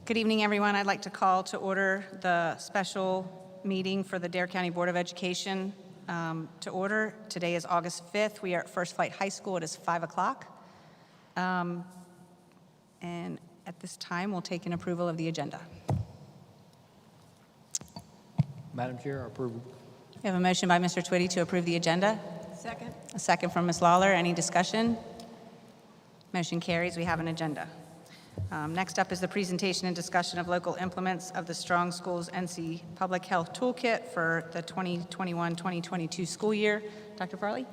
Good evening, everyone. I'd like to call to order the special meeting for the Dare County Board of Education to order. Today is August 5th. We are at First Flight High School. It is 5 o'clock. And at this time, we'll take an approval of the agenda. Madam Chair, approval. We have a motion by Mr. Twitty to approve the agenda. Second. A second from Ms. Lawler. Any discussion? Motion carries. We have an agenda. Next up is the presentation and discussion of local implements of the StrongSchools NC Public Health Toolkit for the 2021-2022 school year. Dr. Farley?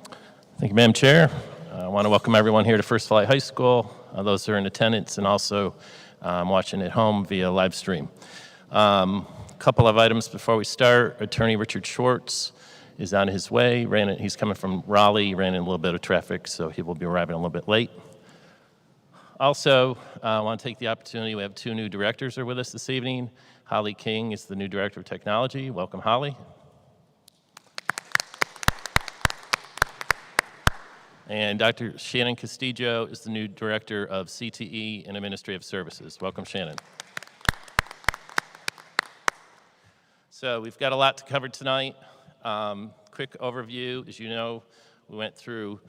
Thank you, Madam Chair. I want to welcome everyone here to First Flight High School, those who are in attendance and also watching at home via live stream. A couple of items before we start. Attorney Richard Schwartz is on his way. He's coming from Raleigh, ran in a little bit of traffic, so he will be arriving a little bit late. Also, I want to take the opportunity, we have two new directors who are with us this evening. Holly King is the new Director of Technology. Welcome, Holly. And Dr. Shannon Castillo is the new Director of CTE and Administrative Services. Welcome, Shannon. So we've got a lot to cover tonight. Quick overview, as you know, we went through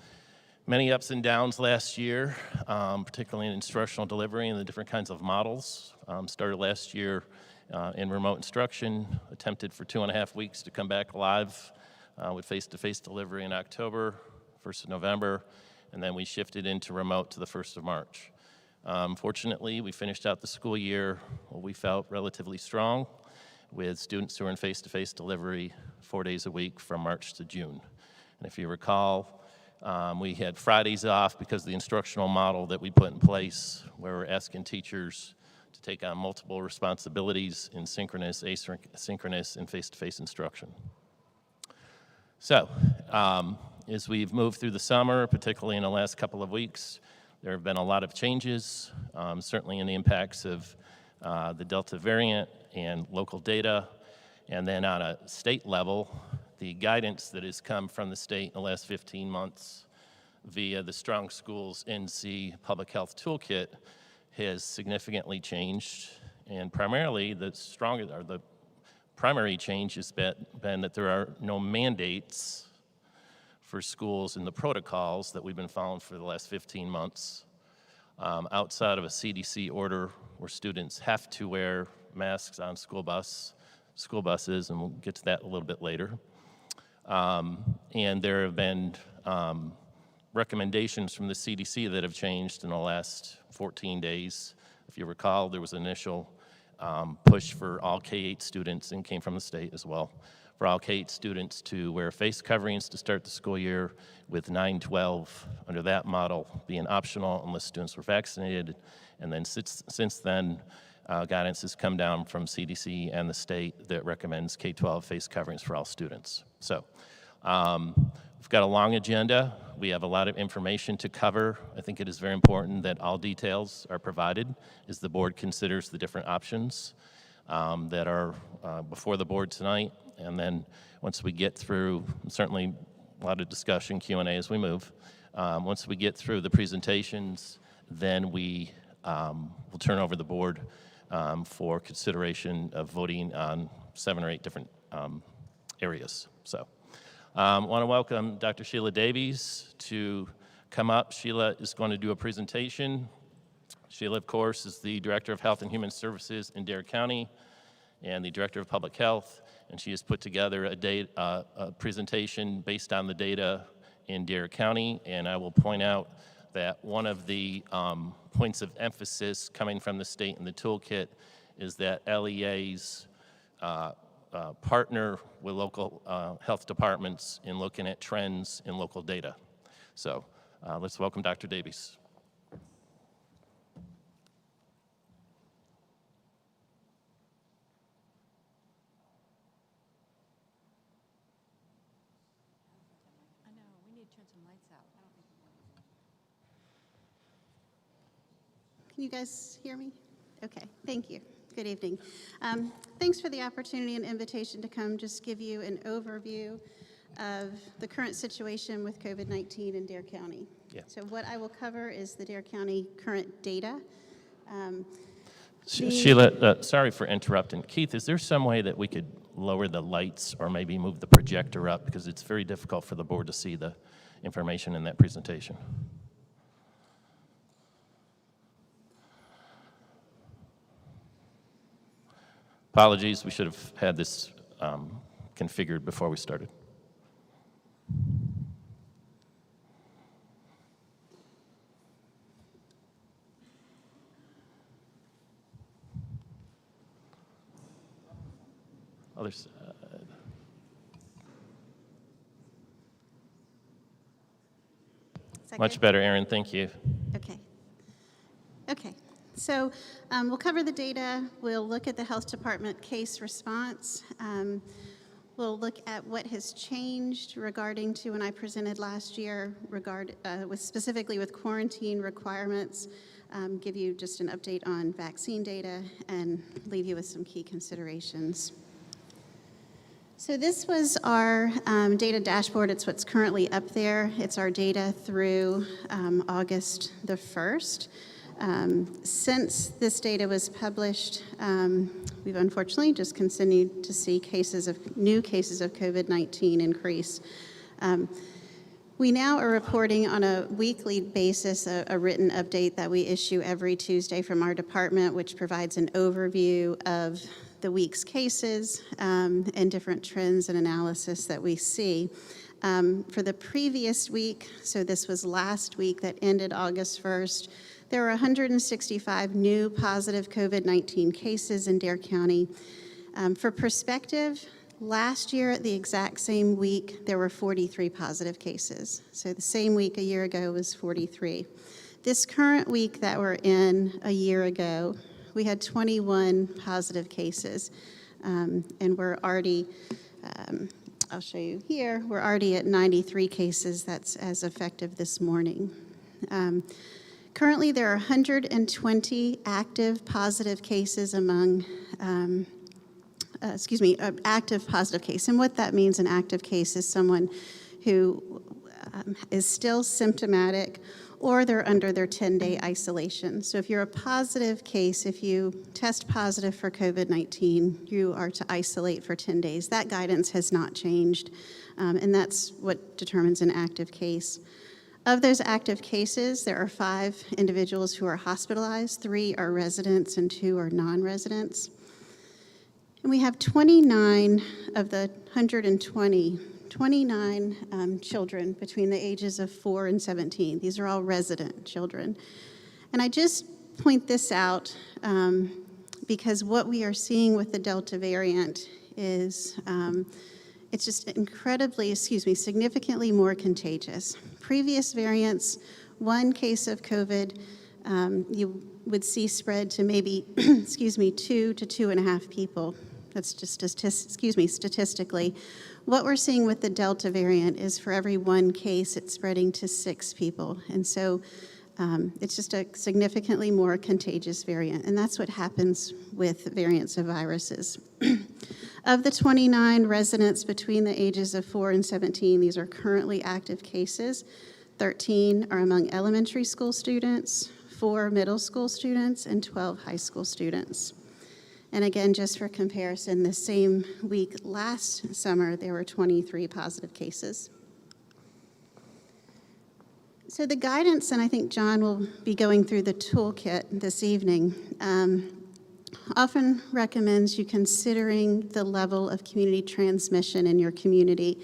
many ups and downs last year, particularly in instructional delivery and the different kinds of models. Started last year in remote instruction, attempted for 2.5 weeks to come back live with face-to-face delivery in October, 1st of November, and then we shifted into remote to the 1st of March. Fortunately, we finished out the school year, what we felt relatively strong, with students who are in face-to-face delivery 4 days a week from March to June. And if you recall, we had Fridays off because of the instructional model that we put in place, where we're asking teachers to take on multiple responsibilities in synchronous, asynchronous, and face-to-face instruction. So, as we've moved through the summer, particularly in the last couple of weeks, there have been a lot of changes, certainly in the impacts of the Delta variant and local data, and then on a state level, the guidance that has come from the state in the last 15 months via the StrongSchools NC Public Health Toolkit has significantly changed, and primarily the primary change has been that there are no mandates for schools in the protocols that we've been following for the last 15 months, outside of a CDC order where students have to wear masks on school buses, and we'll get to that a little bit later. And there have been recommendations from the CDC that have changed in the last 14 days. If you recall, there was an initial push for all K-8 students, and came from the state as well, for all K-8 students to wear face coverings to start the school year, with 9-12 under that model being optional unless students were vaccinated. And then since then, guidance has come down from CDC and the state that recommends K-12 face coverings for all students. So we've got a long agenda. We have a lot of information to cover. I think it is very important that all details are provided as the board considers the different options that are before the board tonight. And then once we get through, certainly a lot of discussion, Q&A as we move. Once we get through the presentations, then we will turn over the board for consideration of voting on 7 or 8 different areas. So I want to welcome Dr. Sheila Davies to come up. Sheila is going to do a presentation. Sheila, of course, is the Director of Health and Human Services in Dare County and the Director of Public Health, and she has put together a presentation based on the data in Dare County, and I will point out that one of the points of emphasis coming from the state in the toolkit is that LEAs partner with local health departments in looking at trends in local data. So let's welcome Dr. Davies. I know, we need to turn some lights out. Can you guys hear me? Okay, thank you. Good evening. Thanks for the opportunity and invitation to come just give you an overview of the current situation with COVID-19 in Dare County. Yeah. So what I will cover is the Dare County current data. Sheila, sorry for interrupting. Keith, is there some way that we could lower the lights or maybe move the projector up? Because it's very difficult for the board to see the information in that presentation. Apologies, we should have had this configured before we started. Other side. Is that Much good? better, Aaron, thank you. Okay. Okay. So we'll cover the data. We'll look at the health department case response. We'll look at what has changed regarding to when I presented last year, specifically with quarantine requirements, give you just an update on vaccine data, and leave you with some key considerations. So this was our data dashboard. It's what's currently up there. It's our data through August the 1st. Since this data was published, we've unfortunately just continued to see new cases of COVID-19 increase. We now are reporting on a weekly basis a written update that we issue every Tuesday from our department, which provides an overview of the week's cases and different trends and analysis that we see. For the previous week, so this was last week that ended August 1st, there were 165 new positive COVID-19 cases in Dare County. For perspective, last year at the exact same week, there were 43 positive cases. So the same week a year ago was 43. This current week that we're in a year ago, we had 21 positive cases, and we're already, I'll show you here, we're already at 93 cases. That's as effective this morning. Currently, there are 120 active positive cases among, active positive case. And what that means, an active case is someone who is still symptomatic or they're under their 10-day isolation. So if you're a positive case, if you test positive for COVID-19, you are to isolate for 10 days. That guidance has not changed, and that's what determines an active case. Of those active cases, there are 5 individuals who are hospitalized, 3 are residents, and 2 are non-residents. And we have 29 of the 120, 29 children between the ages of 4 and 17. These are all resident children. And I just point this out because what we are seeing with the Delta variant is it's just significantly more contagious. Previous variants, one case of COVID, you would see spread to maybe, 2 to 2.5 people. That's just, statistically. What we're seeing with the Delta variant is for every one case, it's spreading to 6 people. And so it's just a significantly more contagious variant. And that's what happens with variants of viruses. Of the 29 residents between the ages of 4 and 17, these are currently active cases. 13 are among elementary school students, 4 middle school students, and 12 high school students. And again, just for comparison, the same week last summer, there were 23 positive cases. So the guidance, and I think John will be going through the toolkit this evening, often recommends you considering the level of community transmission in your community.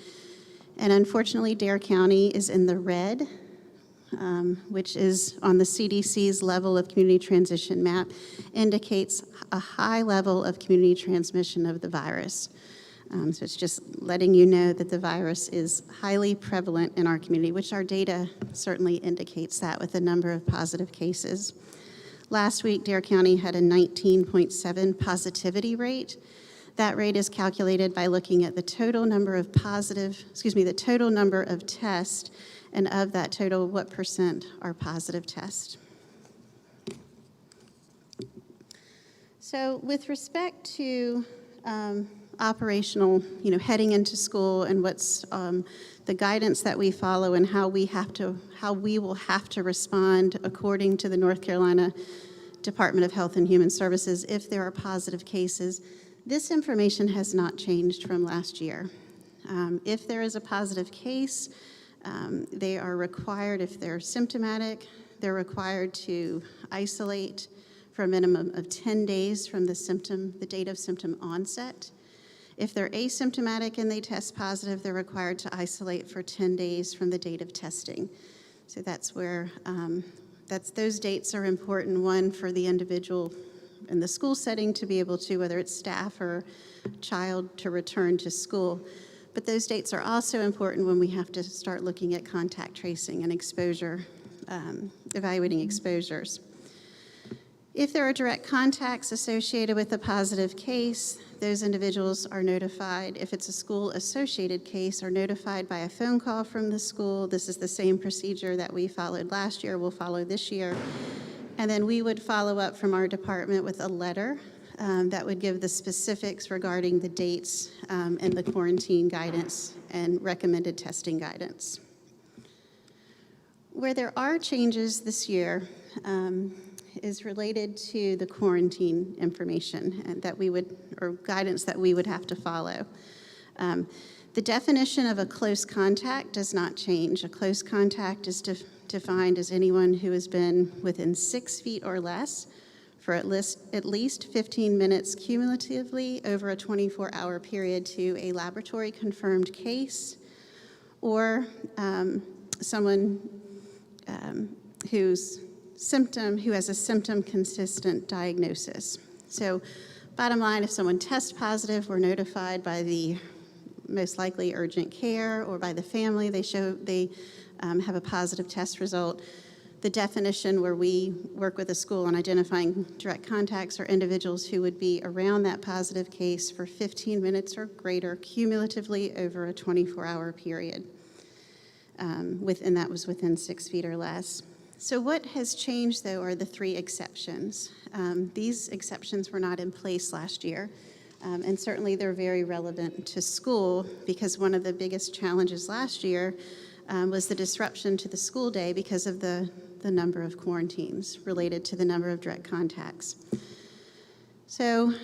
And unfortunately, Dare County is in the red, which is on the CDC's level of community transition map, indicates a high level of community transmission of the virus. So it's just letting you know that the virus is highly prevalent in our community, which our data certainly indicates that with the number of positive cases. Last week, Dare County had a 19.7 positivity rate. That rate is calculated by looking at the total number of the total number of tests, and of that total, what % are positive tests. So with respect to operational, heading into school and what's the guidance that we follow and how we will have to respond according to the North Carolina Department of Health and Human Services if there are positive cases. This information has not changed from last year. If there is a positive case, they are required, if they're symptomatic, they're required to isolate for a minimum of 10 days from the date of symptom onset. If they're asymptomatic and they test positive, they're required to isolate for 10 days from the date of testing. So that's where, those dates are important, one, for the individual in the school setting to be able to, whether it's staff or child, to return to school. But those dates are also important when we have to start looking at contact tracing and exposure, evaluating exposures. If there are direct contacts associated with a positive case, those individuals are notified. If it's a school-associated case, are notified by a phone call from the school. This is the same procedure that we followed last year, we'll follow this year. And then we would follow up from our department with a letter that would give the specifics regarding the dates and the quarantine guidance and recommended testing guidance. Where there are changes this year is related to the quarantine information and that we would, or guidance that we would have to follow. The definition of a close contact does not change. A close contact is defined as anyone who has been within 6 feet or less for at least 15 minutes cumulatively over a 24-hour period to a laboratory-confirmed case, or someone who has a symptom-consistent diagnosis. So bottom line, if someone tests positive, we're notified by the most likely urgent care or by the family. They have a positive test result. The definition where we work with a school on identifying direct contacts are individuals who would be around that positive case for 15 minutes or greater cumulatively over a 24-hour period. And that was within 6 feet or less. So what has changed, though, are the 3 exceptions. These exceptions were not in place last year, and certainly they're very relevant to school because one of the biggest challenges last year was the disruption to the school day because of the number of quarantines related to the number of direct contacts. So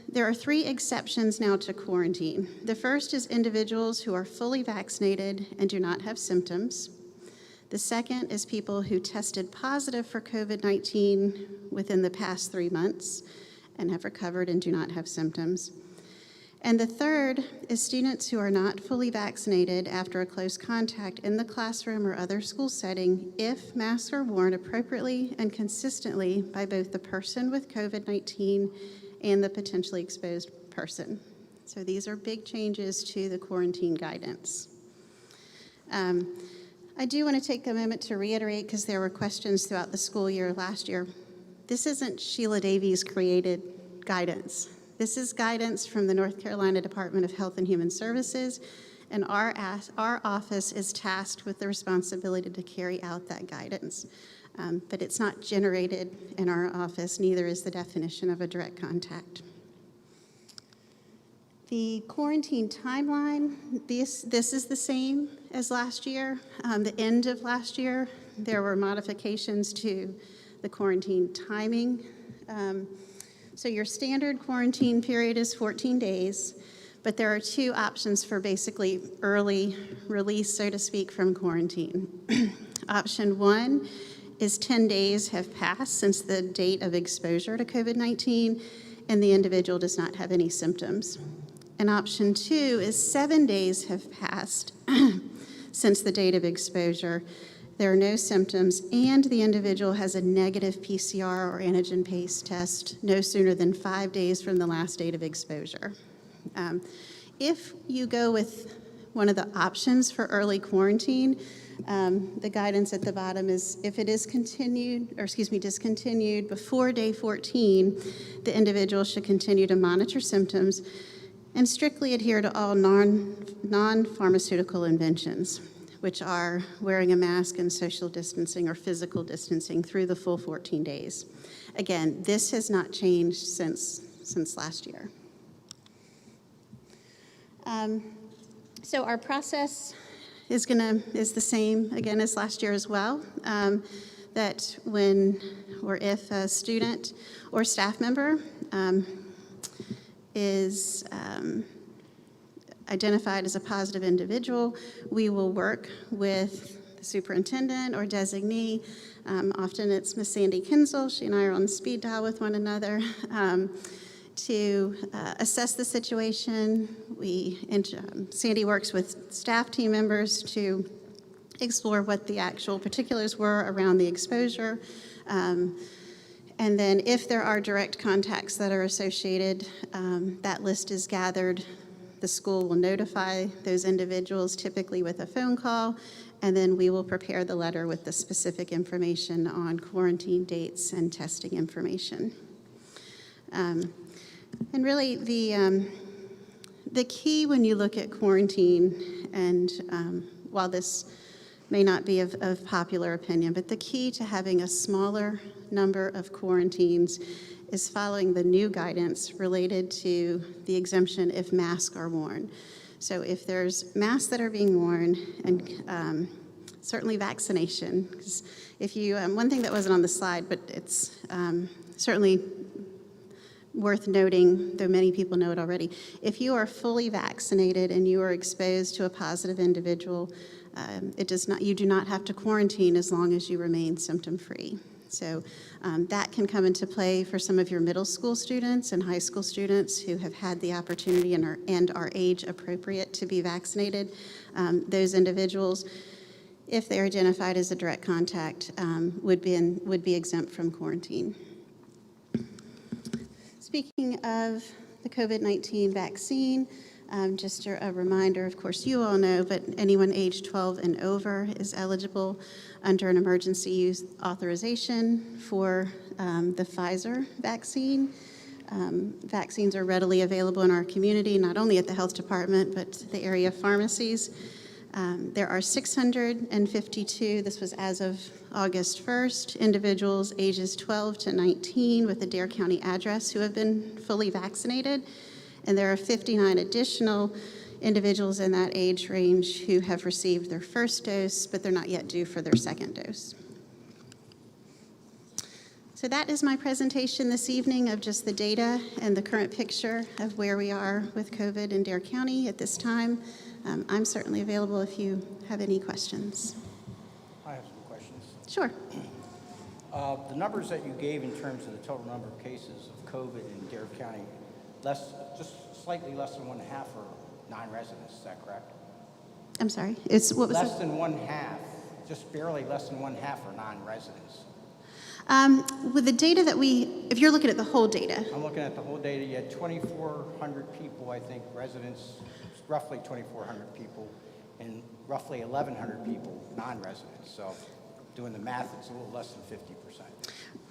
there are 3 exceptions now to quarantine. The first is individuals who are fully vaccinated and do not have symptoms. The second is people who tested positive for COVID-19 within the past 3 months and have recovered and do not have symptoms. And the third is students who are not fully vaccinated after a close contact in the classroom or other school setting if masks are worn appropriately and consistently by both the person with COVID-19 and the potentially exposed person. So these are big changes to the quarantine guidance. I do want to take a moment to reiterate, because there were questions throughout the school year last year, this isn't Sheila Davies created guidance. This is guidance from the North Carolina Department of Health and Human Services, and our office is tasked with the responsibility to carry out that guidance. But it's not generated in our office, neither is the definition of a direct contact. The quarantine timeline, this is the same as last year. The end of last year, there were modifications to the quarantine timing. So your standard quarantine period is 14 days, but there are 2 options for basically early release, so to speak, from quarantine. Option 1 is 10 days have passed since the date of exposure to COVID-19, and the individual does not have any symptoms. And option 2 is 7 days have passed since the date of exposure. There are no symptoms, and the individual has a negative PCR or antigen-based test no sooner than 5 days from the last date of exposure. If you go with one of the options for early quarantine, the guidance at the bottom is if it is discontinued before day 14, the individual should continue to monitor symptoms and strictly adhere to all non-pharmaceutical inventions, which are wearing a mask and social distancing or physical distancing through the full 14 days. Again, this has not changed since last year. So our process is the same again as last year as well. that when or if a student or staff member is identified as a positive individual, we will work with the superintendent or designee. Often it's Miss Sandy Kinsel. She and I are on speed dial with one another to assess the situation. Sandy works with staff team members to explore what the actual particulars were around the exposure. And then if there are direct contacts that are associated, that list is gathered. The school will notify those individuals, typically with a phone call, and then we will prepare the letter with the specific information on quarantine dates and testing information. And really, the key when you look at quarantine, and while this may not be of popular opinion, but the key to having a smaller number of quarantines is following the new guidance related to the exemption if masks are worn. So if there's masks that are being worn, and certainly vaccination, 'cause if you, one thing that wasn't on the slide, but it's certainly worth noting, though many people know it already, if you are fully vaccinated and you are exposed to a positive individual, you do not have to quarantine as long as you remain symptom-free. So that can come into play for some of your middle school students and high school students who have had the opportunity and are age appropriate to be vaccinated. Those individuals, if they're identified as a direct contact, would be exempt from quarantine. Speaking of the COVID-19 vaccine, just a reminder, of course, you all know, but anyone age 12 and over is eligible under an emergency use authorization for the Pfizer vaccine. Vaccines are readily available in our community, not only at the health department, but the area pharmacies. There are 652, this was as of August 1st, individuals ages 12 to 19 with a Dare County address who have been fully vaccinated. And there are 59 additional individuals in that age range who have received their first dose, but they're not yet due for their second dose. So that is my presentation this evening of just the data and the current picture of where we are with COVID in Dare County at this time. I'm certainly available if you have any questions. I have some questions. Sure. The numbers that you gave in terms of the total number of cases of COVID in Dare County, just slightly less than 1/2 are non-residents, is that correct? I'm sorry. What was Less it? than 1/2, just barely less than 1/2 are non-residents. With the data that if you're looking at the whole data, I'm looking at the whole data. You had 2,400 people, I think, residents, roughly 2,400 people, and roughly 1,100 people non-residents. So doing the math, it's a little less than 50%.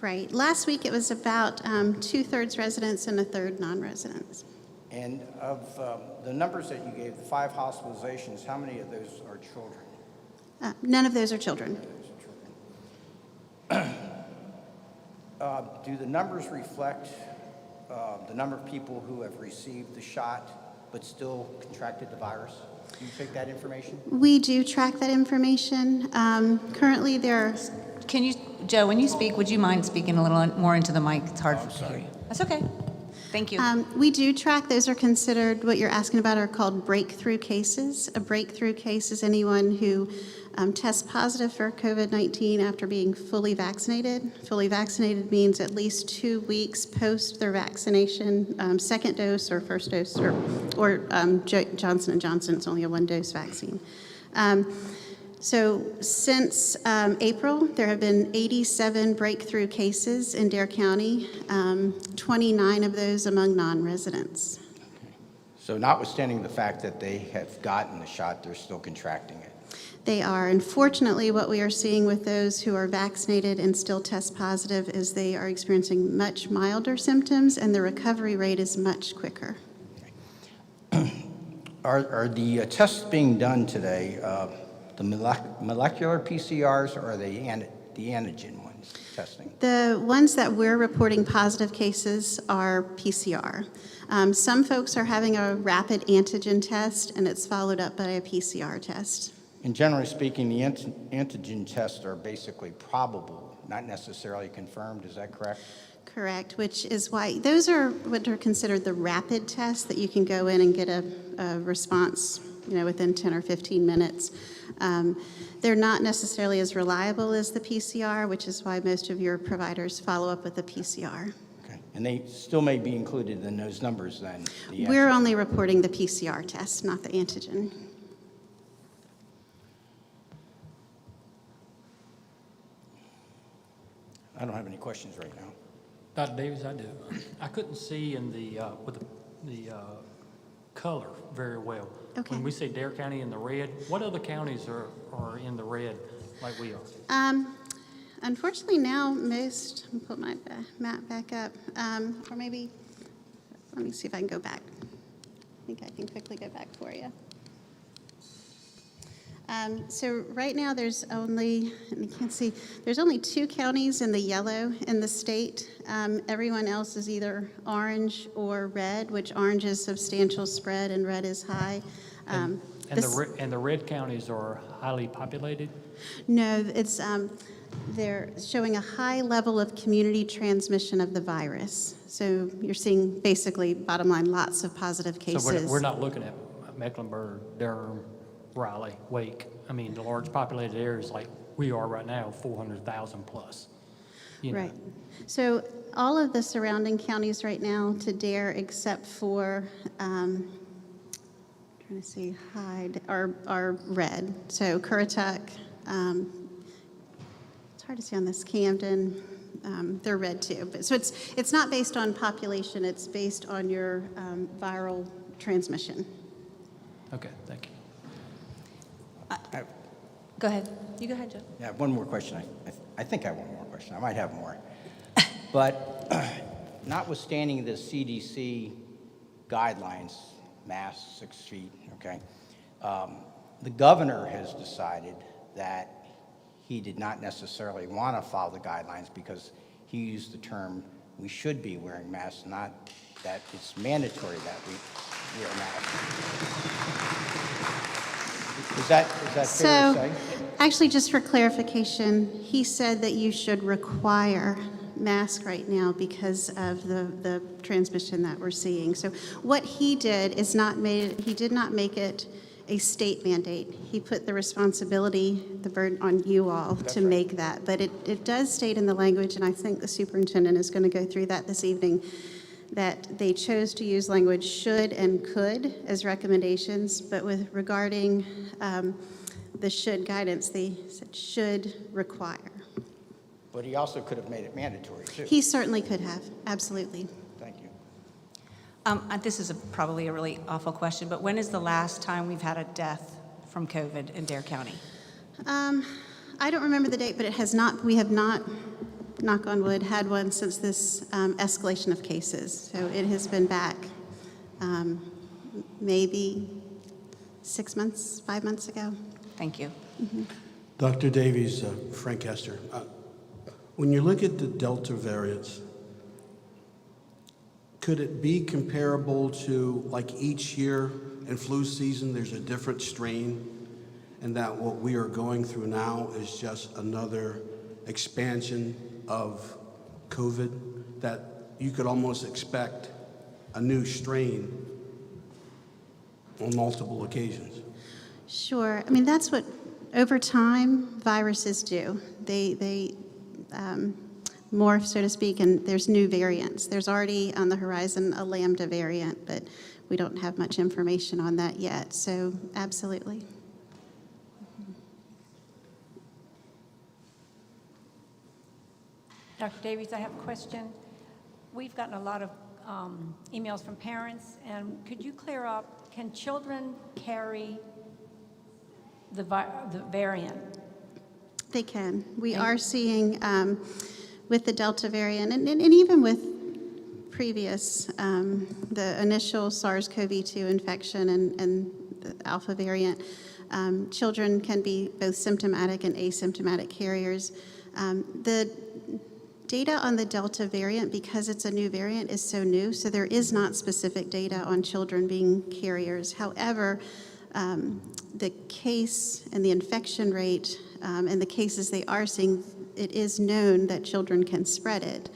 right. Last week it was about 2/3 residents and 1/3 non-residents. And of the numbers that you gave, the 5 hospitalizations, how many of those are children? None of those are children. Do the numbers reflect the number of people who have received the shot but still contracted the virus? Do you take that information? We do track that information. Currently, there are. Can you, Joe, when you speak, would you mind speaking a little more into the mic? It's hard to hear you. That's okay. Thank you. We do track. Those are considered, what you're asking about are called breakthrough cases. A breakthrough case is anyone who tests positive for COVID-19 after being fully vaccinated. Fully vaccinated means at least 2 weeks post their vaccination, second dose or first dose, or Johnson & Johnson, it's only a 1-dose vaccine. So since April, there have been 87 breakthrough cases in Dare County, 29 of those among non-residents. So notwithstanding the fact that they have gotten the shot, they're still contracting it. They are. Unfortunately, what we are seeing with those who are vaccinated and still test positive is they are experiencing much milder symptoms and the recovery rate is much quicker. Are the tests being done today the molecular PCRs or the antigen ones testing? The ones that we're reporting positive cases are PCR. Some folks are having a rapid antigen test and it's followed up by a PCR test. And generally speaking, the antigen tests are basically probable not necessarily confirmed, is that correct? Correct, which is why, those are what are considered the rapid tests that you can go in and get a response, within 10 or 15 minutes. They're not necessarily as reliable as the PCR, which is why most of your providers follow up with the PCR. Okay, and they still may be included in those numbers then? We're only reporting the PCR test, not the antigen. I don't have any questions right now. Dr. Davies, I do. I couldn't see in with the color very well. Okay. When we say Dare County in the red, what other counties are in the red like we are? Unfortunately now most, let me put my map back up, or maybe, let me see if I can go back. I think I can quickly go back for you. So right now there's only, and you can't see, there's only 2 counties in the yellow in the state. Everyone else is either orange or red, which orange is substantial spread and red is high. And the red counties are highly populated? No, it's, they're showing a high level of community transmission of the virus. So you're seeing basically, bottom line, lots of positive cases. So we're not looking at Mecklenburg, Durham, Raleigh, Wake. I mean, the large populated areas like we are right now, 400,000 plus. Right. So all of the surrounding counties right now to Dare, except for, trying to see, Hyde, are red. So Currituck, it's hard to see on this, Camden, they're red too. But so it's not based on population, it's based on your viral transmission. Okay, thank you. Go ahead. You go ahead, Joe. Yeah, one more question. I think I have one more question. I might have more. But notwithstanding the CDC guidelines, masks, 6 feet, okay, the governor has decided that he did not necessarily want to follow the guidelines because he used the term, we should be wearing masks, not that it's mandatory that we wear masks. Is that fair to say? Actually, just for clarification, he said that you should require mask right now because of the transmission that we're seeing. So what he did is he did not make it a state mandate. He put the responsibility, the burden on you all to make that. But it does state in the language, and I think the superintendent is going to go through that this evening, that they chose to use language should and could as recommendations, but regarding the should guidance, they said should require. But he also could have made it mandatory, too. He certainly could have, absolutely. Thank you. This is probably a really awful question, but when is the last time we've had a death from COVID in Dare County? I don't remember the date, but we have not, knock on wood, had one since this escalation of cases. So it has been back maybe 6 months, 5 months ago. Thank you. Dr. Davies, Frank Hester. When you look at the Delta variants, could it be comparable to like each year in flu season, there's a different strain, and that what we are going through now is just another expansion of COVID, that you could almost expect a new strain on multiple occasions? Sure. I mean, that's what, over time, viruses do. They morph, so to speak, and there's new variants. There's already on the horizon a Lambda variant, but we don't have much information on that yet. So, absolutely. Dr. Davies, I have a question. We've gotten a lot of emails from parents, and could you clear up, can children carry the variant? They can. We are seeing with the Delta variant, and even with previous, the initial SARS-CoV-2 infection and the Alpha variant, children can be both symptomatic and asymptomatic carriers. The data on the Delta variant, because it's a new variant, is so new, so there is not specific data on children being carriers. However, the case and the infection rate and the cases they are seeing it is known that children can spread it.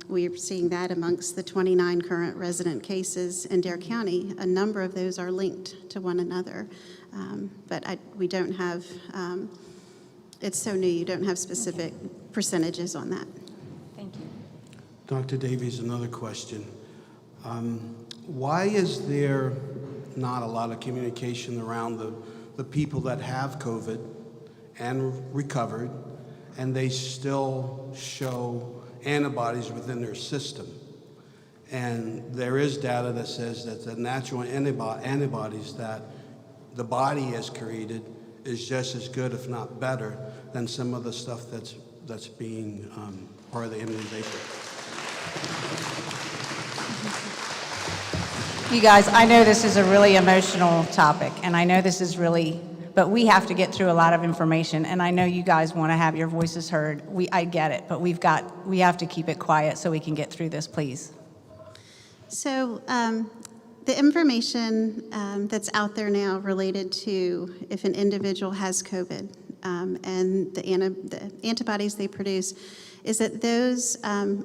We're seeing that amongst the 29 current resident cases in Dare County. A number of those are linked to one another. But we don't have, it's so new, you don't have specific percentages on that. Thank you. Dr. Davies, another question. Why is there not a lot of communication around the people that have COVID and recovered, and they still show antibodies within their system? And there is data that says that the natural antibodies that the body has created is just as good, if not better, than some of the stuff that's being part of the immunization. You guys, I know this is a really emotional topic, and I know this is really, but we have to get through a lot of information, and I know you guys want to have your voices heard. I get it, but we have to keep it quiet so we can get through this, please. So the information that's out there now related to if an individual has COVID and the antibodies they produce is that those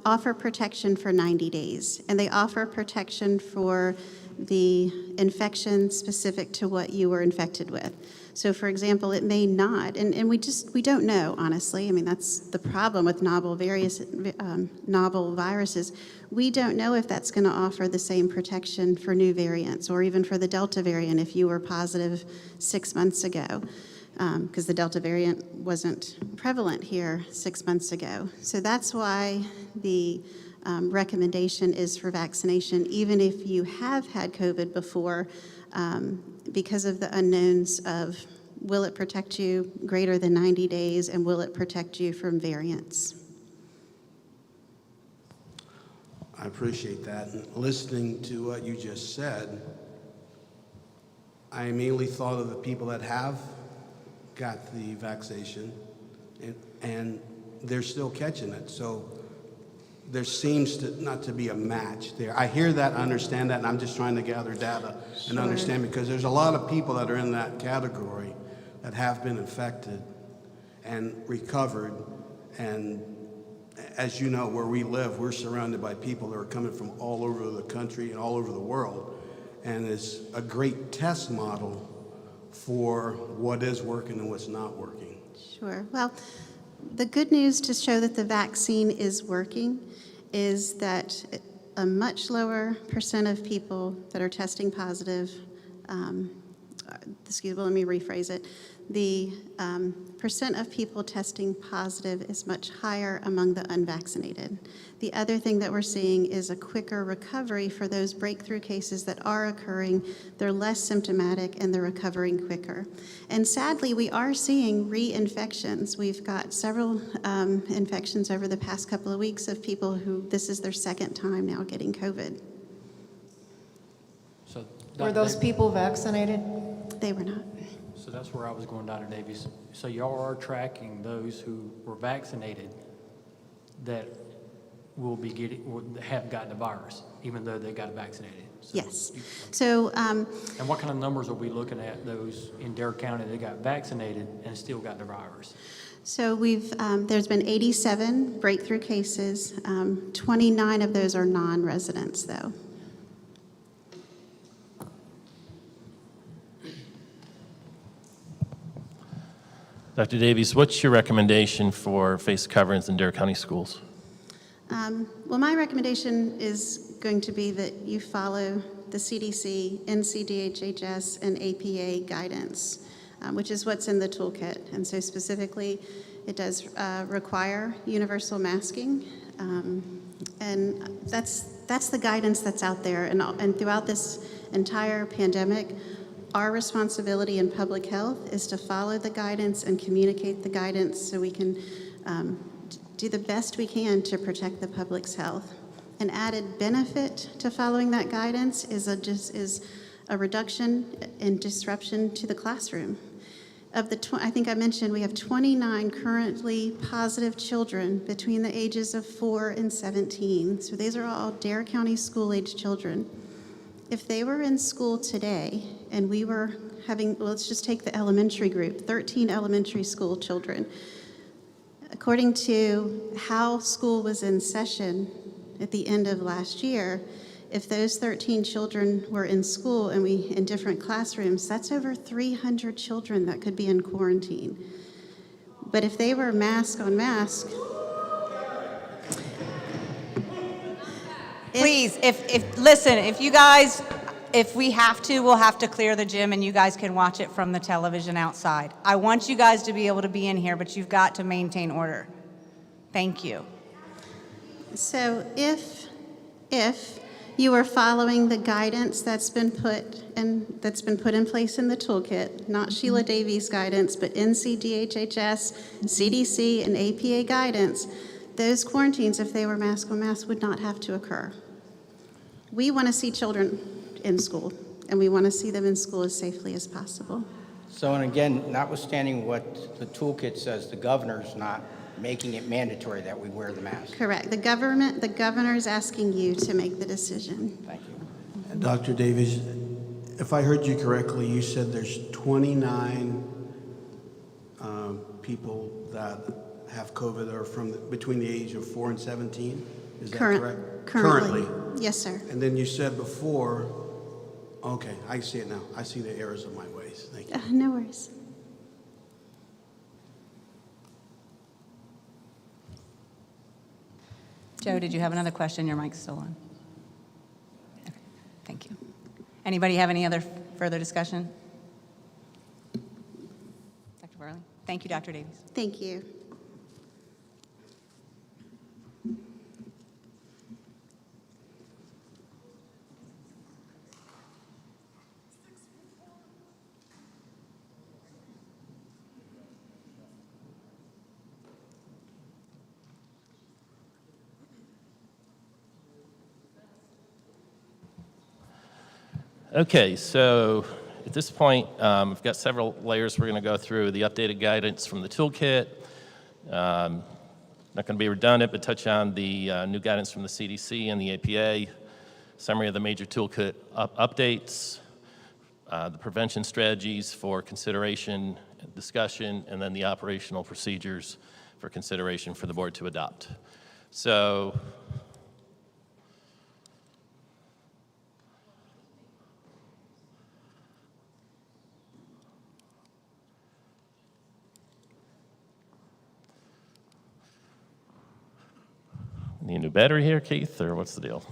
offer protection for 90 days, and they offer protection for the infection specific to what you were infected with. So for example, it may not, and we don't know, honestly. I mean, that's the problem with novel viruses. We don't know if that's going to offer the same protection for new variants or even for the Delta variant if you were positive 6 months ago, because the Delta variant wasn't prevalent here 6 months ago. So that's why the recommendation is for vaccination, even if you have had COVID before, because of the unknowns of will it protect you greater than 90 days and will it protect you from variants. I appreciate that. And listening to what you just said, I immediately thought of the people that have got the vaccination and they're still catching it. So there seems not to be a match there. I hear that, I understand that, and I'm just trying to gather data and understand, because there's a lot of people that are in that category that have been infected and recovered. And as you know, where we live, we're surrounded by people that are coming from all over the country and all over the world. And it's a great test model for what is working and what's not working. Sure. Well, the good news to show that the vaccine is working is that a much lower percent of people that are testing positive, let me rephrase it. The percent of people testing positive is much higher among the unvaccinated. The other thing that we're seeing is a quicker recovery for those breakthrough cases that are occurring. They're less symptomatic and they're recovering quicker. And sadly, we are seeing reinfections. We've got several infections over the past couple of weeks of people who this is their second time now getting COVID. So, Were those people vaccinated? They were not. So that's where I was going, Dr. Davies. So y'all are tracking those who were vaccinated that have gotten the virus, even though they got vaccinated. So Yes. So and what kind of numbers are we looking at, those in Dare County that got vaccinated and still got the virus? So there's been 87 breakthrough cases. 29 of those are non-residents, though. Dr. Davies, what's your recommendation for face coverings in Dare County schools? Well, my recommendation is going to be that you follow the CDC, NCDHHS, and APA guidance, which is what's in the toolkit. And so specifically, it does require universal masking. And that's the guidance that's out there. And throughout this entire pandemic, our responsibility in public health is to follow the guidance and communicate the guidance so we can do the best we can to protect the public's health. An added benefit to following that guidance is a reduction in disruption to the classroom. I think I mentioned we have 29 currently positive children between the ages of 4 and 17. So these are all Dare County school-age children. If they were in school today and we were having, let's just take the elementary group, 13 elementary school children. According to how school was in session at the end of last year, if those 13 children were in school and in different classrooms, that's over 300 children that could be in quarantine. But if they were mask on mask, Please, listen, if we have to, we'll have to clear the gym and you guys can watch it from the television outside. I want you guys to be able to be in here, but you've got to maintain order. Thank you. so if you are following the guidance that's been put in place in the toolkit, not Sheila Davies' guidance, but NCDHHS, CDC, and APA guidance, those quarantines, if they were mask on mask, would not have to occur. We want to see children in school, and we want to see them in school as safely as possible. So, and again, notwithstanding what the toolkit says, the governor's not making it mandatory that we wear the mask. Correct. The governor is asking you to make the decision. Thank you. Dr. Davies, if I heard you correctly, you said there's 29 people that have COVID or between the age of 4 and 17? Is that correct? Currently. Yes, sir. And then you said before, okay, I see it now. I see the errors of my ways. Thank you. No worries. Joe, did you have another question? Your mic's still on. Okay, thank you. Anybody have any other further discussion? Dr. Barley? Thank you, Dr. Davies. Thank you. Okay, so at this point, we've got several layers we're going to go through. The updated guidance from the toolkit. Not going to be redundant, but touch on the new guidance from the CDC and the APA. Summary of the major toolkit updates. The prevention strategies for consideration, discussion, and then the operational procedures for consideration for the board to adopt. So, need a new battery here, Keith, or what's the deal?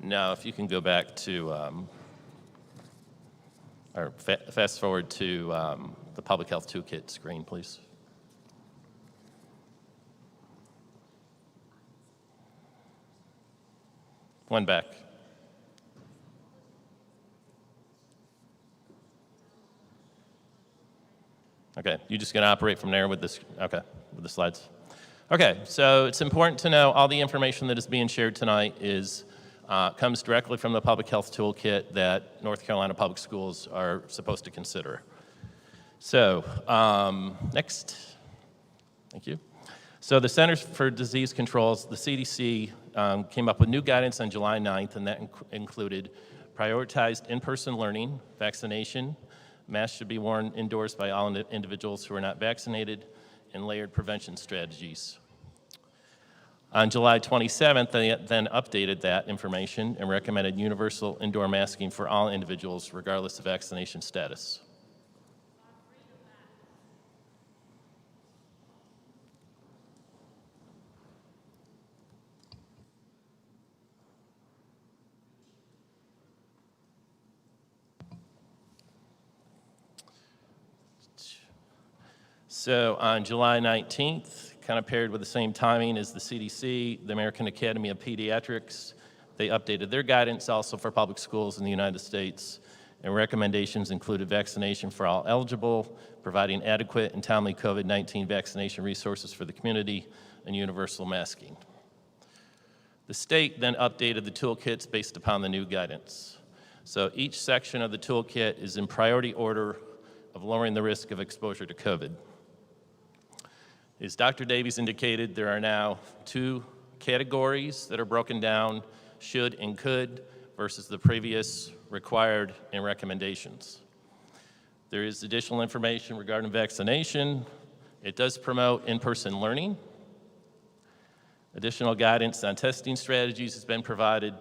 Now, if you can go back to, or fast forward to the Public Health Toolkit screen, please. One back. Okay, you're just going to operate from there with this, okay, with the slides. Okay, so it's important to know all the information that is being shared tonight comes directly from the Public Health Toolkit that North Carolina Public Schools are supposed to consider. So, next, thank you. So the Centers for Disease Control's, the CDC, came up with new guidance on July 9th, and that included prioritized in-person learning, vaccination, masks should be worn indoors by all individuals who are not vaccinated, and layered prevention strategies. On July 27th, they then updated that information and recommended universal indoor masking for all individuals regardless of vaccination status. So on July 19th, kind of paired with the same timing as the CDC, the American Academy of Pediatrics, they updated their guidance also for public schools in the United States, and recommendations included vaccination for all eligible, providing adequate and timely COVID-19 vaccination resources for the community, and universal masking. The state then updated the toolkits based upon the new guidance. So each section of the toolkit is in priority order of lowering the risk of exposure to COVID. As Dr. Davies indicated, there are now 2 categories that are broken down, should and could, versus the previous required and recommendations. There is additional information regarding vaccination. It does promote in-person learning. Additional guidance on testing strategies has been provided.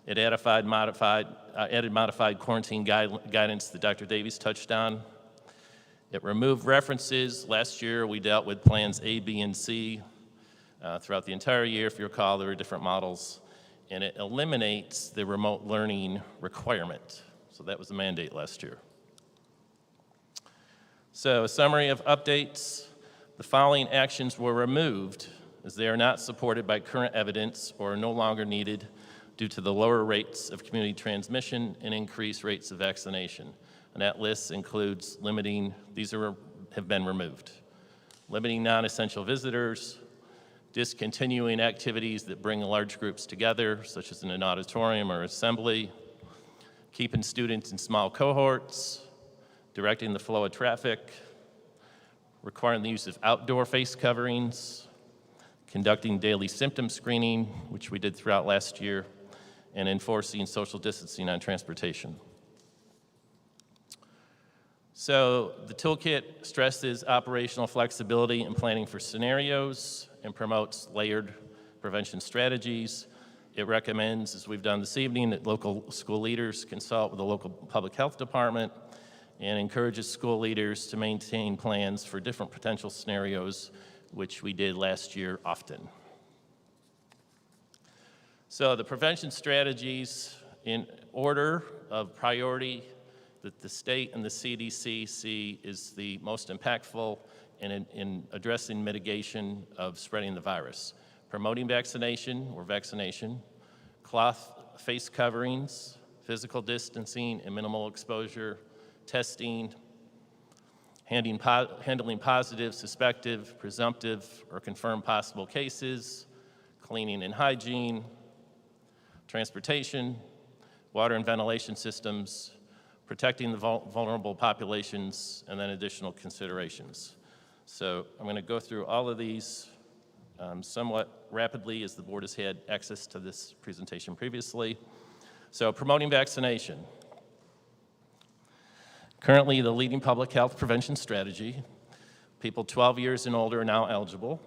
It added modified quarantine guidance that Dr. Davies touched on. It removed references. Last year, we dealt with plans A, B, and C. Throughout the entire year, if you recall, there were different models. And it eliminates the remote learning requirement. So that was the mandate last year. So a summary of updates. The following actions were removed as they are not supported by current evidence or are no longer needed due to the lower rates of community transmission and increased rates of vaccination. And that list includes limiting, have been removed. Limiting non-essential visitors, discontinuing activities that bring large groups together, such as in an auditorium or assembly, keeping students in small cohorts, directing the flow of traffic, requiring the use of outdoor face coverings, conducting daily symptom screening, which we did throughout last year, and enforcing social distancing on transportation. So the toolkit stresses operational flexibility and planning for scenarios and promotes layered prevention strategies. It recommends, as we've done this evening, that local school leaders consult with the local public health department and encourages school leaders to maintain plans for different potential scenarios, which we did last year often. So the prevention strategies in order of priority that the state and the CDC see is the most impactful in addressing mitigation of spreading the virus. Promoting vaccination or vaccination, cloth face coverings, physical distancing and minimal exposure, testing, handling positive, suspected, presumptive, or confirmed possible cases, cleaning and hygiene, transportation, water and ventilation systems, protecting the vulnerable populations, and then additional considerations. So I'm going to go through all of these somewhat rapidly as the board has had access to this presentation previously. So promoting vaccination. Currently, the leading public health prevention strategy, people 12 years and older are now eligible.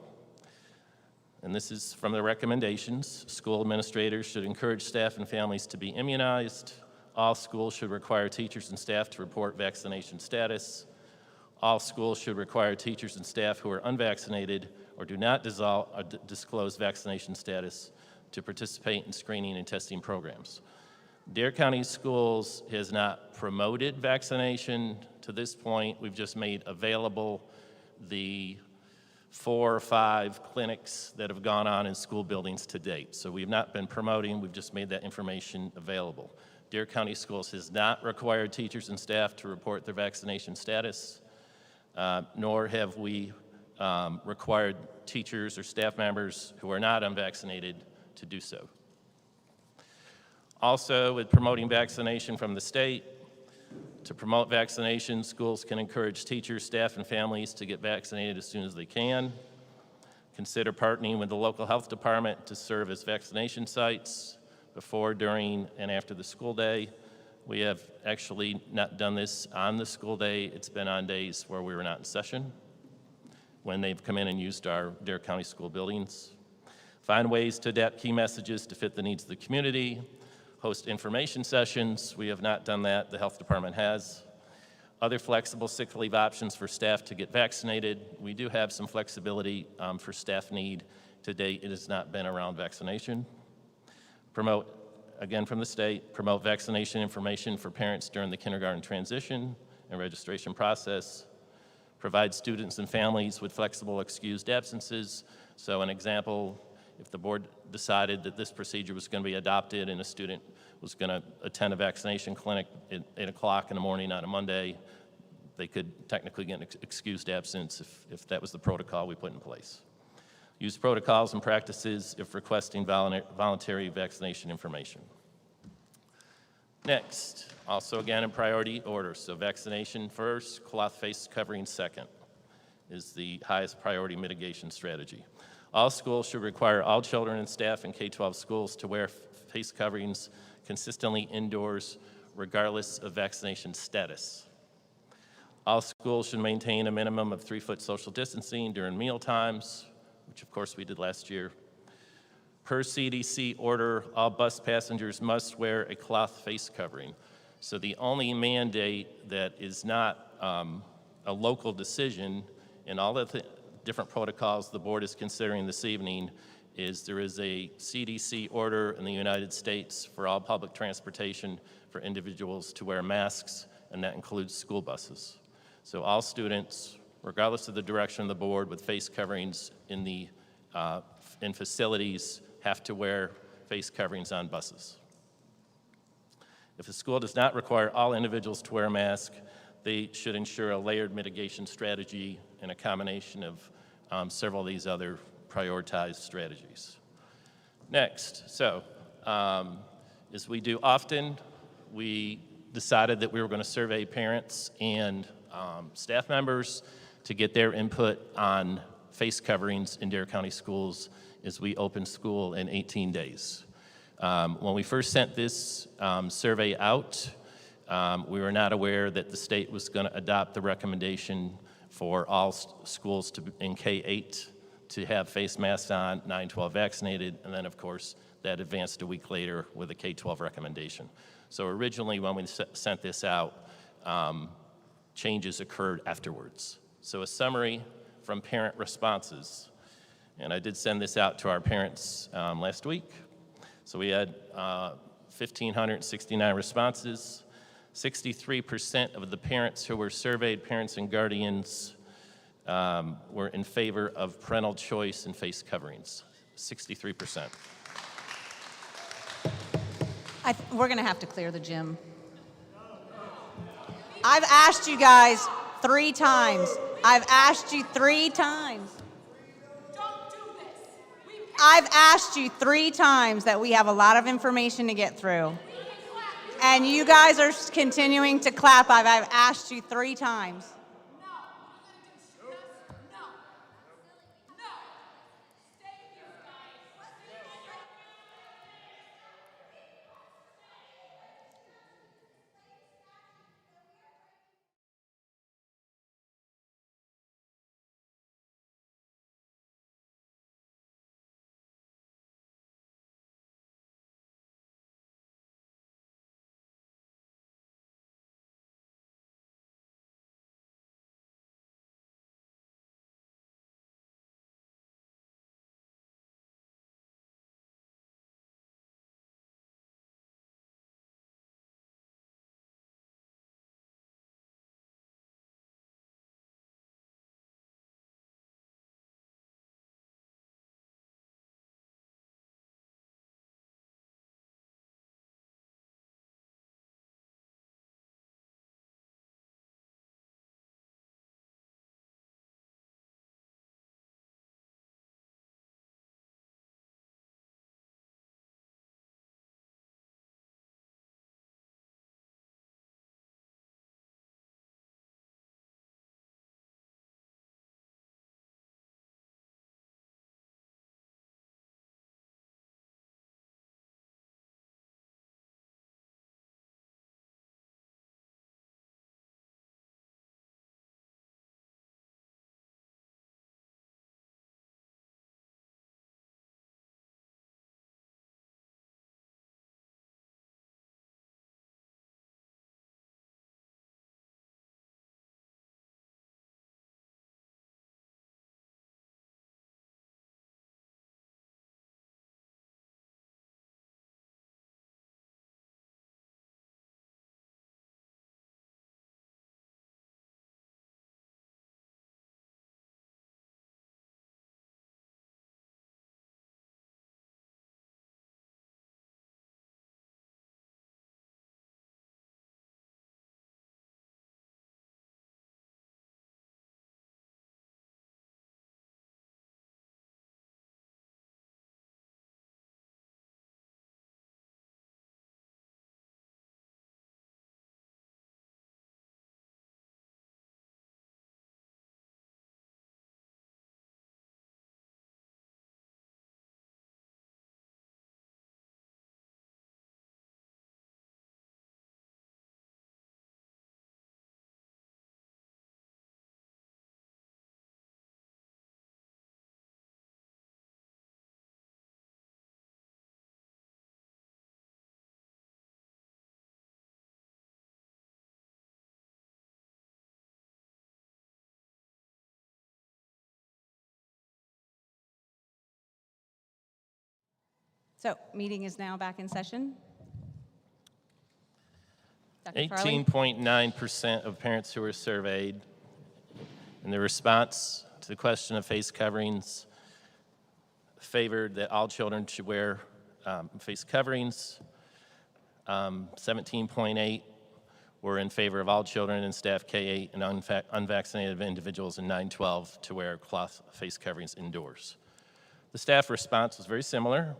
And this is from the recommendations. School administrators should encourage staff and families to be immunized. All schools should require teachers and staff to report vaccination status. All schools should require teachers and staff who are unvaccinated or do not disclose vaccination status to participate in screening and testing programs. Dare County Schools has not promoted vaccination to this point. We've just made available the 4 or 5 clinics that have gone on in school buildings to date. So we've not been promoting, we've just made that information available. Dare County Schools has not required teachers and staff to report their vaccination status, nor have we required teachers or staff members who are not unvaccinated to do so. Also, with promoting vaccination from the state, to promote vaccination, schools can encourage teachers, staff, and families to get vaccinated as soon as they can. Consider partnering with the local health department to serve as vaccination sites before, during, and after the school day. We have actually not done this on the school day. It's been on days where we were not in session, when they've come in and used our Dare County school buildings. Find ways to adapt key messages to fit the needs of the community. Host information sessions. We have not done that. The health department has. Other flexible sick leave options for staff to get vaccinated. We do have some flexibility for staff need. To date, it has not been around vaccination. Promote, again from the state, promote vaccination information for parents during the kindergarten transition and registration process. Provide students and families with flexible excused absences. So an example, if the board decided that this procedure was going to be adopted and a student was going to attend a vaccination clinic at 8 o'clock in the morning on a Monday, they could technically get an excused absence if that was the protocol we put in place. Use protocols and practices if requesting voluntary vaccination information. Next, also again in priority order, so vaccination first, cloth face covering second. is the highest priority mitigation strategy. All schools should require all children and staff in K-12 schools to wear face coverings consistently indoors, regardless of vaccination status. All schools should maintain a minimum of 3-foot social distancing during meal times, which of course we did last year. Per CDC order, all bus passengers must wear a cloth face covering. So the only mandate that is not a local decision in all of the different protocols the board is considering this evening is there is a CDC order in the United States for all public transportation for individuals to wear masks, and that includes school buses. So all students, regardless of the direction of the board with face coverings in facilities, have to wear face coverings on buses. If a school does not require all individuals to wear a mask, they should ensure a layered mitigation strategy and a combination of several of these other prioritized strategies. Next, as we do often, we decided that we were going to survey parents and staff members to get their input on face coverings in Dare County schools as we open school in 18 days. When we first sent this survey out, we were not aware that the state was going to adopt the recommendation for all schools in K-8 to have face masks on, 9-12 vaccinated, and then of course that advanced a week later with a K-12 recommendation. So originally when we sent this out, changes occurred afterwards. So a summary from parent responses, and I did send this out to our parents last week. So we had 1,569 responses. 63% of the parents who were surveyed, parents and guardians, were in favor of parental choice and face coverings, 63%. We're going to have to clear the gym. I've asked you guys 3 times. I've asked you 3 times. I've asked you 3 times that we have a lot of information to get through. And you guys are continuing to clap. I've asked you 3 times. So, meeting is now back in session. Dr. Farley? 18.9% of parents who were surveyed, in their response to the question of face coverings, favored that all children should wear face coverings. 17.8 were in favor of all children and staff K-8 and unvaccinated individuals in 9-12 to wear cloth face coverings indoors. The staff response was very similar.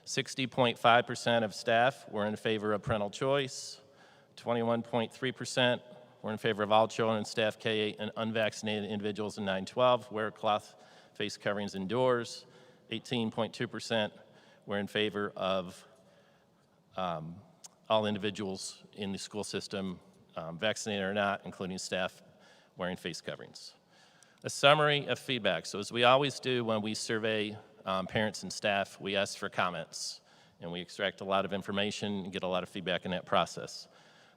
60.5% of staff were in favor of parental choice. 21.3% were in favor of all children and staff K-8 and unvaccinated individuals in 9-12 wear cloth face coverings indoors. 18.2% were in favor of all individuals in the school system, vaccinated or not, including staff wearing face coverings. A summary of feedback. So as we always do when we survey parents and staff, we ask for comments, and we extract a lot of information and get a lot of feedback in that process.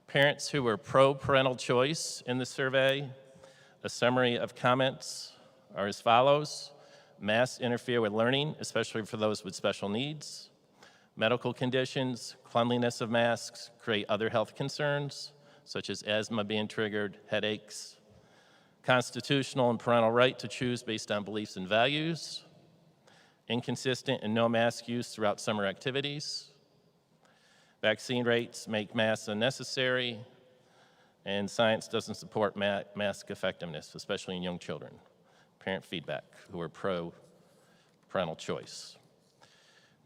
Parents who were pro-parental choice in the survey, a summary of comments are as follows. Masks interfere with learning, especially for those with special needs. Medical conditions, cleanliness of masks create other health concerns, such as asthma being triggered, headaches. Constitutional and parental right to choose based on beliefs and values. Inconsistent and no mask use throughout summer activities. Vaccine rates make masks unnecessary, and science doesn't support mask effectiveness, especially in young children. Parent feedback who are pro-parental choice.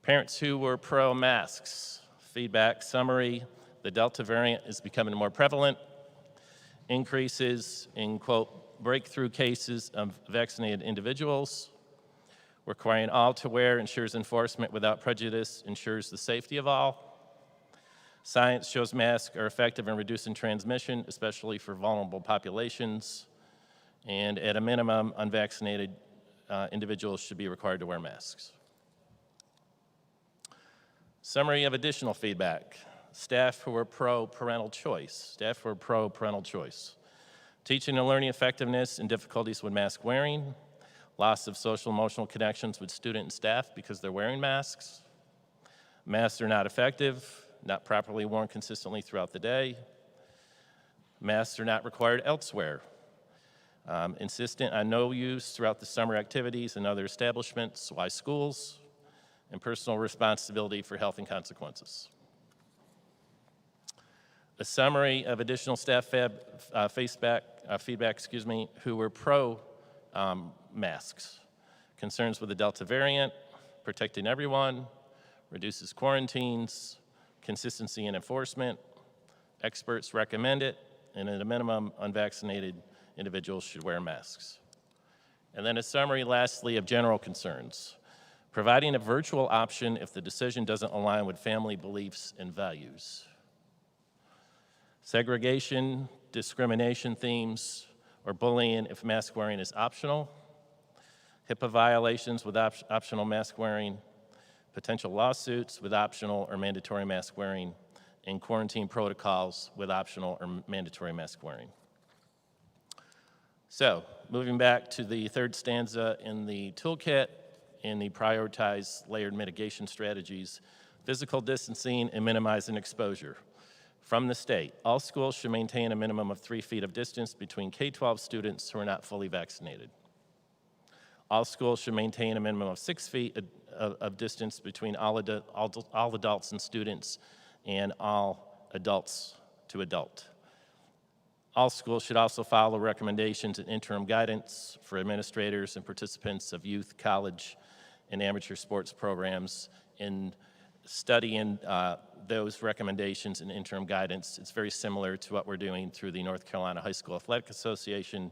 Parents who were pro-masks, feedback summary, the Delta variant is becoming more prevalent. Increases in, quote, breakthrough cases of vaccinated individuals. Requiring all to wear ensures enforcement without prejudice, ensures the safety of all. Science shows masks are effective in reducing transmission, especially for vulnerable populations. And at a minimum, unvaccinated individuals should be required to wear masks. Summary of additional feedback. Staff who were pro-parental choice. Staff who were pro-parental choice. Teaching and learning effectiveness and difficulties with mask wearing. Loss of social emotional connections with student and staff because they're wearing masks. Masks are not effective, not properly worn consistently throughout the day. Masks are not required elsewhere. Insistent on no use throughout the summer activities and other establishments. Why schools? And personal responsibility for health and consequences. A summary of additional staff feedback, who were pro-masks. Concerns with the Delta variant, protecting everyone, reduces quarantines, consistency in enforcement, experts recommend it, and at a minimum, unvaccinated individuals should wear masks. And then a summary, lastly, of general concerns. Providing a virtual option if the decision doesn't align with family beliefs and values. Segregation, discrimination themes, or bullying if mask wearing is optional. HIPAA violations with optional mask wearing. Potential lawsuits with optional or mandatory mask wearing. And quarantine protocols with optional or mandatory mask wearing. So, moving back to the third stanza in the toolkit, in the prioritized layered mitigation strategies, physical distancing and minimizing exposure. From the state, all schools should maintain a minimum of 3 feet of distance between K-12 students who are not fully vaccinated. All schools should maintain a minimum of 6 feet of distance between all adults and students and all adults to adult. All schools should also follow recommendations and interim guidance for administrators and participants of youth, college, and amateur sports programs. In studying those recommendations and interim guidance, it's very similar to what we're doing through the North Carolina High School Athletic Association,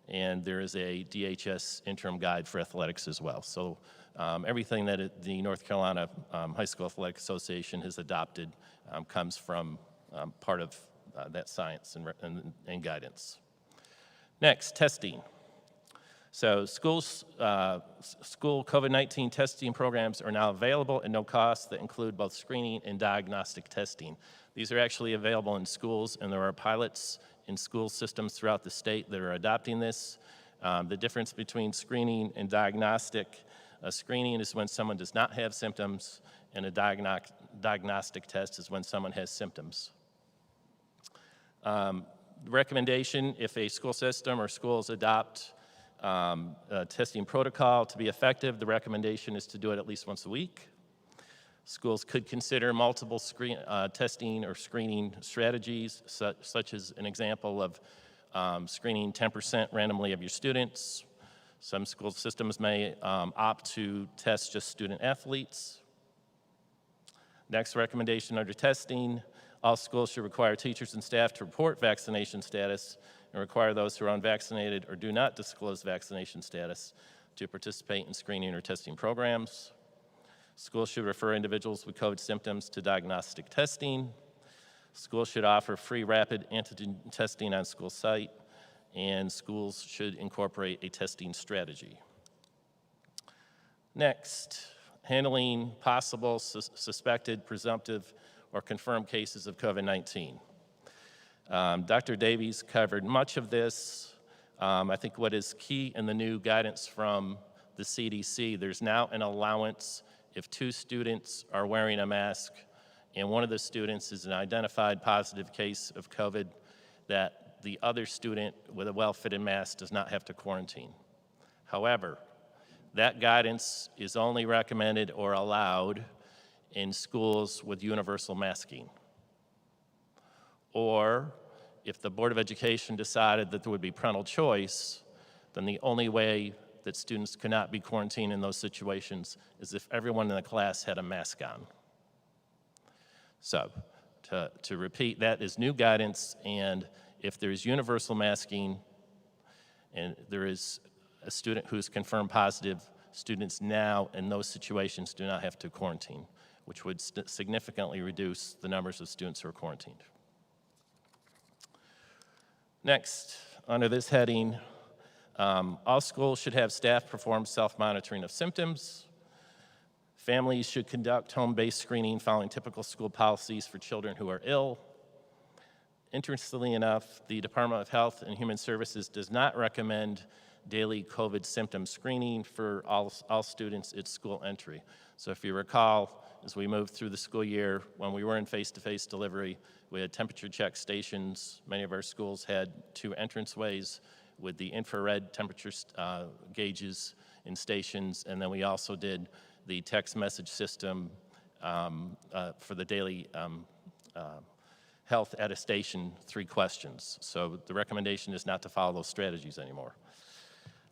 and there is a DHS interim guide for athletics as well. So everything that the North Carolina High School Athletic Association has adopted comes from part of that science and guidance. Next, testing. So school COVID-19 testing programs are now available at no cost that include both screening and diagnostic testing. These are actually available in schools, and there are pilots in school systems throughout the state that are adopting this. The difference between screening and diagnostic, screening is when someone does not have symptoms, and a diagnostic test is when someone has symptoms. The recommendation, if a school system or schools adopt a testing protocol to be effective, the recommendation is to do it at least once a week. Schools could consider multiple testing or screening strategies, such as an example of screening 10% randomly of your students. Some school systems may opt to test just student athletes. Next recommendation under testing, all schools should require teachers and staff to report vaccination status and require those who are unvaccinated or do not disclose vaccination status to participate in screening or testing programs. Schools should refer individuals with COVID symptoms to diagnostic testing. Schools should offer free rapid antigen testing on school site, and schools should incorporate a testing strategy. Next, handling possible, suspected, presumptive, or confirmed cases of COVID-19. Dr. Davies covered much of this. I think what is key in the new guidance from the CDC, there's now an allowance if 2 students are wearing a mask and one of the students is an identified positive case of COVID, that the other student with a well-fitted mask does not have to quarantine. However, that guidance is only recommended or allowed in schools with universal masking. Or if the Board of Education decided that there would be parental choice, then the only way that students could not be quarantined in those situations is if everyone in the class had a mask on. So, to repeat, that is new guidance, and if there's universal masking and there is a student who's confirmed positive, students now in those situations do not have to quarantine, which would significantly reduce the numbers of students who are quarantined. Next, under this heading, all schools should have staff perform self-monitoring of symptoms. Families should conduct home-based screening following typical school policies for children who are ill. Interestingly enough, the Department of Health and Human Services does not recommend daily COVID symptom screening for all students at school entry. So if you recall, as we moved through the school year, when we were in face-to-face delivery, we had temperature check stations. Many of our schools had 2 entranceways with the infrared temperature gauges in stations, and then we also did the text message system for the daily health attestation, 3 questions. So the recommendation is not to follow those strategies anymore.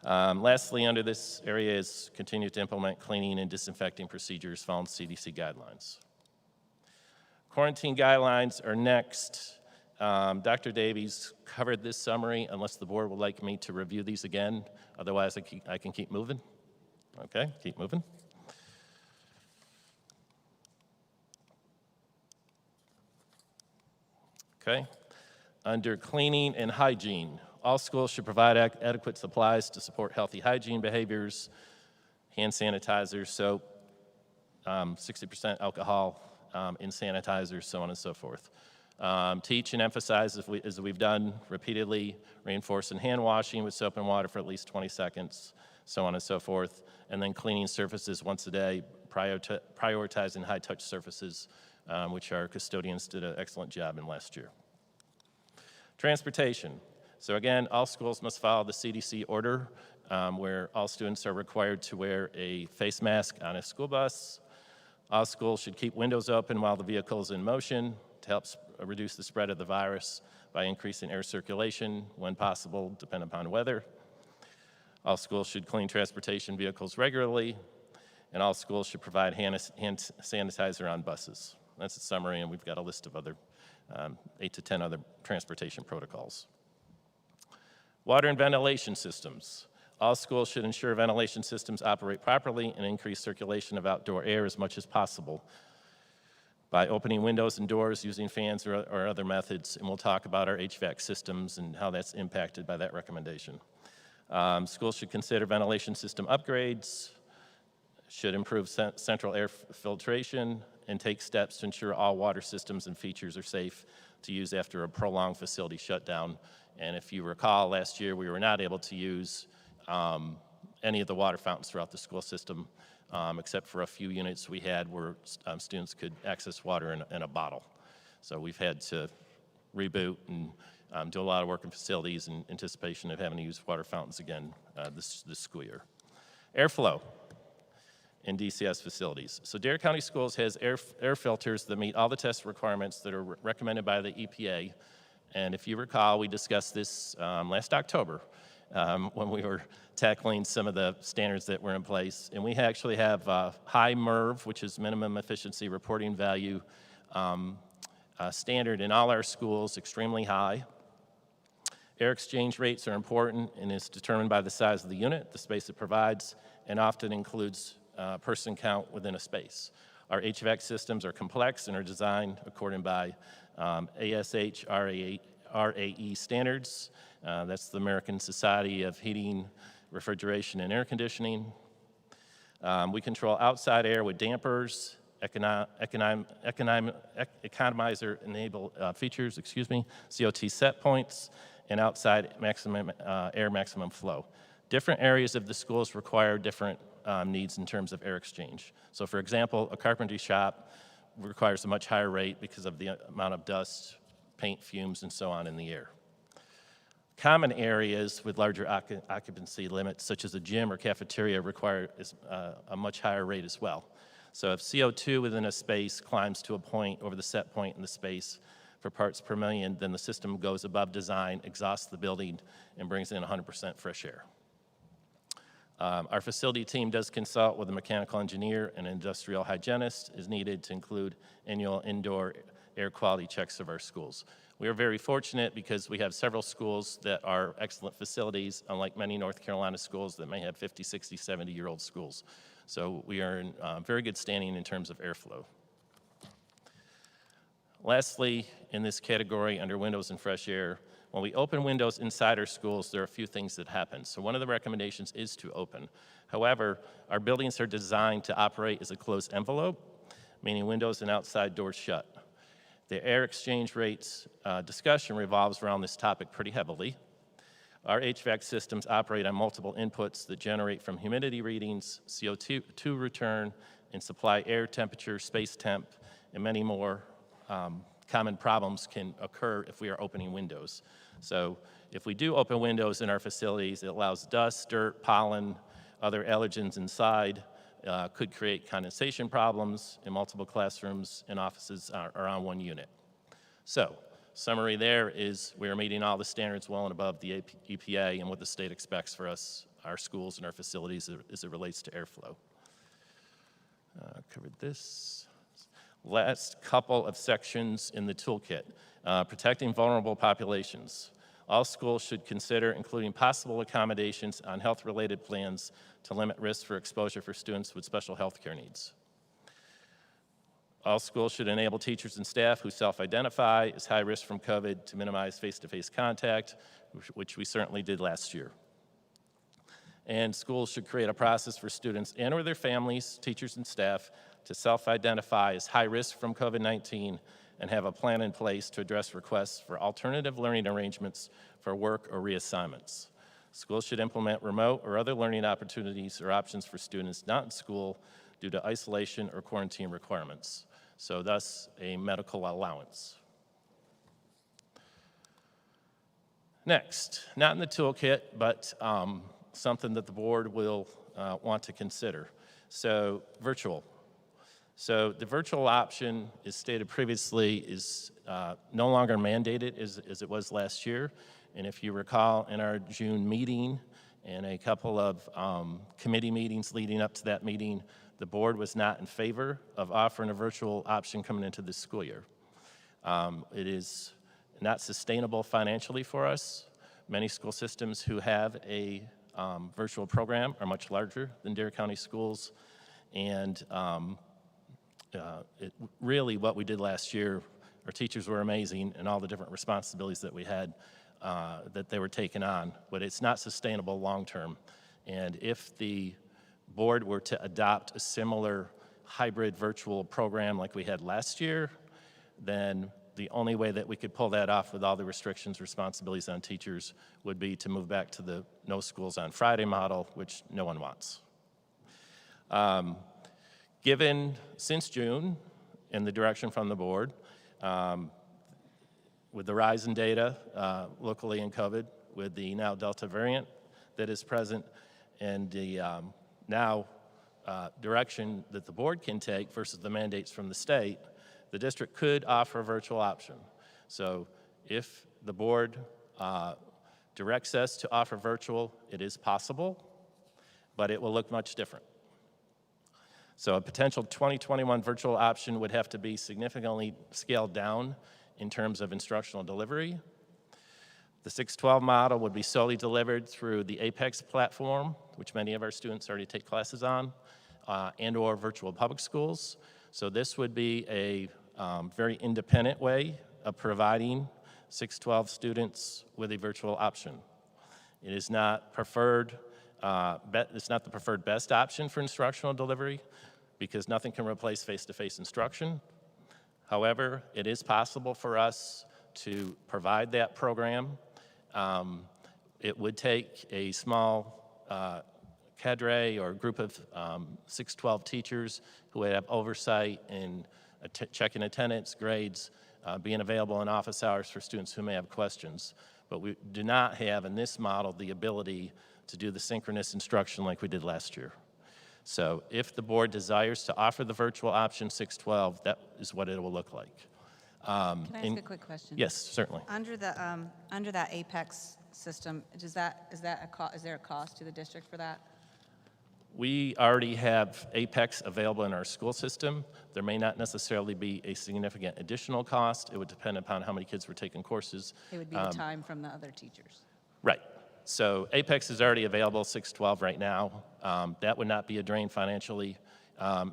Lastly, under this area is continue to implement cleaning and disinfecting procedures following CDC guidelines. Quarantine guidelines are next. Dr. Davies covered this summary, unless the board would like me to review these again. Otherwise, I can keep moving. Okay, keep moving. Okay. Under cleaning and hygiene, all schools should provide adequate supplies to support healthy hygiene behaviors, hand sanitizers, soap, 60% alcohol in sanitizers, so on and so forth. Teach and emphasize, as we've done repeatedly, reinforcing hand washing with soap and water for at least 20 seconds, so on and so forth, and then cleaning surfaces once a day, prioritizing high-touch surfaces, which our custodians did an excellent job in last year. Transportation. So again, all schools must follow the CDC order, where all students are required to wear a face mask on a school bus. All schools should keep windows open while the vehicle is in motion to help reduce the spread of the virus by increasing air circulation when possible, depending upon weather. All schools should clean transportation vehicles regularly, and all schools should provide hand sanitizer on buses. That's a summary, and we've got a list of other 8 to 10 other transportation protocols. Water and ventilation systems. All schools should ensure ventilation systems operate properly and increase circulation of outdoor air as much as possible by opening windows and doors, using fans or other methods, and we'll talk about our HVAC systems and how that's impacted by that recommendation. Schools should consider ventilation system upgrades, should improve central air filtration, and take steps to ensure all water systems and features are safe to use after a prolonged facility shutdown. And if you recall, last year we were not able to use any of the water fountains throughout the school system except for a few units we had where students could access water in a bottle. So we've had to reboot and do a lot of work in facilities in anticipation of having to use water fountains again this school year. Airflow in DCS facilities. So Dare County Schools has air filters that meet all the test requirements that are recommended by the EPA. And if you recall, we discussed this last October when we were tackling some of the standards that were in place. And we actually have high MERV, which is minimum efficiency reporting value, standard in all our schools, extremely high. Air exchange rates are important and is determined by the size of the unit, the space it provides, and often includes person count within a space. Our HVAC systems are complex and are designed according by ASH RAE standards. That's the American Society of Heating, Refrigeration, and Air Conditioning. We control outside air with dampers, economizer enable features, COT set points, and outside maximum air maximum flow. Different areas of the schools require different needs in terms of air exchange. So for example, a carpentry shop requires a much higher rate because of the amount of dust, paint fumes, and so on in the air. Common areas with larger occupancy limits, such as a gym or cafeteria, require a much higher rate as well. So if CO2 within a space climbs to a point over the set point in the space for parts per million, then the system goes above design, exhausts the building, and brings in 100% fresh air. Our facility team does consult with a mechanical engineer and industrial hygienist as needed to include annual indoor air quality checks of our schools. We are very fortunate because we have several schools that are excellent facilities, unlike many North Carolina schools that may have 50, 60, 70-year-old schools. So we are in very good standing in terms of airflow. Lastly, in this category under windows and fresh air, when we open windows inside our schools, there are a few things that happen. So one of the recommendations is to open. However, our buildings are designed to operate as a closed envelope, meaning windows and outside doors shut. The air exchange rates discussion revolves around this topic pretty heavily. Our HVAC systems operate on multiple inputs that generate from humidity readings, CO2 return, and supply air temperature, space temp, and many more common problems can occur if we are opening windows. So if we do open windows in our facilities, it allows dust, dirt, pollen, other allergens inside, could create condensation problems in multiple classrooms and offices around one unit. So summary there is we are meeting all the standards well and above the EPA and what the state expects for us, our schools and our facilities as it relates to airflow. Covered this. Last couple of sections in the toolkit, protecting vulnerable populations. All schools should consider including possible accommodations on health-related plans to limit risk for exposure for students with special health care needs. All schools should enable teachers and staff who self-identify as high risk from COVID to minimize face-to-face contact, which we certainly did last year. And schools should create a process for students and or their families, teachers and staff to self-identify as high risk from COVID-19 and have a plan in place to address requests for alternative learning arrangements for work or reassignments. Schools should implement remote or other learning opportunities or options for students not in school due to isolation or quarantine requirements, so thus a medical allowance. Next, not in the toolkit, but something that the board will want to consider. So virtual. So the virtual option, as stated previously, is no longer mandated as it was last year. And if you recall, in our June meeting and a couple of committee meetings leading up to that meeting, the board was not in favor of offering a virtual option coming into this school year. It is not sustainable financially for us. Many school systems who have a virtual program are much larger than Dare County Schools. And really what we did last year, our teachers were amazing and all the different responsibilities that we had that they were taking on, but it's not sustainable long-term. And if the board were to adopt a similar hybrid virtual program like we had last year, then the only way that we could pull that off with all the restrictions, responsibilities on teachers would be to move back to the no schools on Friday model, which no one wants. Given since June and the direction from the board, with the rise in data locally in COVID, with the now Delta variant that is present, and the now direction that the board can take versus the mandates from the state, the district could offer a virtual option. So if the board directs us to offer virtual, it is possible, but it will look much different. So a potential 2021 virtual option would have to be significantly scaled down in terms of instructional delivery. The 612 model would be solely delivered through the Apex platform, which many of our students already take classes on, and or virtual public schools. So this would be a very independent way of providing 612 students with a virtual option. It is not preferred, it's not the preferred best option for instructional delivery because nothing can replace face-to-face instruction. However, it is possible for us to provide that program. It would take a small cadre or group of 612 teachers who would have oversight in checking attendance, grades, being available in office hours for students who may have questions. But we do not have in this model the ability to do the synchronous instruction like we did last year. So if the board desires to offer the virtual option 612, that is what it will look like. Can I ask a quick question? Yes, certainly. Under that Apex system, is there a cost to the district for that? We already have Apex available in our school system. There may not necessarily be a significant additional cost. It would depend upon how many kids were taking courses. It would be the time from the other teachers. Right. So Apex is already available 612 right now. That would not be a drain financially.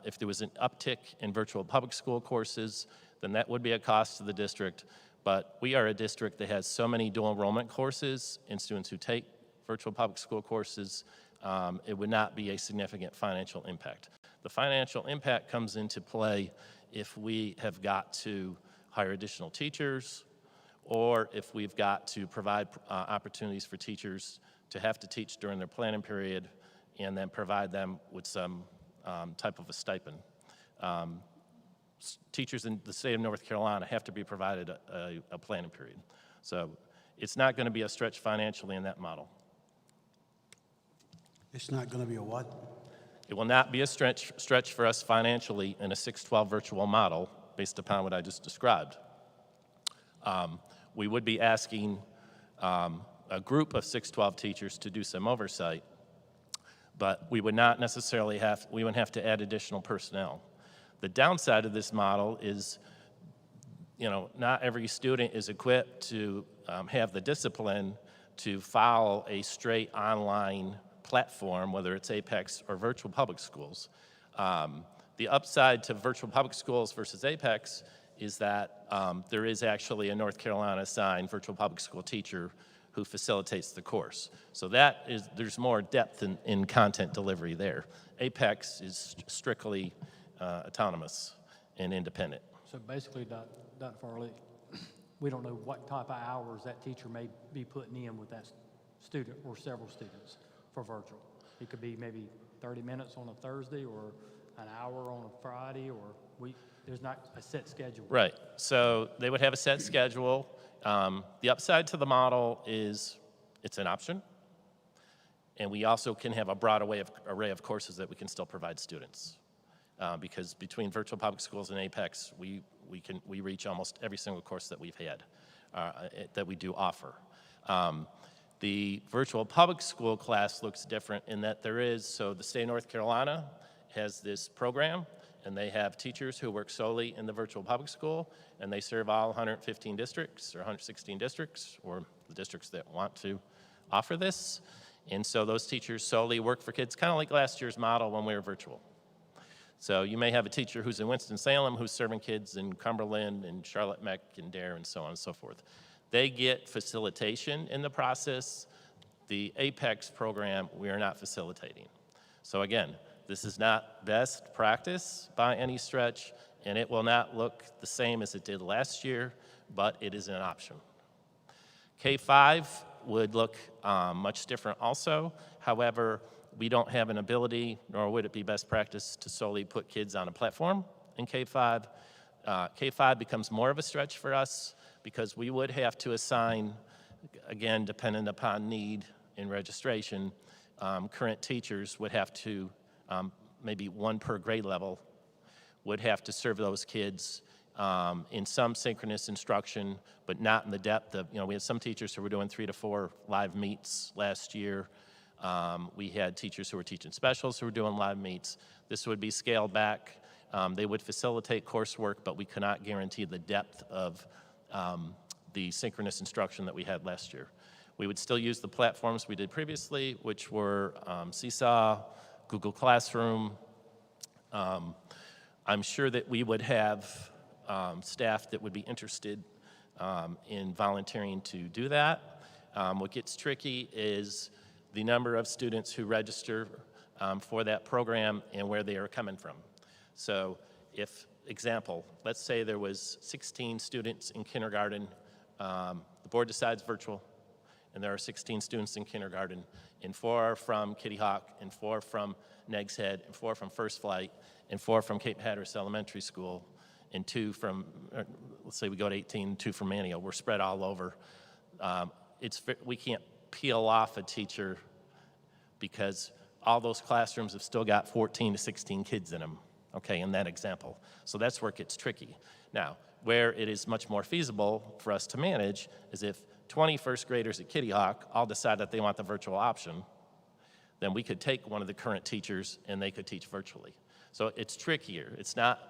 If there was an uptick in virtual public school courses, then that would be a cost to the district. But we are a district that has so many dual enrollment courses and students who take virtual public school courses, it would not be a significant financial impact. The financial impact comes into play if we have got to hire additional teachers, or if we've got to provide opportunities for teachers to have to teach during their planning period and then provide them with some type of a stipend. Teachers in the state of North Carolina have to be provided a planning period. So it's not going to be a stretch financially in that model. It's not going to be a what? It will not be a stretch for us financially in a 612 virtual model based upon what I just described. We would be asking a group of 612 teachers to do some oversight, but we would not necessarily we would have to add additional personnel. The downside of this model is, not every student is equipped to have the discipline to follow a straight online platform, whether it's Apex or virtual public schools. The upside to virtual public schools versus Apex is that there is actually a North Carolina assigned virtual public school teacher who facilitates the course. So there's more depth in content delivery there. Apex is strictly autonomous and independent. So basically, Dr. Farley, we don't know what type of hours that teacher may be putting in with that student or several students for virtual. It could be maybe 30 minutes on a Thursday or an hour on a Friday, or there's not a set schedule. Right. So they would have a set schedule. The upside to the model is it's an option. And we also can have a broad array of courses that we can still provide students. Because between virtual public schools and Apex, we reach almost every single course that we've had, that we do offer. The virtual public school class looks different in that so the state of North Carolina has this program, and they have teachers who work solely in the virtual public school, and they serve all 115 districts or 116 districts, or the districts that want to offer this. And so those teachers solely work for kids, kind of like last year's model when we were virtual. So you may have a teacher who's in Winston-Salem who's serving kids in Cumberland and Charlotte Meck and Dare and so on and so forth. They get facilitation in the process. The Apex program, we are not facilitating. So again, this is not best practice by any stretch, and it will not look the same as it did last year, but it is an option. K-5 would look much different also. However, we don't have an ability, nor would it be best practice, to solely put kids on a platform in K-5. K-5 becomes more of a stretch for us because we would have to assign, again, dependent upon need in registration, current teachers would have to, maybe one per grade level, would have to serve those kids in some synchronous instruction, but not in the depth of, we had some teachers who were doing 3 to 4 live meets last year. We had teachers who were teaching specials who were doing live meets. This would be scaled back. They would facilitate coursework, but we could not guarantee the depth of the synchronous instruction that we had last year. We would still use the platforms we did previously, which were Seesaw, Google Classroom. I'm sure that we would have staff that would be interested in volunteering to do that. What gets tricky is the number of students who register for that program and where they are coming from. So if, example, let's say there was 16 students in kindergarten, the board decides virtual, and there are 16 students in kindergarten, and 4 are from Kitty Hawk, and 4 from Negs Head, and 4 from First Flight, and 4 from Cape Hatteras Elementary School, and 2 from, let's say we go to 18, 2 from Manio. We're spread all over. We can't peel off a teacher because all those classrooms have still got 14 to 16 kids in them, okay, in that example. So that's where it gets tricky. Now, where it is much more feasible for us to manage is if 20 first graders at Kitty Hawk all decide that they want the virtual option, then we could take one of the current teachers and they could teach virtually. So it's trickier. It's not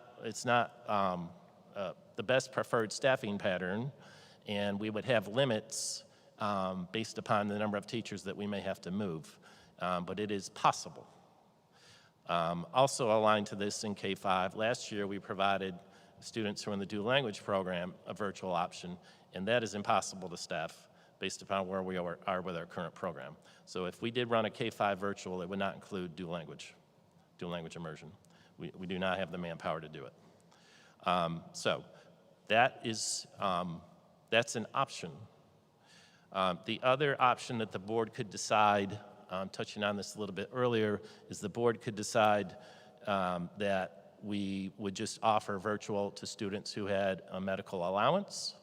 the best preferred staffing pattern, and we would have limits based upon the number of teachers that we may have to move, but it is possible. Also aligned to this in K-5, last year we provided students who are in the dual language program a virtual option, and that is impossible to staff based upon where we are with our current program. So if we did run a K-5 virtual, it would not include dual language immersion. We do not have the manpower to do it. So that is, that's an option. The other option that the board could decide, touching on this a little bit earlier, is the board could decide that we would just offer virtual to students who had a medical allowance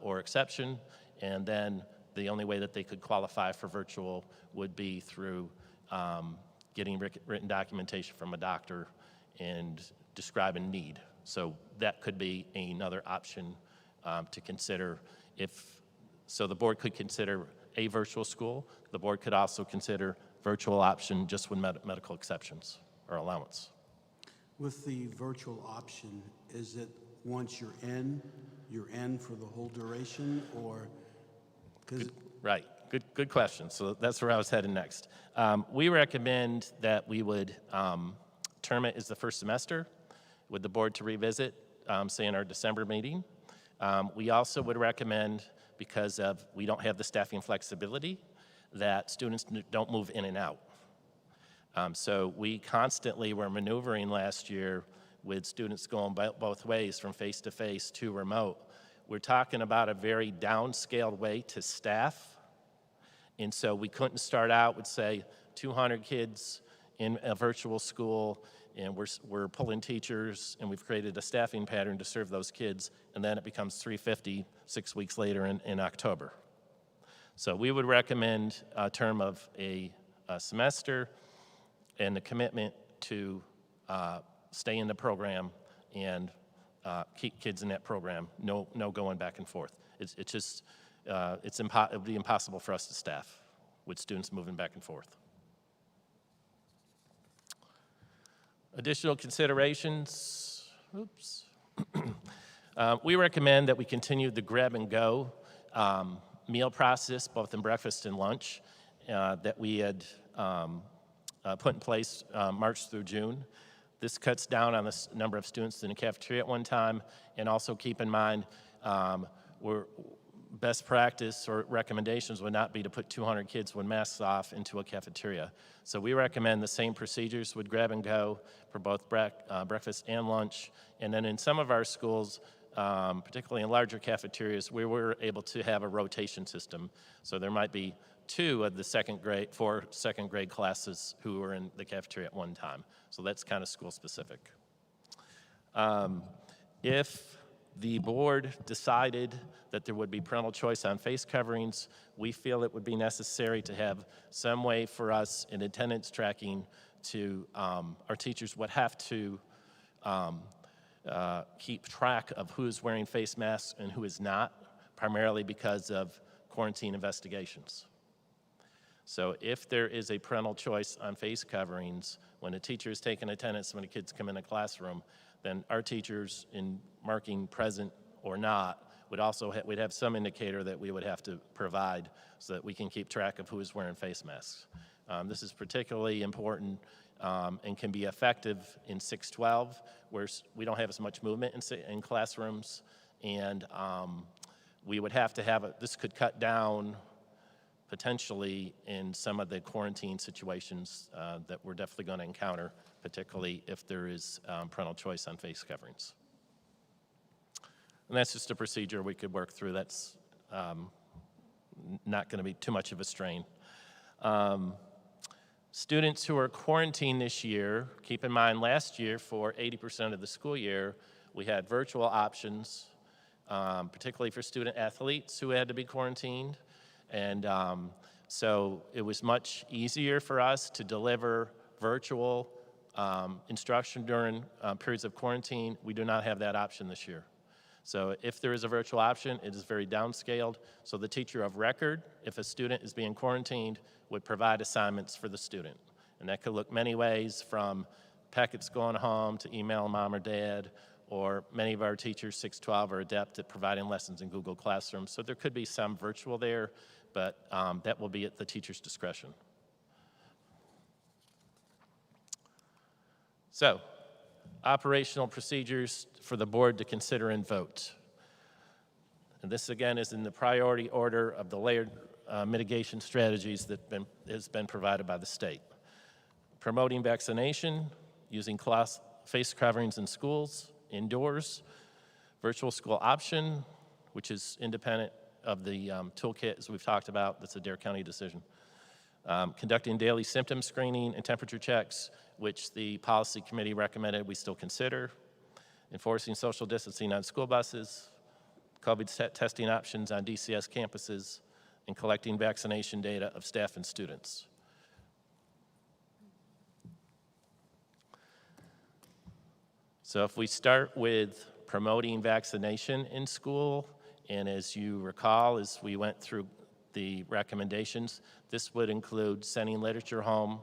or exception, and then the only way that they could qualify for virtual would be through getting written documentation from a doctor and describing need. So that could be another option to consider. So the board could consider a virtual school. The board could also consider virtual option just with medical exceptions or allowance. With the virtual option, is it once you're in for the whole duration, or? Right, good question. So that's where I was heading next. We recommend that we would term it as the first semester with the board to revisit, say in our December meeting. We also would recommend, because we don't have the staffing flexibility, that students don't move in and out. So we constantly were maneuvering last year with students going both ways, from face-to-face to remote. We're talking about a very downscaled way to staff. And so we couldn't start out with, say, 200 kids in a virtual school, and we're pulling teachers, and we've created a staffing pattern to serve those kids, and then it becomes 350 6 weeks later in October. So we would recommend a term of a semester and the commitment to stay in the program and keep kids in that program, no going back and forth. It would be impossible for us to staff with students moving back and forth. Additional considerations, we recommend that we continue the grab and go meal process, both in breakfast and lunch, that we had put in place March through June. This cuts down on the number of students in the cafeteria at one time, and also keep in mind, best practice or recommendations would not be to put 200 kids with masks off into a cafeteria. So we recommend the same procedures with grab and go for both breakfast and lunch. And then in some of our schools, particularly in larger cafeterias, we were able to have a rotation system. So there might be 2 of the four second grade classes who were in the cafeteria at one time. So that's kind of school specific. If the board decided that there would be parental choice on face coverings, we feel it would be necessary to have some way for us in attendance tracking to, our teachers would have to keep track of who is wearing face masks and who is not, primarily because of quarantine investigations. So if there is a parental choice on face coverings, when a teacher is taking attendance, when the kids come in the classroom, then our teachers, in marking present or not, would also we'd have some indicator that we would have to provide so that we can keep track of who is wearing face masks. This is particularly important and can be effective in 6-12, where we don't have as much movement in classrooms, and we would have to have this could cut down potentially in some of the quarantine situations that we're definitely going to encounter, particularly if there is parental choice on face coverings. And that's just a procedure we could work through. That's not going to be too much of a strain. Students who are quarantined this year, keep in mind last year for 80% of the school year, we had virtual options, particularly for student athletes who had to be quarantined. And so it was much easier for us to deliver virtual instruction during periods of quarantine. We do not have that option this year. So if there is a virtual option, it is very downscaled. So the teacher of record, if a student is being quarantined, would provide assignments for the student. And that could look many ways, from packets going home to email mom or dad, or many of our teachers, 6-12, are adept at providing lessons in Google Classroom. So there could be some virtual there, but that will be at the teacher's discretion. So, operational procedures for the board to consider and vote. And this, again, is in the priority order of the layered mitigation strategies that has been provided by the state. Promoting vaccination, using face coverings in schools, indoors, virtual school option, which is independent of the toolkit, as we've talked about. That's a Dare County decision. Conducting daily symptom screening and temperature checks, which the policy committee recommended we still consider. Enforcing social distancing on school buses, COVID testing options on DCS campuses, and collecting vaccination data of staff and students. So if we start with promoting vaccination in school, and as you recall, as we went through the recommendations, this would include sending literature home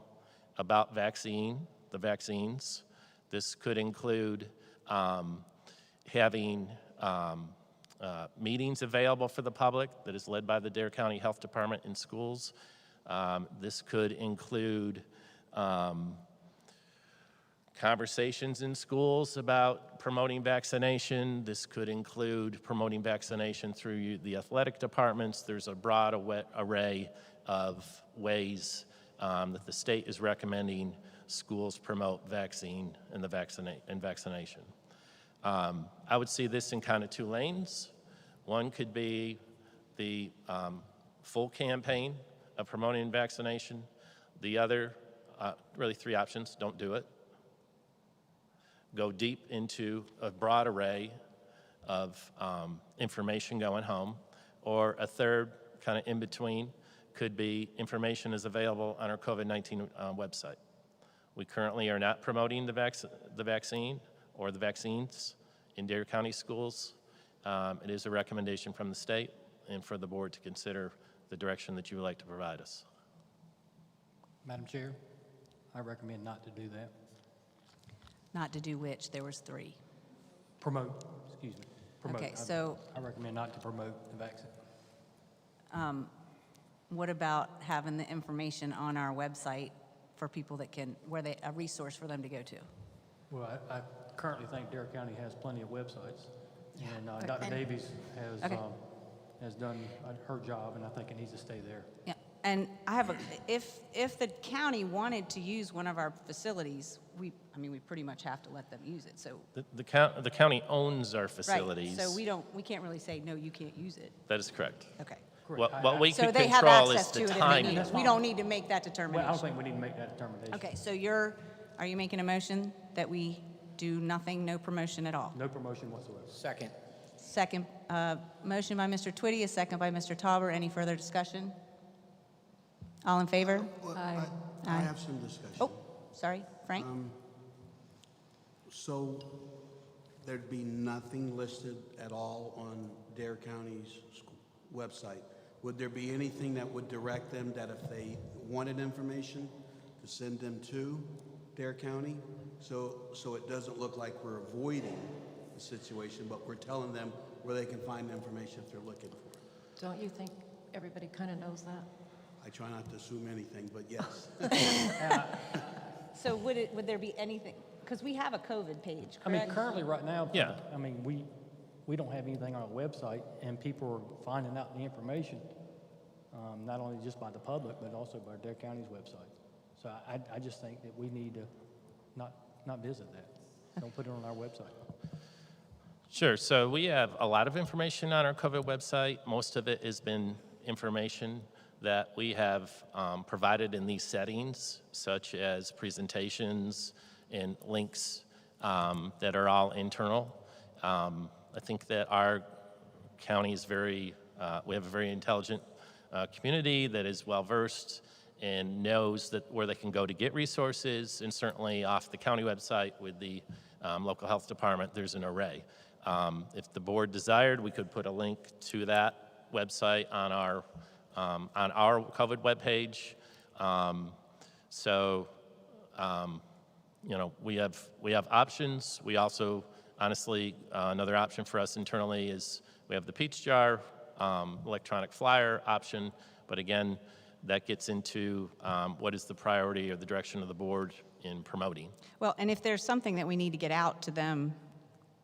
about the vaccines. This could include having meetings available for the public that is led by the Dare County Health Department in schools. This could include conversations in schools about promoting vaccination. This could include promoting vaccination through the athletic departments. There's a broad array of ways that the state is recommending schools promote vaccine and vaccination. I would see this in kind of two lanes. One could be the full campaign of promoting vaccination. The other, really three options: don't do it. Go deep into a broad array of information going home. Or a third, kind of in between, could be information is available on our COVID-19 website. We currently are not promoting the vaccine or the vaccines in Dare County schools. It is a recommendation from the state and for the board to consider the direction that you would like to provide us. Madam Chair, I recommend not to do that. Not to do which? There was 3. Promote, excuse me. Promote. Okay, so I recommend not to promote the vaccine. what about having the information on our website for people that can, a resource for them to go to? Well, I currently think Dare County has plenty of websites. And Dr. And- Davies Okay. has done her job, and I think it needs to stay there. Yeah, and I have if the county wanted to use one of our facilities, we pretty much have to let them use it, so. The county owns our facilities. Right, so we can't really say, no, you can't use it. That is correct. Okay. What we So could they have control access is to the it if they timing. need it. We don't need to make that Well, I determination. don't think we need to make that determination. Okay, so are you making a motion that we do nothing, no promotion at all? No promotion whatsoever. Second. Second, motion by Mr. Twitty, a second by Mr. Tauber. Any further discussion? All in favor? Well, Aye. I Aye. have some discussion. Oh, sorry, Frank? So there'd be nothing listed at all on Dare County's website? Would there be anything that would direct them that if they wanted information, to send them to Dare County? So it doesn't look like we're avoiding the situation, but we're telling them where they can find the information if they're looking for it. Don't you think everybody kind of knows that? I try not to assume anything, but yes. So would there be anything, because we have a COVID page, I mean, correct? currently, right now, Yeah. I mean, we don't have anything on our website, and people are finding out the information, not only just by the public, but also by Dare County's website. So I just think that we need to not visit that. Don't put it on our website. Sure. So we have a lot of information on our COVID website. Most of it has been information that we have provided in these settings, such as presentations and links that are all internal. I think that our county is we have a very intelligent community that is well-versed and knows that where they can go to get resources, and certainly off the county website with the local health department, there's an array. If the board desired, we could put a link to that website on our COVID webpage. We have options. We also, honestly, another option for us internally is we have the Peach Jar electronic flyer option, but again, that gets into what is the priority or the direction of the board in promoting. Well, and if there's something that we need to get out to them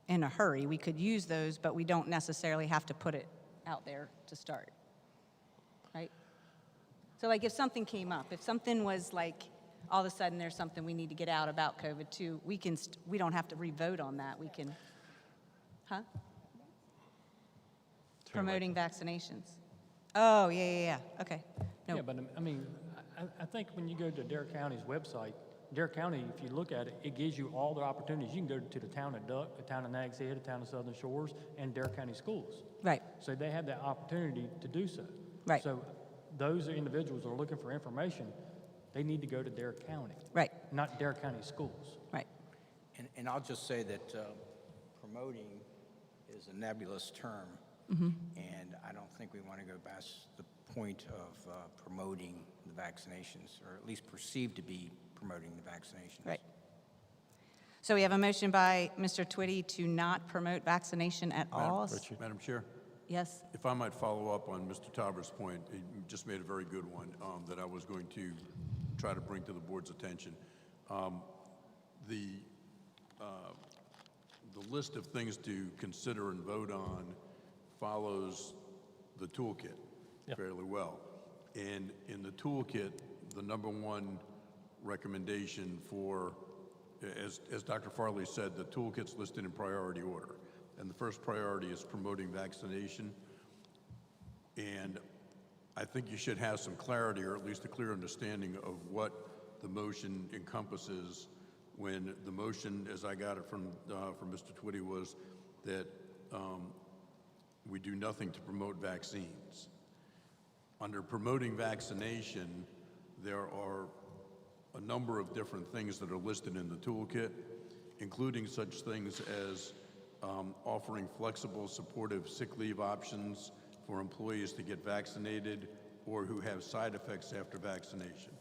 in a hurry, we could use those, but we don't necessarily have to put it out there to start, right? So like if something came up, if something was like, all of a sudden there's something we need to get out about COVID too, we don't have to re-vote on that. We can, Promoting vaccinations. Oh, yeah, okay. No. Yeah, but I mean, I think when you go to Dare County's website, Dare County, if you look at it, it gives you all the opportunities. You can go to the town of Duck, the town of Nags Head, the town of Southern Shores, and Dare County schools. Right, So they have that opportunity to do so. Right. So those individuals that are looking for information, they need to go to Dare County, right, not Dare County schools. right. And I'll just say that promoting is a nebulous term. Mm-hmm. And I don't think we want to go past the point of promoting the vaccinations, or at least perceived to be promoting the vaccinations. Right. So we have a motion by Mr. Twitty to not promote vaccination at all. Madam Chair, Yes, if I might follow up on Mr. Tauber's point, he just made a very good one that I was going to try to bring to the board's attention. The list of things to consider and vote on follows the toolkit fairly well. And in the toolkit, the number one recommendation for, as Dr. Farley said, the toolkit's listed in priority order. And the first priority is promoting vaccination. And I think you should have some clarity, or at least a clear understanding of what the motion encompasses, when the motion, as I got it from Mr. Twitty, was that we do nothing to promote vaccines. Under promoting vaccination, there are a number of different things that are listed in the toolkit, including such things as offering flexible, supportive sick leave options for employees to get vaccinated or who have side effects after vaccination,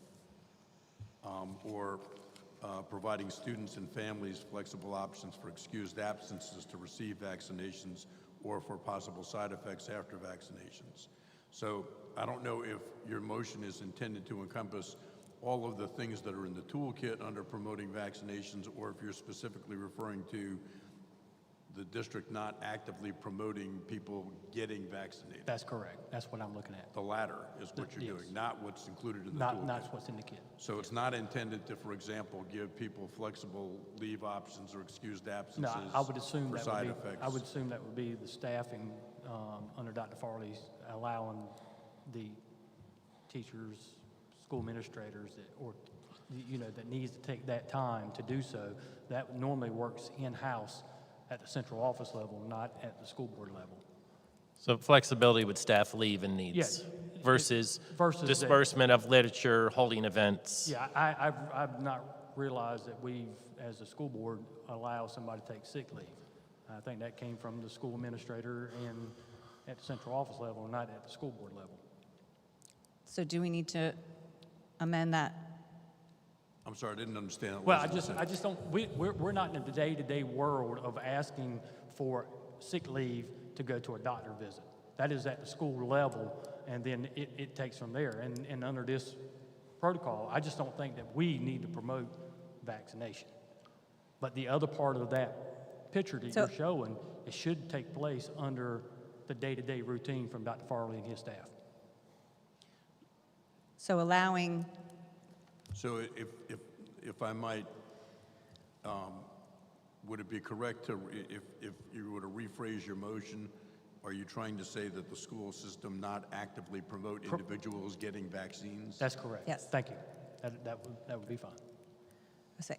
or providing students and families flexible options for excused absences to receive vaccinations or for possible side effects after vaccinations. So I don't know if your motion is intended to encompass all of the things that are in the toolkit under promoting vaccinations, or if you're specifically referring to the district not actively promoting people getting vaccinated. That's correct. That's what I'm looking at. The latter is what you're doing, not what's included in the toolkit. Not what's in the kit. So it's not intended to, for example, give people flexible leave options or excused absences No, I would assume for that side would be, effects. I would assume that would be the staffing under Dr. Farley's allowing the teachers, school administrators, that needs to take that time to do so, that normally works in-house at the central office level, not at the school board level. So flexibility with staff leave and needs Yeah. versus Versus the- disbursement of literature, holding events. Yeah, I've not realized that we, as a school board, allow somebody to take sick leave. I think that came from the school administrator and at the central office level, not at the school board level. So do we need to amend that? I'm sorry, I didn't understand. Well, I just don't, we're not in the day-to-day world of asking for sick leave to go to a doctor visit. That is at the school level, and then it takes from there. And under this protocol, I just don't think that we need to promote vaccination. But the other part of that picture that you're showing, it should take place under the day-to-day routine from Dr. Farley and his staff. So allowing, So if I might, would it be correct to, if you were to rephrase your motion, are you trying to say that the school system not actively promote individuals getting vaccines? That's correct. Yes. Thank you. That would be fine.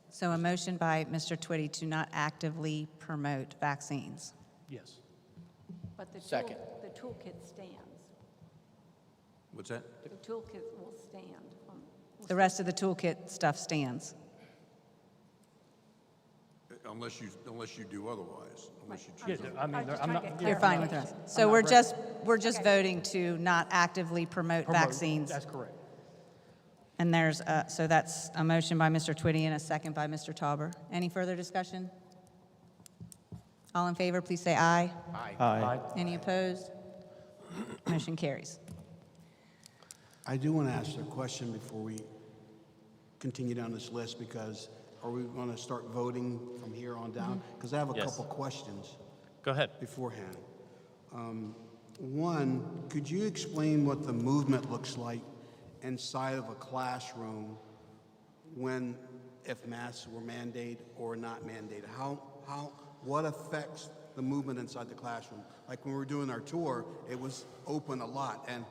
so a motion by Mr. Twitty to not actively promote vaccines. Yes. But the Second. the toolkit stands. What's that? The toolkit will stand. The rest of the toolkit stuff stands. Unless you do otherwise, unless you Yeah, choose. I mean, just I'm trying not. to You're fine with the rest. So we're just voting to not actively promote vaccines. That's correct. And there's, so that's a motion by Mr. Twitty and a second by Mr. Tauber. Any further discussion? All in favor, please say aye. Aye. Any opposed? Motion carries. I do want to ask a question before we continue down this list, because are we going to start voting from here on down? Because I have a Yes. couple questions Go ahead. beforehand. One, could you explain what the movement looks like inside of a classroom if masks were mandated or not mandated? What affects the movement inside the classroom? Like when we were doing our tour, it was open a lot, and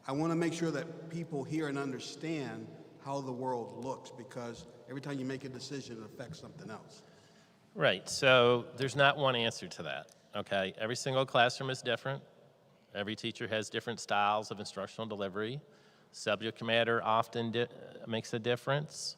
I want to make sure that people hear and understand how the world looks, because every time you make a decision, it affects something else. Right, so there's not one answer to that, okay? Every single classroom is different. Every teacher has different styles of instructional delivery. Subject matter often makes a difference.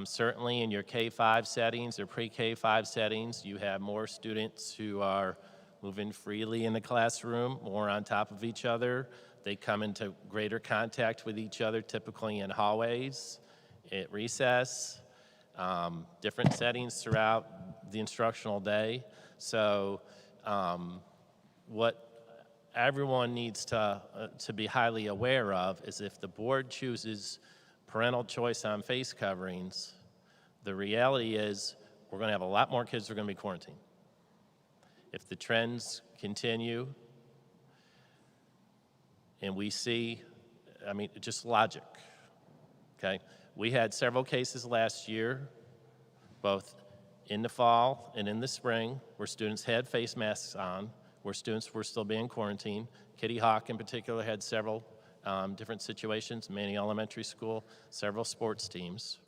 Certainly in your K-5 settings or pre-K-5 settings, you have more students who are moving freely in the classroom, more on top of each other. They come into greater contact with each other, typically in hallways, at recess, different settings throughout the instructional day. So what everyone needs to be highly aware of is if the board chooses parental choice on face coverings, the reality is we're going to have a lot more kids who are going to be quarantined. If the trends continue and we see, I mean, just logic, okay? We had several cases last year, both in the fall and in the spring, where students had face masks on, where students were still being quarantined. Kitty Hawk in particular had several different situations, Manny Elementary School, several sports teams.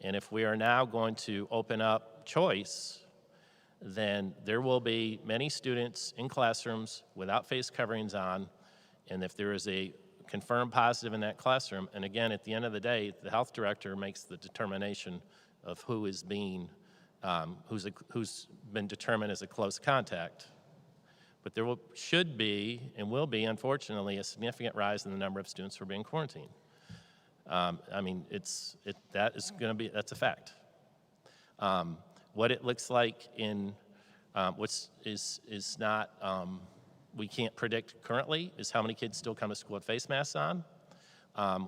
And if we are now going to open up choice, then there will be many students in classrooms without face coverings on, and if there is a confirmed positive in that classroom, and again, at the end of the day, the health director makes the determination of who is being, who's been determined as a close contact. But there should be, and will be, unfortunately, a significant rise in the number of students who are being quarantined. I mean, that's a fact. What it looks like in is not, we can't predict currently is how many kids still come to school with face masks on.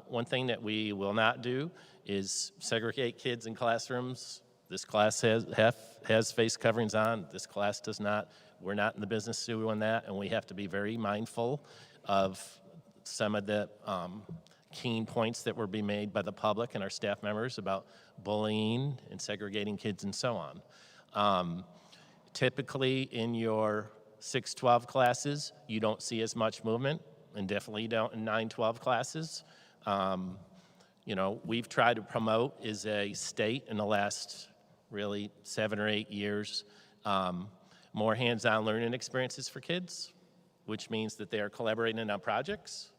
One thing that we will not do is segregate kids in classrooms. This class has face coverings on, this class does not. We're not in the business of doing that, and we have to be very mindful of some of the keen points that were being made by the public and our staff members about bullying and segregating kids and so on. Typically in your 6-12 classes, you don't see as much movement and definitely don't in 9-12 classes. You know, we've tried to promote as a state in the last really 7 or 8 years, more hands-on learning experiences for kids, which means that they are collaborating on projects.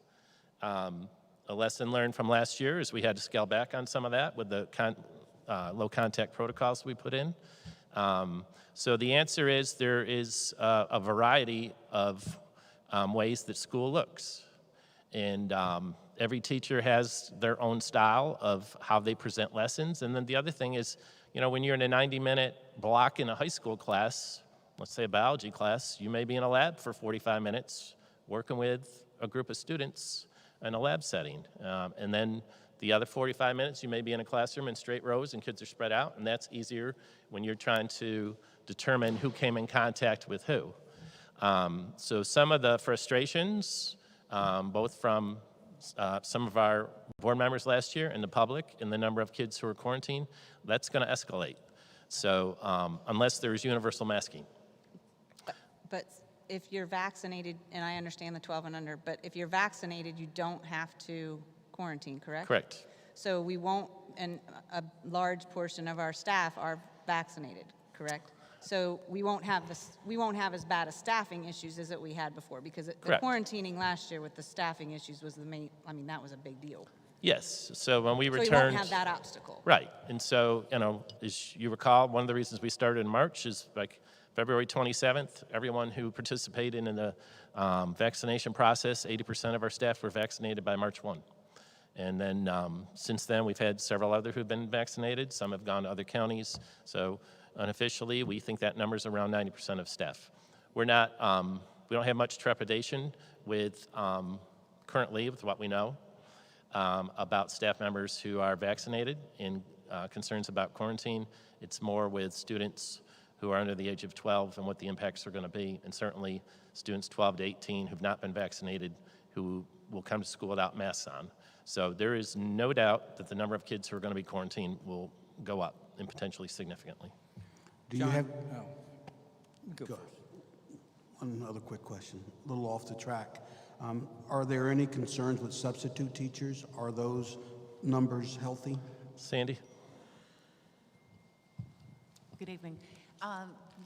A lesson learned from last year is we had to scale back on some of that with the low contact protocols we put in. So the answer is there is a variety of ways that school looks. And every teacher has their own style of how they present lessons. And then the other thing is, you know, when you're in a 90-minute block in a high school class, let's say a biology class, you may be in a lab for 45 minutes working with a group of students in a lab setting. And then the other 45 minutes, you may be in a classroom in straight rows and kids are spread out, and that's easier when you're trying to determine who came in contact with who. So some of the frustrations, both from some of our board members last year and the public and the number of kids who are quarantined, that's going to escalate. So unless there's universal masking. But if you're vaccinated, and I understand the 12 and under, but if you're vaccinated, you don't have to quarantine, correct? Correct. So we won't, and a large portion of our staff are vaccinated, correct? So we won't have as bad as staffing issues as we had before, because the Correct. quarantining last year with the staffing issues was the main, I mean, that was a big deal. Yes. So when we So returned. we won't have that obstacle. Right. And so, you know, as you recall, one of the reasons we started in March is like February 27th, everyone who participated in the vaccination process, 80% of our staff were vaccinated by March 1. And then since then, we've had several other who've been vaccinated. Some have gone to other counties. So unofficially, we think that number's around 90% of staff. We're not, we don't have much trepidation with currently with what we know about staff members who are vaccinated and concerns about quarantine. It's more with students who are under the age of 12 and what the impacts are going to be, and certainly students 12 to 18 who've not been vaccinated who will come to school without masks on. So there is no doubt that the number of kids who are going to be quarantined will go up, and potentially significantly. Do you have, Go first. one other quick question, a little off the track. Are there any concerns with substitute teachers? Are those numbers healthy? Sandy? Good evening.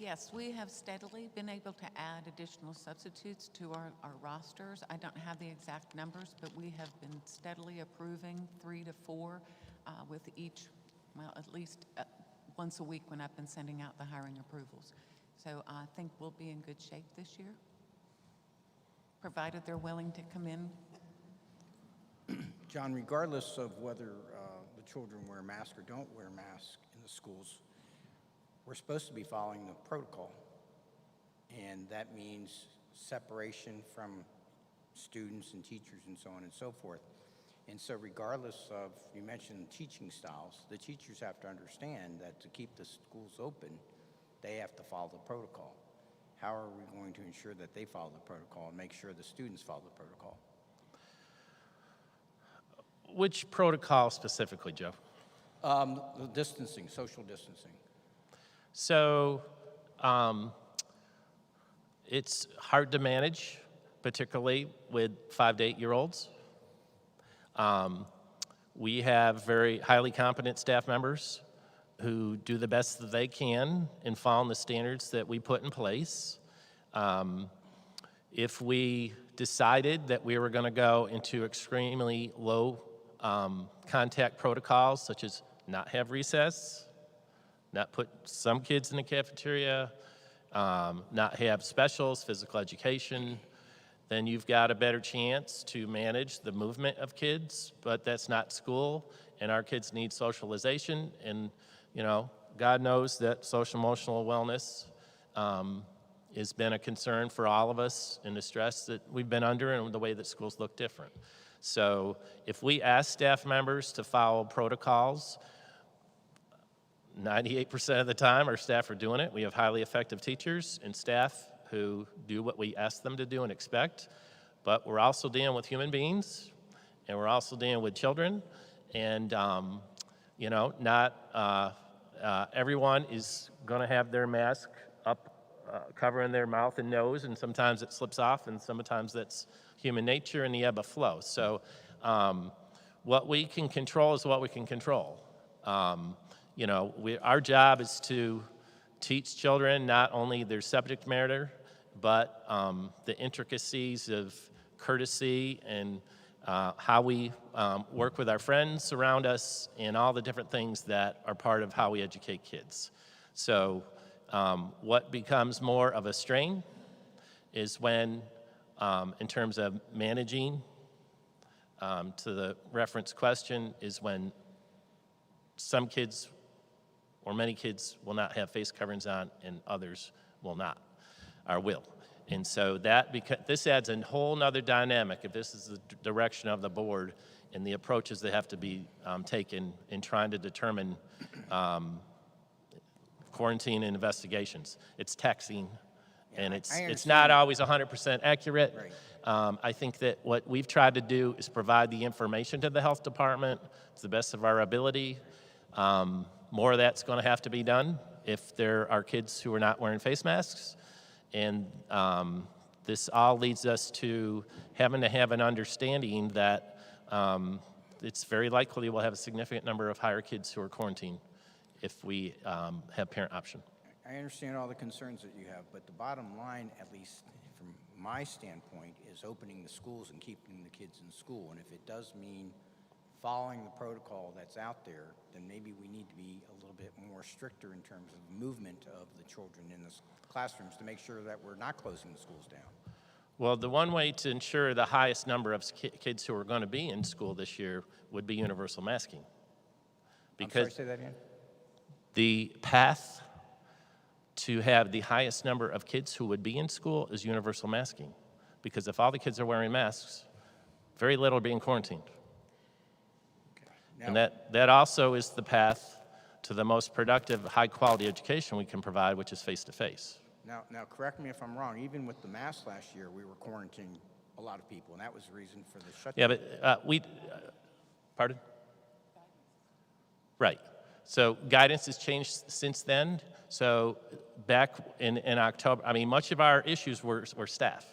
Yes, we have steadily been able to add additional substitutes to our rosters. I don't have the exact numbers, but we have been steadily approving 3 to 4 with each, well, at least once a week when I've been sending out the hiring approvals. So I think we'll be in good shape this year, provided they're willing to come in. John, regardless of whether the children wear a mask or don't wear a mask in the schools, we're supposed to be following the protocol. And that means separation from students and teachers and so on and so forth. And so regardless of, you mentioned teaching styles, the teachers have to understand that to keep the schools open, they have to follow the protocol. How are we going to ensure that they follow the protocol and make sure the students follow the protocol? Which protocol specifically, Joe? The distancing, social distancing. So it's hard to manage, particularly with 5 to 8 year olds. We have very highly competent staff members who do the best that they can in following the standards that we put in place. If we decided that we were going to go into extremely low contact protocols, such as not have recess, not put some kids in the cafeteria, not have specials, physical education, then you've got a better chance to manage the movement of kids, but that's not school, and our kids need socialization, and you know, God knows that social emotional wellness has been a concern for all of us in the stress that we've been under and the way that schools look different. So if we ask staff members to follow protocols, 98% of the time our staff are doing it. We have highly effective teachers and staff who do what we ask them to do and expect, but we're also dealing with human beings, and we're also dealing with children, and you know, not everyone is going to have their mask up covering their mouth and nose, and sometimes it slips off, and sometimes that's human nature and the ebb of flow. So what we can control is what we can control. You know, our job is to teach children not only their subject matter, but the intricacies of courtesy and how we work with our friends around us and all the different things that are part of how we educate kids. So what becomes more of a strain is when, in terms of managing, to the reference question, is when some kids or many kids will not have face coverings on and others will not, or will. And so this adds a whole nother dynamic if this is the direction of the board and the approaches that have to be taken in trying to determine quarantine and investigations. It's taxing, and it's not always 100% accurate. Right. I think that what we've tried to do is provide the information to the health department to the best of our ability. More of that's going to have to be done if there are kids who are not wearing face masks. And this all leads us to having to have an understanding that it's very likely we'll have a significant number of higher kids who are quarantined if we have parent option. I understand all the concerns that you have, but the bottom line, at least from my standpoint, is opening the schools and keeping the kids in school. And if it does mean following the protocol that's out there, then maybe we need to be a little bit more stricter in terms of movement of the children in the classrooms to make sure that we're not closing the schools down. Well, the one way to ensure the highest number of kids who are going to be in school this year would be universal masking. I'm sorry, say that again? The path to have the highest number of kids who would be in school is universal masking. Because if all the kids are wearing masks, very little are being quarantined. And that also is the path to the most productive, high-quality education we can provide, which is face-to-face. Now, correct me if I'm wrong. Even with the mask last year, we were quarantining a lot of people, and that was the reason for the shutdown. Yeah, but pardon? Right. So guidance has changed since then. So back in October, I mean, much of our issues were staff.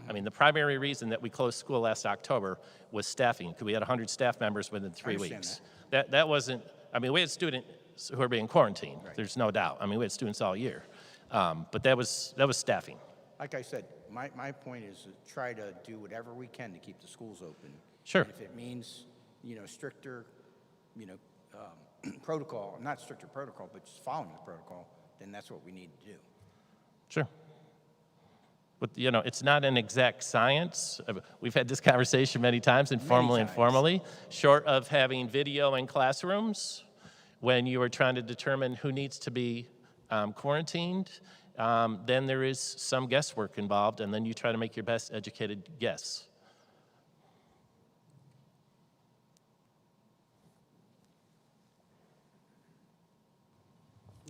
I mean, the primary reason that we closed school last October was staffing, because we had 100 staff members within 3 weeks. That wasn't, I mean, we had students who are being quarantined, Right. There's no doubt. I mean, we had students all year. But that was staffing. Like I said, my point is to try to do whatever we can to keep the schools open. Sure. And if it means, stricter, protocol, not stricter protocol, but just following the protocol, then that's what we need to do. Sure. But, it's not an exact science. We've had this conversation many times, informally and formally. Short of having video in classrooms, when you are trying to determine who needs to be quarantined, then there is some guesswork involved, and then you try to make your best educated guess.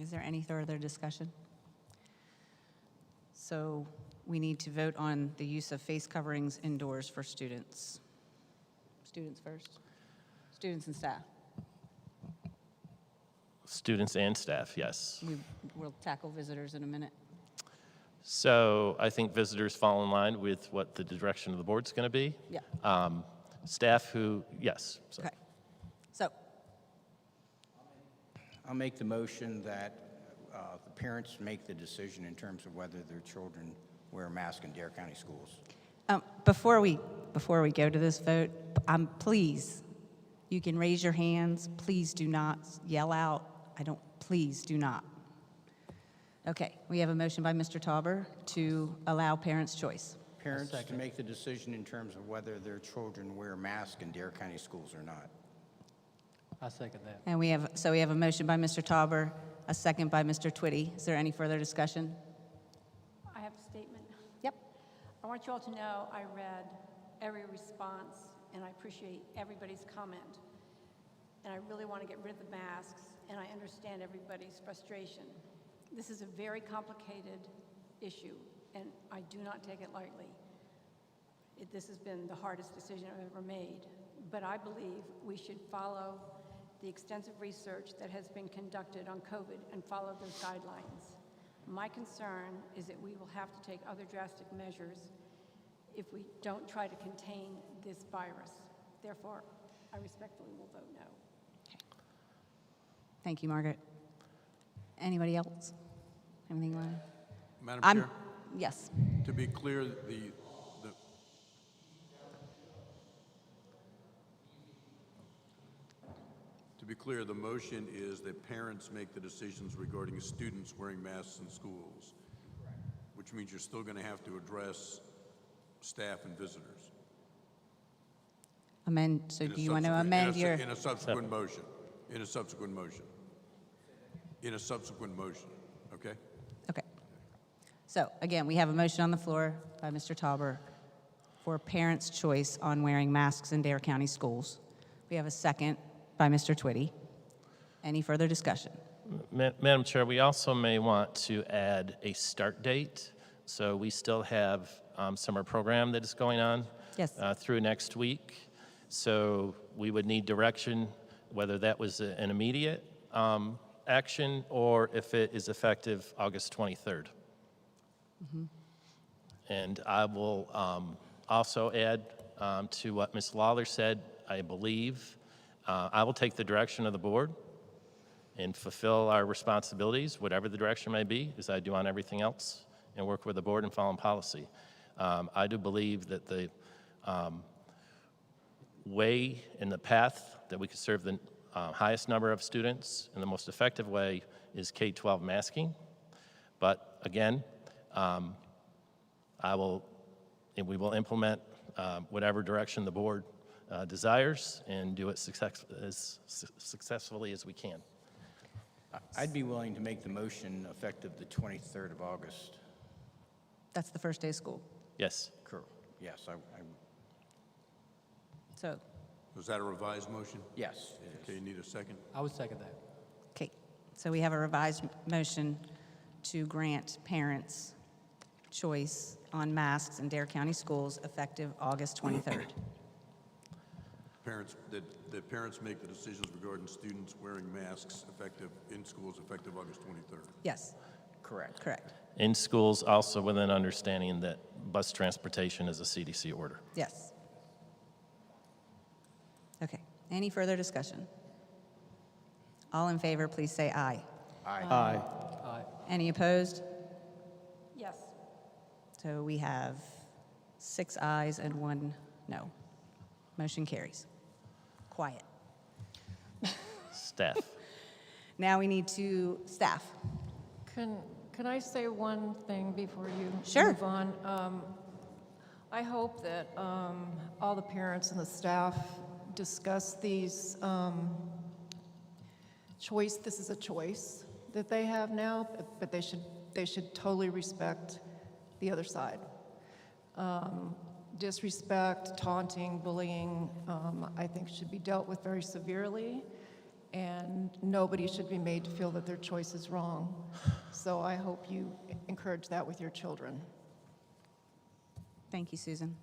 Is there any further discussion? So we need to vote on the use of face coverings indoors for students. Students first. Students and staff. Students and staff, yes. We'll tackle visitors in a minute. So I think visitors fall in line with what the direction of the board's going to be. Yeah. Staff yes. So. Okay. So, I'll make the motion that the parents make the decision in terms of whether their children wear a mask in Dare County schools. before we go to this vote, please, you can raise your hands. Please do not yell out. Please do not. Okay, we have a motion by Mr. Tauber to allow parents' choice. Parents to make the decision in terms of whether their children wear masks in Dare County schools or not. I second that. And we have a motion by Mr. Tauber, a second by Mr. Twitty. Is there any further discussion? I have a statement. Yep. I want you all to know I read every response, and I appreciate everybody's comment. And I really want to get rid of the masks, and I understand everybody's frustration. This is a very complicated issue, and I do not take it lightly. This has been the hardest decision I've ever made, but I believe we should follow the extensive research that has been conducted on COVID and follow those guidelines. My concern is that we will have to take other drastic measures if we don't try to contain this virus. Therefore, I respectfully will vote no. Thank you, Margaret. Anybody else? Anything you want? Madam I'm, Chair, yes. to be clear, the motion is that parents make the decisions regarding students wearing masks in schools, which means you're still going to have to address staff and visitors. Amend, so In a do you want to subsequent- amend your, In a subsequent motion. In a subsequent motion. In a subsequent motion, okay? okay. So again, we have a motion on the floor by Mr. Tauber for parents' choice on wearing masks in Dare County schools. We have a second by Mr. Twitty. Any further discussion? Madam Chair, we also may want to add a start date. So we still have summer program that is going on Yes. through next week. So we would need direction, whether that was an immediate action or if it is effective August 23rd. And I will also add to what Ms. Lawler said, I believe, I will take the direction of the board and fulfill our responsibilities, whatever the direction may be, as I do on everything else, and work with the board and follow policy. I do believe that the way and the path that we could serve the highest number of students in the most effective way is K-12 masking. But again, we will implement whatever direction the board desires and do it as successfully as we can. I'd be willing to make the motion effective the 23rd of August. That's the first day of school. Yes. Yes, So, Was that a revised motion? yes, it is. Okay, you need a second? I would second that. okay. So we have a revised motion to grant parents choice on masks in Dare County schools effective August 23rd. That parents make the decisions regarding students wearing masks in schools effective August 23rd. Yes, Correct. correct. In schools, also with an understanding that bus transportation is a CDC order. Yes. Okay. Any further discussion? All in favor, please say aye. Aye. Aye. Any opposed? Yes. So we have 6 ayes and 1 no. Motion carries. Quiet. Staff. Now we need to staff. Can I say one thing before you Sure. move on? I hope that all the parents and the staff discuss these choice. This is a choice that they have now, but they should totally respect the other side. Disrespect, taunting, bullying, I think should be dealt with very severely, and nobody should be made to feel that their choice is wrong. So I hope you encourage that with your children. Thank you, Susan.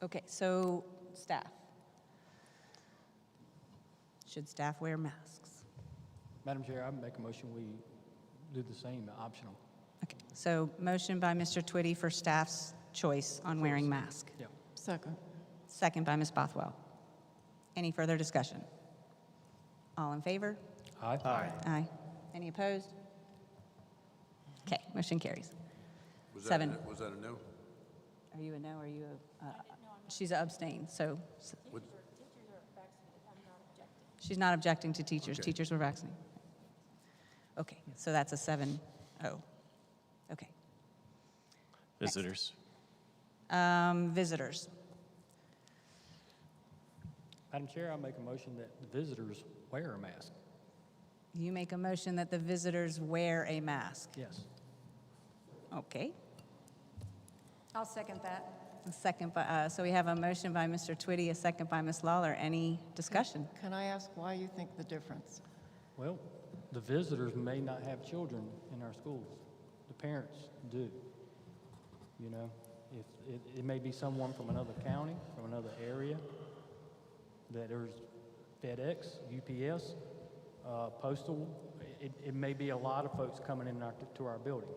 Okay, so staff. Should staff wear masks? Madam Chair, I make a motion we do the same, optional. Okay, so motion by Mr. Twitty for staff's choice on wearing mask. Yeah. Second. Second by Ms. Bothwell. Any further discussion? All in favor? Aye. Aye. Any opposed? Okay, motion carries. Was that Seven. Was that a no? Are you a no, or are you a, she's a abstain, so. What- She's not objecting to teachers. Okay. Teachers were vaccinated. Okay, so that's a 7-0. Okay. Visitors. Visitors. Madam Chair, I make a motion that the visitors wear a mask. You make a motion that the visitors wear a mask. Yes. Okay. I'll second that. A second by, so we have a motion by Mr. Twitty, a second by Ms. Lawler. Any discussion? Can I ask why you think the difference? Well, the visitors may not have children in our schools. The parents do. You know, if it may be someone from another county, from another area, that there's FedEx, UPS, Postal. It may be a lot of folks coming in to our building.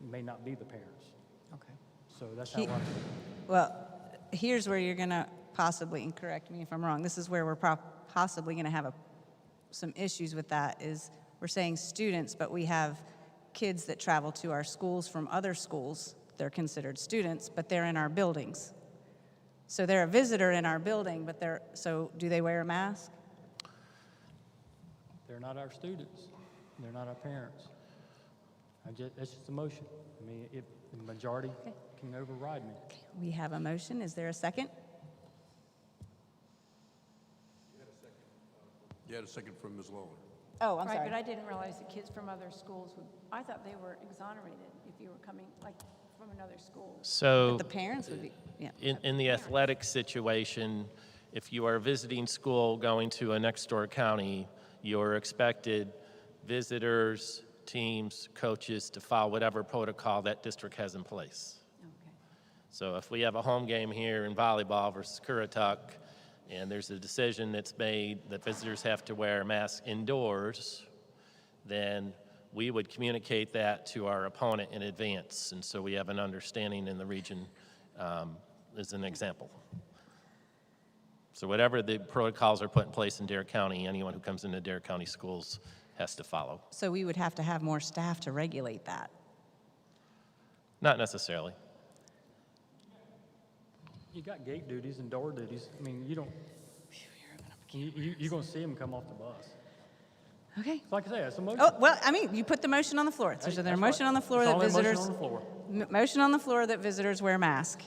It may not be the parents. Okay. So that's how I, Well, here's where you're going to possibly, and correct me if I'm wrong, this is where we're possibly going to have some issues with that, is we're saying students, but we have kids that travel to our schools from other schools. They're considered students, but they're in our buildings. So they're a visitor in our building, but so do they wear a mask? they're not our students. They're not our parents. That's just a motion. I mean, if the majority can override me. We have a motion. Is there a second? You had a second from Ms. Lawler. Oh, I'm Right, sorry. but I didn't realize the kids from other schools would, I thought they were exonerated if you were coming, like, from another school. So The parents would be, yeah. in the athletic situation, if you are visiting school going to a next door county, you're expected visitors, teams, coaches to follow whatever protocol that district has in place. Okay. So if we have a home game here in volleyball versus Currituck, and there's a decision that's made that visitors have to wear a mask indoors, then we would communicate that to our opponent in advance. And so we have an understanding in the region, as an example. So whatever the protocols are put in place in Dare County, anyone who comes into Dare County schools has to follow. So we would have to have more staff to regulate that. Not necessarily. You got gate duties and door duties. I mean, you don't, you're going to see them come off the bus. Okay. So like I say, it's a motion. Oh, well, I mean, you put the motion on the floor. So is there a That's motion right. on the floor It's that only a motion visitors? on the floor. Motion on the floor that visitors wear masks.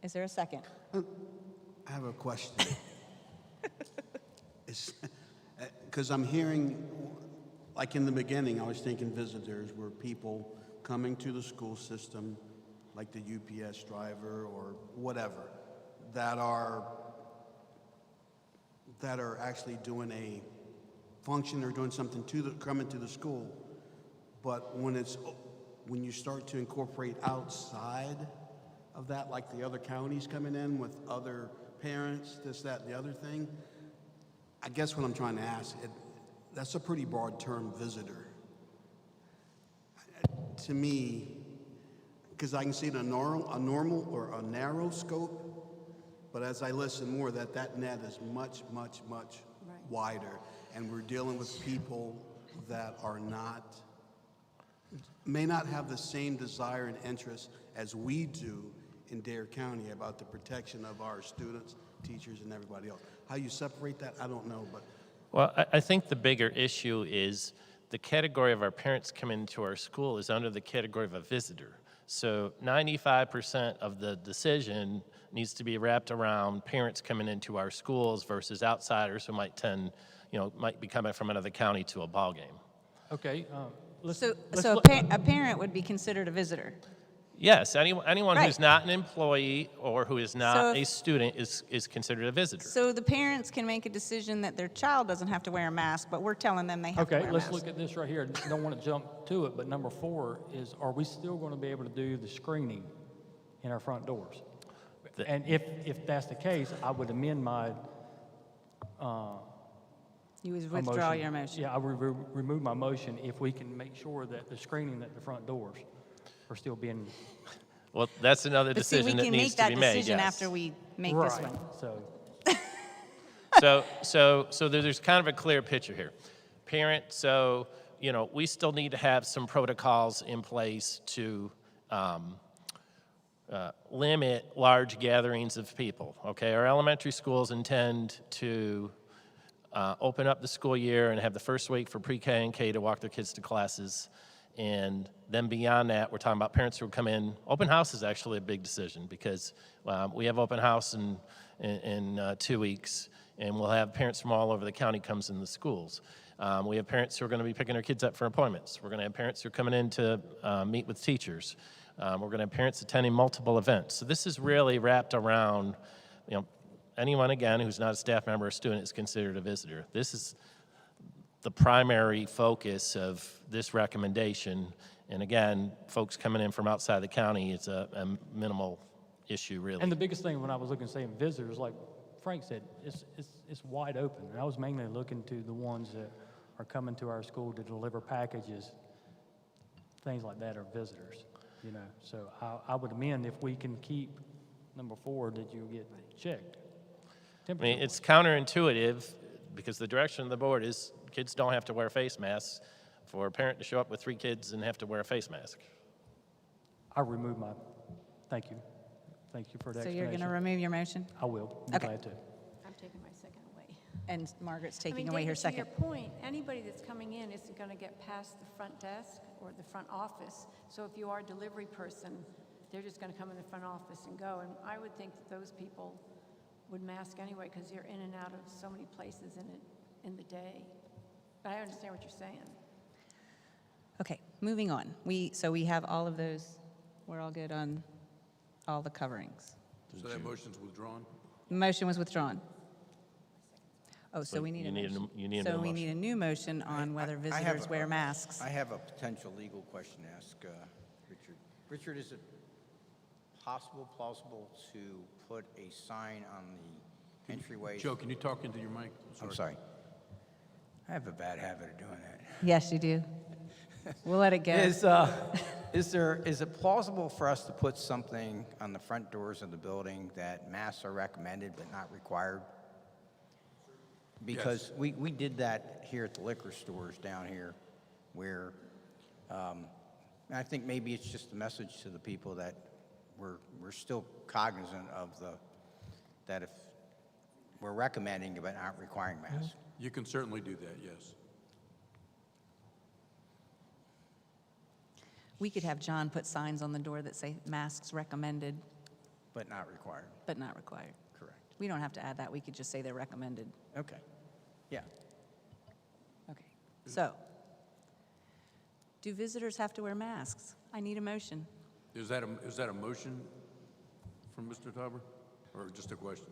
Is there a second? I have a question. Because I'm hearing, like in the beginning, I was thinking visitors were people coming to the school system, like the UPS driver or whatever, that are actually doing a function or doing something coming to the school. But when you start to incorporate outside of that, like the other counties coming in with other parents, this, that, and the other thing, I guess what I'm trying to ask, that's a pretty broad term, visitor. To me, because I can see a normal or a narrow scope, but as I listen more, that net is much, much, much wider. And we're dealing with people that may not have the same desire and interest as we do in Dare County about the protection of our students, teachers, and everybody else. How you separate that, I don't know, but Well, I think the bigger issue is the category of our parents coming into our school is under the category of a visitor. So 95% of the decision needs to be wrapped around parents coming into our schools versus outsiders who might be coming from another county to a ball game. Okay, let's So look- a parent would be considered a visitor. Yes, anyone Right. who's not an employee or who is not So a student is considered a visitor. So the parents can make a decision that their child doesn't have to wear a mask, but we're telling them they have to wear Okay, a let's mask. look at this right here. I don't want to jump to it, but number 4 is, are we still going to be able to do the screening in our front doors? And if that's the case, I would amend my You would my withdraw your motion. Yeah, I would remove my motion if we can make sure that the screening at the front doors are still being. Well, that's another But see, we decision that can needs make to that be made, decision yes. after we make this Right, one. So there's kind of a clear picture here. Parent, we still need to have some protocols in place to limit large gatherings of people, okay? Our elementary schools intend to open up the school year and have the first week for pre-K and K to walk their kids to classes. And then beyond that, we're talking about parents who come in. Open house is actually a big decision because we have open house in 2 weeks, and we'll have parents from all over the county comes in the schools. We have parents who are going to be picking their kids up for appointments. We're going to have parents who are coming in to meet with teachers. We're going to have parents attending multiple events. So this is really wrapped around, anyone, again, who's not a staff member or student is considered a visitor. This is the primary focus of this recommendation. And again, folks coming in from outside the county, it's a minimal issue, really. And the biggest thing when I was looking, saying visitors, like Frank said, it's wide open. And I was mainly looking to the ones that are coming to our school to deliver packages, things like that are visitors. you know. So I would amend if we can keep number 4, that you'll get checked. I mean, it's counterintuitive because the direction of the board is kids don't have to wear face masks. For a parent to show up with 3 kids and have to wear a face mask. I remove my, thank you. Thank you for the So explanation. you're going to remove your motion? I will, be Okay. glad to. I'm taking my second away. And Margaret's I mean, taking away her David, second. To your point, anybody that's coming in isn't going to get past the front desk or the front office. So if you are a delivery person, they're just going to come in the front office and go. And I would think that those people would mask anyway because you're in and out of so many places in the day. But I understand what you're saying. Okay, moving on. So we have all of those, we're all good on all the coverings. So that motion's withdrawn? The motion was withdrawn. Oh, so So we need you a need a motion. new- you need a new So we motion. need a new motion on whether I have visitors a- wear masks. I have a potential legal question to ask Richard. Richard, is it plausible to put a sign on the entryway? Joe, can you talk into your mic? I'm sorry. I have a bad habit of doing that. Yes, you do. We'll let it go. Is it plausible for us to put something on the front doors of the building that masks are recommended but not required? Because we did that here at the liquor stores down here, where I think maybe it's just a message to the people that we're still cognizant of that if we're recommending but not requiring masks. You can certainly do that, yes. We could have John put signs on the door that say masks recommended, But not required, but not required. correct. We don't have to add that. We could just say they're recommended. Okay, yeah. Okay. So, do visitors have to wear masks? I need a motion. Is that a motion from Mr. Tauber, or just a question?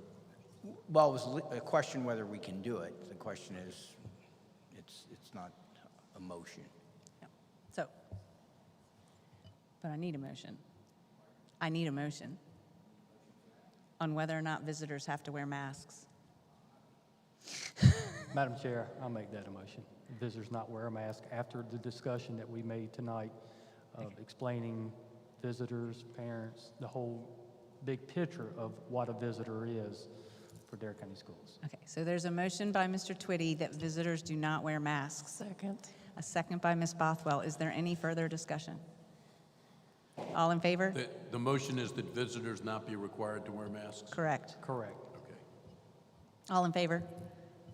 Well, it was a question whether we can do it. The question is, it's not a motion. No. So, but I need a motion. I need a motion on whether or not visitors have to wear masks. Madam Chair, I'll make that a motion. Visitors not wear a mask after the discussion that we made tonight of explaining visitors, parents, the whole big picture of what a visitor is for Dare County Schools. Okay, so there's a motion by Mr. Twitty that visitors do not wear masks. Second. A second by Ms. Bothwell. Is there any further discussion? All in favor? The motion is that visitors not be required to wear masks? Correct. Correct. Okay. All in favor?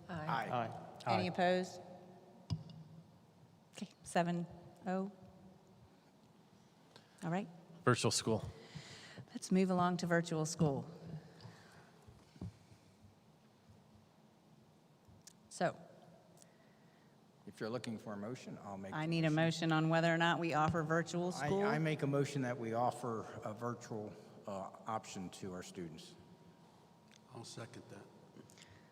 Aye. Aye. Any opposed? Okay, 7-0. All right, Virtual school. let's move along to virtual school. So, If you're looking for a motion, I'll make. I the need a motion on whether or not we offer virtual school. I make a motion that we offer a virtual option to our students. I'll second that.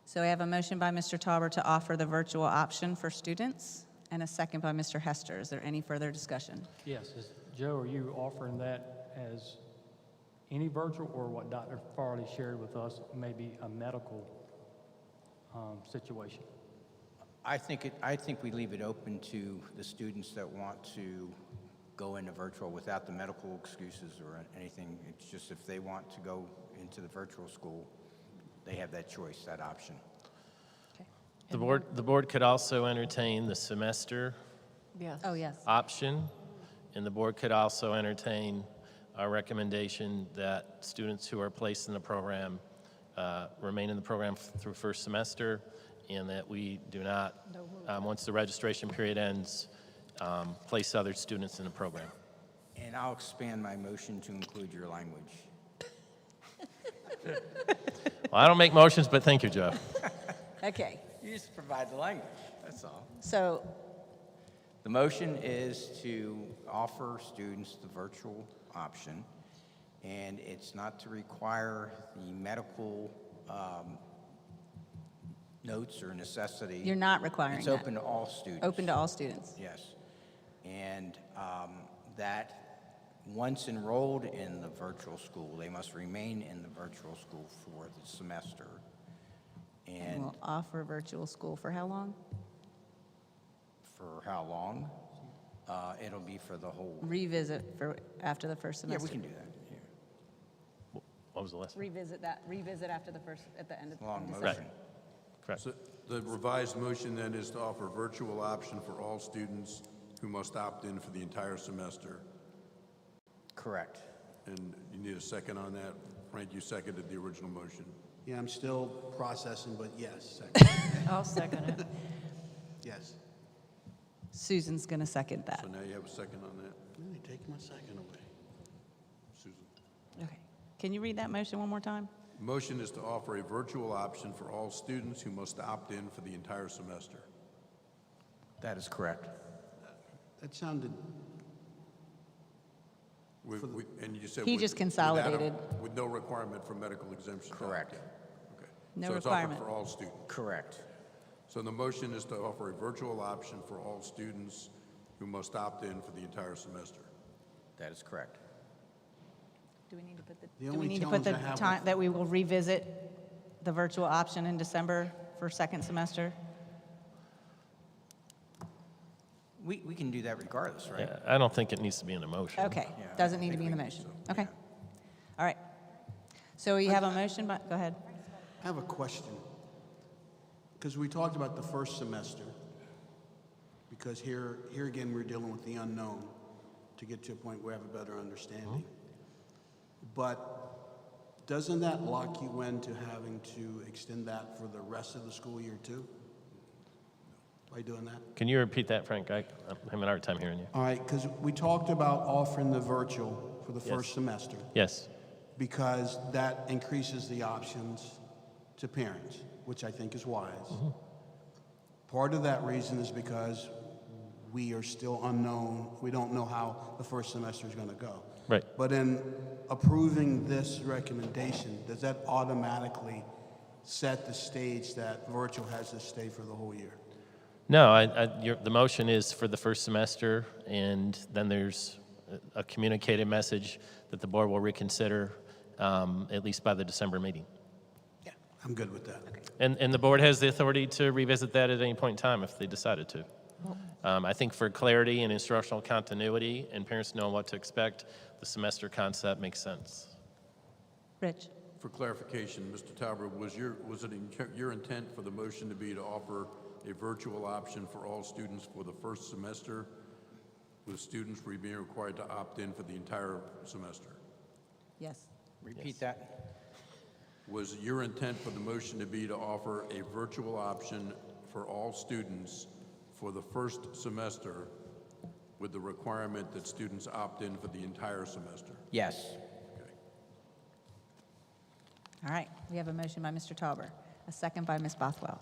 So I have a motion by Mr. Tauber to offer the virtual option for students, and a second by Mr. Hester. Is there any further discussion? Yes, Joe, are you offering that as any virtual, or what Dr. Farley shared with us, maybe a medical situation? I think we leave it open to the students that want to go into virtual without the medical excuses or anything. It's just if they want to go into the virtual school, they have that choice, that option. Okay. The board could also entertain the semester Yes. Oh, yes. option, and the board could also entertain a recommendation that students who are placed in the program remain in the program through first semester, and that we do not, once the registration period ends, place other students in the program. And I'll expand my motion to include your language. Well, I don't make motions, but thank you, Joe. Okay, You just provide the language, that's all. so, The motion is to offer students the virtual option, and it's not to require the medical notes or necessity. you're not requiring It's that. open to all students. Open to all students. Yes. And that once enrolled in the virtual school, they must remain in the virtual school for the semester. And And we'll offer virtual school for how long? for how long? It'll be for the whole. Revisit for after the first Yeah, semester. we can do that. Yeah. What was the last? Revisit after the first, at the end of Long December. motion. Correct. So the revised motion then is to offer virtual option for all students who must opt in for the entire semester. Correct. And you need a second on that? Frank, you seconded the original motion. Yeah, I'm still processing, but yes, second. I'll second it. Yes. Susan's going to second that. So now you have a second on that, You're taking my second away. Susan. Okay. Can you read that motion one more time? Motion is to offer a virtual option for all students who must opt in for the entire semester. That is correct. That sounded, And you said. He with- just without a- consolidated. With no requirement for medical exemption. Correct. Okay. No So it's requirement. offered for all students. Correct. So the motion is to offer a virtual option for all students who must opt in for the entire semester. That is correct. Do we need to put The do we only need to put the challenge I have time, with- that we will revisit the virtual option in December for second semester? We can do that regardless, right? Yeah, I don't think it needs to be in the motion. Okay, Yeah, I doesn't need to think be in the we- motion. so, Okay. yeah. All right. So you have a motion, but, go ahead. I have a question. Because we talked about the first semester, because here again, we're dealing with the unknown to get to a point where we have a better understanding. But doesn't that lock you into having to extend that for the rest of the school year too? By doing that? Can you repeat that, Frank? I'm having a hard time hearing you. All right, because we talked about offering the virtual for the Yes. first semester, Yes. because that increases the options to parents, which I think is wise. Part of that reason is because we are still unknown. We don't know how the first semester is going to go. Right. But in approving this recommendation, does that automatically set the stage that virtual has to stay for the whole year? No, the motion is for the first semester, and then there's a communicated message that the board will reconsider at least by the December meeting. Yeah, I'm good with that. And the board has the authority to revisit that at any point in time if they decided to. I think for clarity and instructional continuity and parents knowing what to expect, the semester concept makes sense. Rich? For clarification, Mr. Talbert, was it your intent for the motion to be to offer a virtual option for all students for the first semester, with students being required to opt in for the entire semester? Yes. Repeat that? Was your intent for the motion to be to offer a virtual option for all students for the first semester with the requirement that students opt in for the entire semester? Yes. Okay. All right. We have a motion by Mr. Tauber, a second by Ms. Bothwell.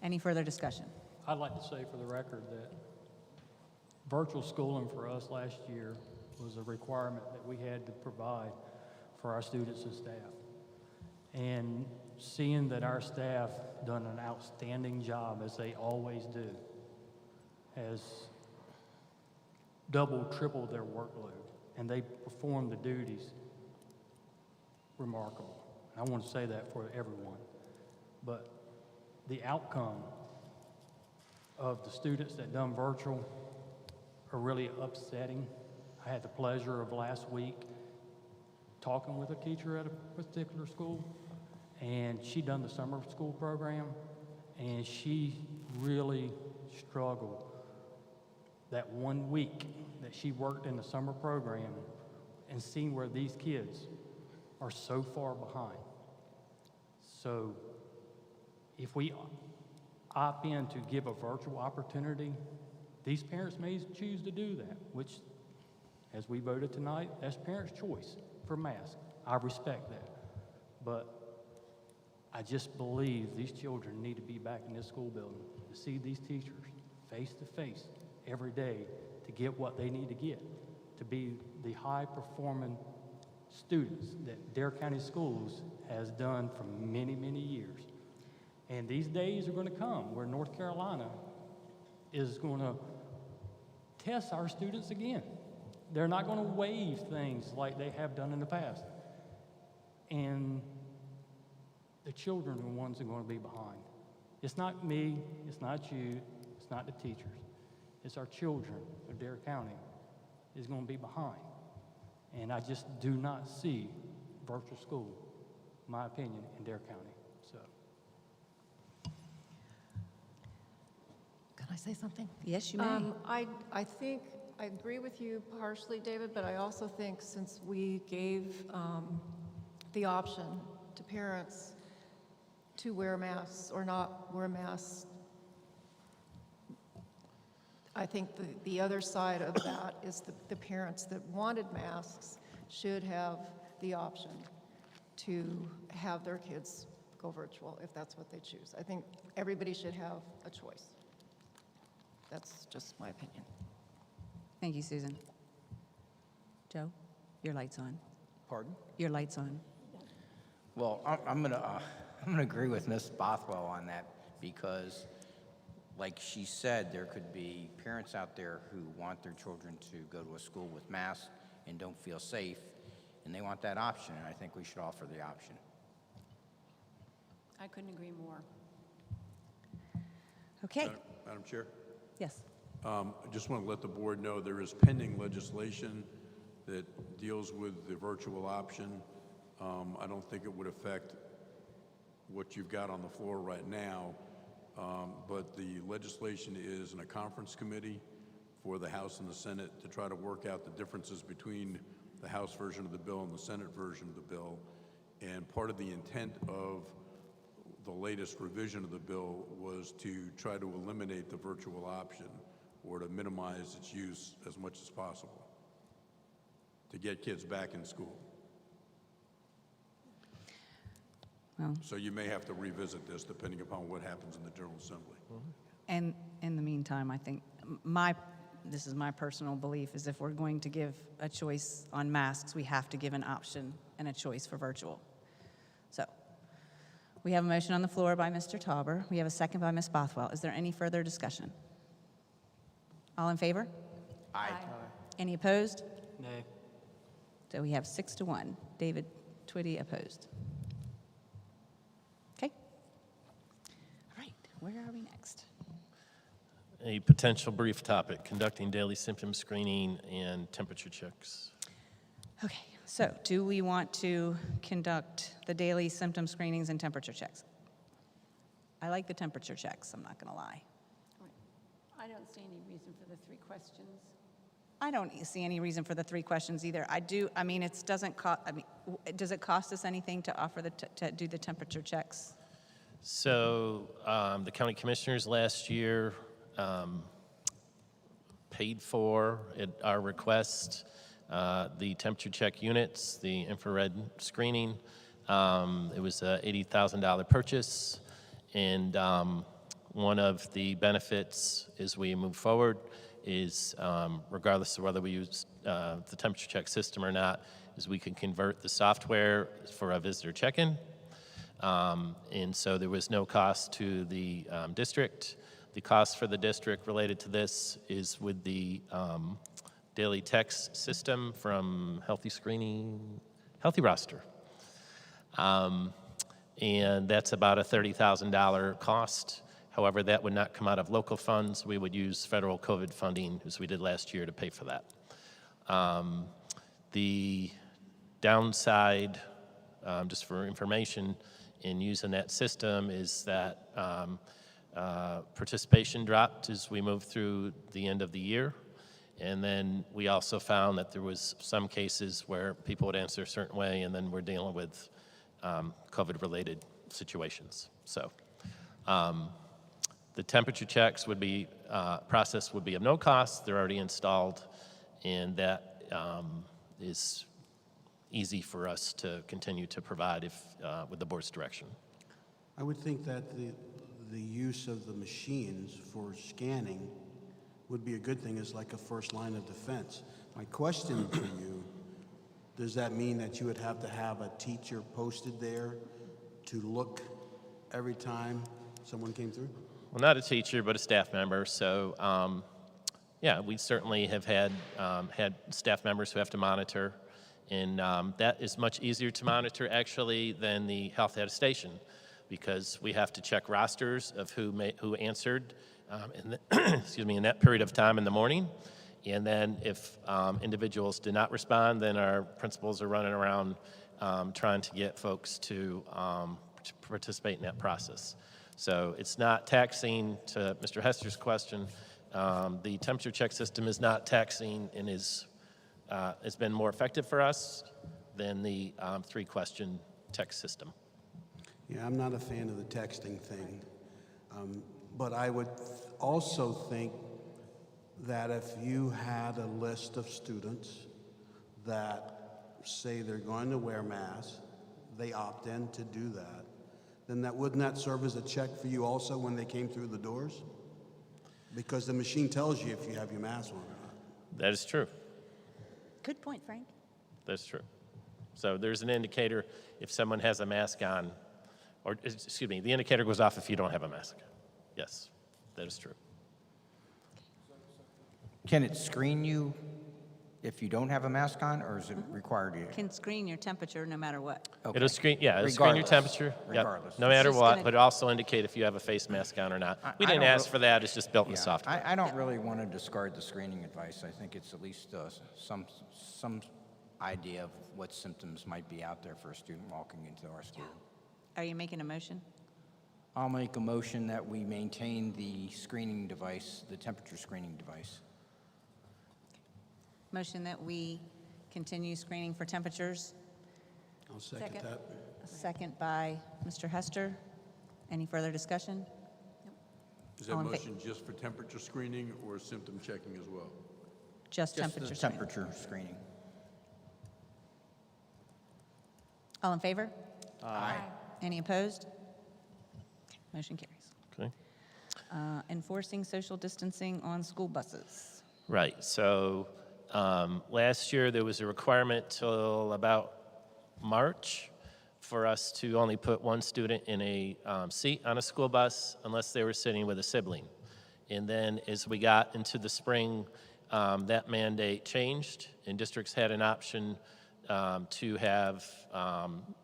Any further discussion? I'd like to say for the record that virtual schooling for us last year was a requirement that we had to provide for our students and staff. And seeing that our staff done an outstanding job, as they always do, has doubled, tripled their workload, and they perform the duties remarkable. And I want to say that for everyone. But the outcome of the students that done virtual are really upsetting. I had the pleasure of last week talking with a teacher at a particular school, and she done the summer school program, and she really struggled that 1 week that she worked in the summer program and seeing where these kids are so far behind. So if we opt in to give a virtual opportunity, these parents may choose to do that, which, as we voted tonight, that's parents' choice for masks. I respect that. But I just believe these children need to be back in this school building to see these teachers face to face every day to get what they need to get, to be the high-performing students that Dare County Schools has done for many, many years. And these days are going to come where North Carolina is going to test our students again. They're not going to waive things like they have done in the past. And the children are the ones that are going to be behind. It's not me, it's not you, it's not the teachers. It's our children of Dare County is going to be behind. And I just do not see virtual school, in my opinion, in Dare County. So, Can I say something? Yes, you may. I think, I agree with you partially, David, but I also think since we gave the option to parents to wear masks or not wear masks, I think the other side of that is the parents that wanted masks should have the option to have their kids go virtual if that's what they choose. I think everybody should have a choice. That's just my opinion. Thank you, Susan. Joe, your light's on. Pardon? Your light's on. Well, I'm gonna agree with Ms. Bothwell on that because, like she said, there could be parents out there who want their children to go to a school with masks and don't feel safe, and they want that option, and I think we should offer the option. I couldn't agree more. Okay, Madam Chair? yes. I just want to let the board know there is pending legislation that deals with the virtual option. I don't think it would affect what you've got on the floor right now, but the legislation is in a conference committee for the House and the Senate to try to work out the differences between the House version of the bill and the Senate version of the bill. And part of the intent of the latest revision of the bill was to try to eliminate the virtual option or to minimize its use as much as possible to get kids back in school. Well, So you may have to revisit this depending upon what happens in the General Assembly. and in the meantime, I think this is my personal belief, is if we're going to give a choice on masks, we have to give an option and a choice for virtual. So we have a motion on the floor by Mr. Tauber. We have a second by Ms. Bothwell. Is there any further discussion? All in favor? Aye. Any opposed? nay. So we have 6-1. David Twitty opposed. Okay. All right, where are we next? A potential brief topic, conducting daily symptom screening and temperature checks. Okay, so do we want to conduct the daily symptom screenings and temperature checks? I like the temperature checks, I'm not going to lie. I don't see any reason for the 3 questions. I don't see any reason for the 3 questions either. I mean, does it cost us anything to offer to do the temperature checks? So the county commissioners last year paid for, at our request, the temperature check units, the infrared screening. It was a $80,000 purchase, and one of the benefits as we move forward is, regardless of whether we use the temperature check system or not, is we can convert the software for a visitor check-in. And so there was no cost to the district. The cost for the district related to this is with the daily text system from Healthy Roster. And that's about a $30,000 cost. However, that would not come out of local funds. We would use federal COVID funding, as we did last year, to pay for that. The downside, just for information, in using that system is that participation dropped as we moved through the end of the year. And then we also found that there was some cases where people would answer a certain way, and then we're dealing with COVID-related situations. So the temperature checks would be, process would be of no cost. They're already installed, and that is easy for us to continue to provide if, with the board's direction. I would think that the use of the machines for scanning would be a good thing as like a first line of defense. My question to you, does that mean that you would have to have a teacher posted there to look every time someone came through? Well, not a teacher, but a staff member. So, yeah, we certainly have had staff members who have to monitor, and that is much easier to monitor actually than the health attestation, because we have to check rosters of who answered in that period of time in the morning. And then if individuals did not respond, then our principals are running around trying to get folks to participate in that process. So it's not taxing, to Mr. Hester's question, the temperature check system is not taxing and has been more effective for us than the 3-question text system. Yeah, I'm not a fan of the texting thing. But I would also think that if you had a list of students that say they're going to wear masks, they opt in to do that, then wouldn't that serve as a check for you also when they came through the doors? Because the machine tells you if you have your mask on or not. That is true. Good point, Frank. That's true. So there's an indicator if someone has a mask on, or excuse me, the indicator goes off if you don't have a mask. Yes, that is true. Can it screen you if you don't have a mask on, or is it required you? Can screen your temperature no matter what. Okay. It'll screen, yeah, it'll screen your Regardless. temperature. Yep, Regardless. no matter It's just what, gonna- but it also indicate if you have a face mask on or not. We I didn't don't ask re- for that, it's just built in the Yeah, software. I don't really want to discard the screening advice. I think it's at least some idea of what symptoms might be out there for a student walking into our school. Are you making a motion? I'll make a motion that we maintain the screening device, the temperature screening device. Motion that we continue screening for temperatures. I'll second Second. that. A second by Mr. Hester. Any further discussion? Is that All in fa- motion just for temperature screening or symptom checking as well? Just Just the temperature screening. temperature screening. All in favor? Aye. Any opposed? Motion carries. Okay. Enforcing social distancing on school buses. Right, so last year there was a requirement till about March for us to only put one student in a seat on a school bus unless they were sitting with a sibling. And then as we got into the spring, that mandate changed, and districts had an option to have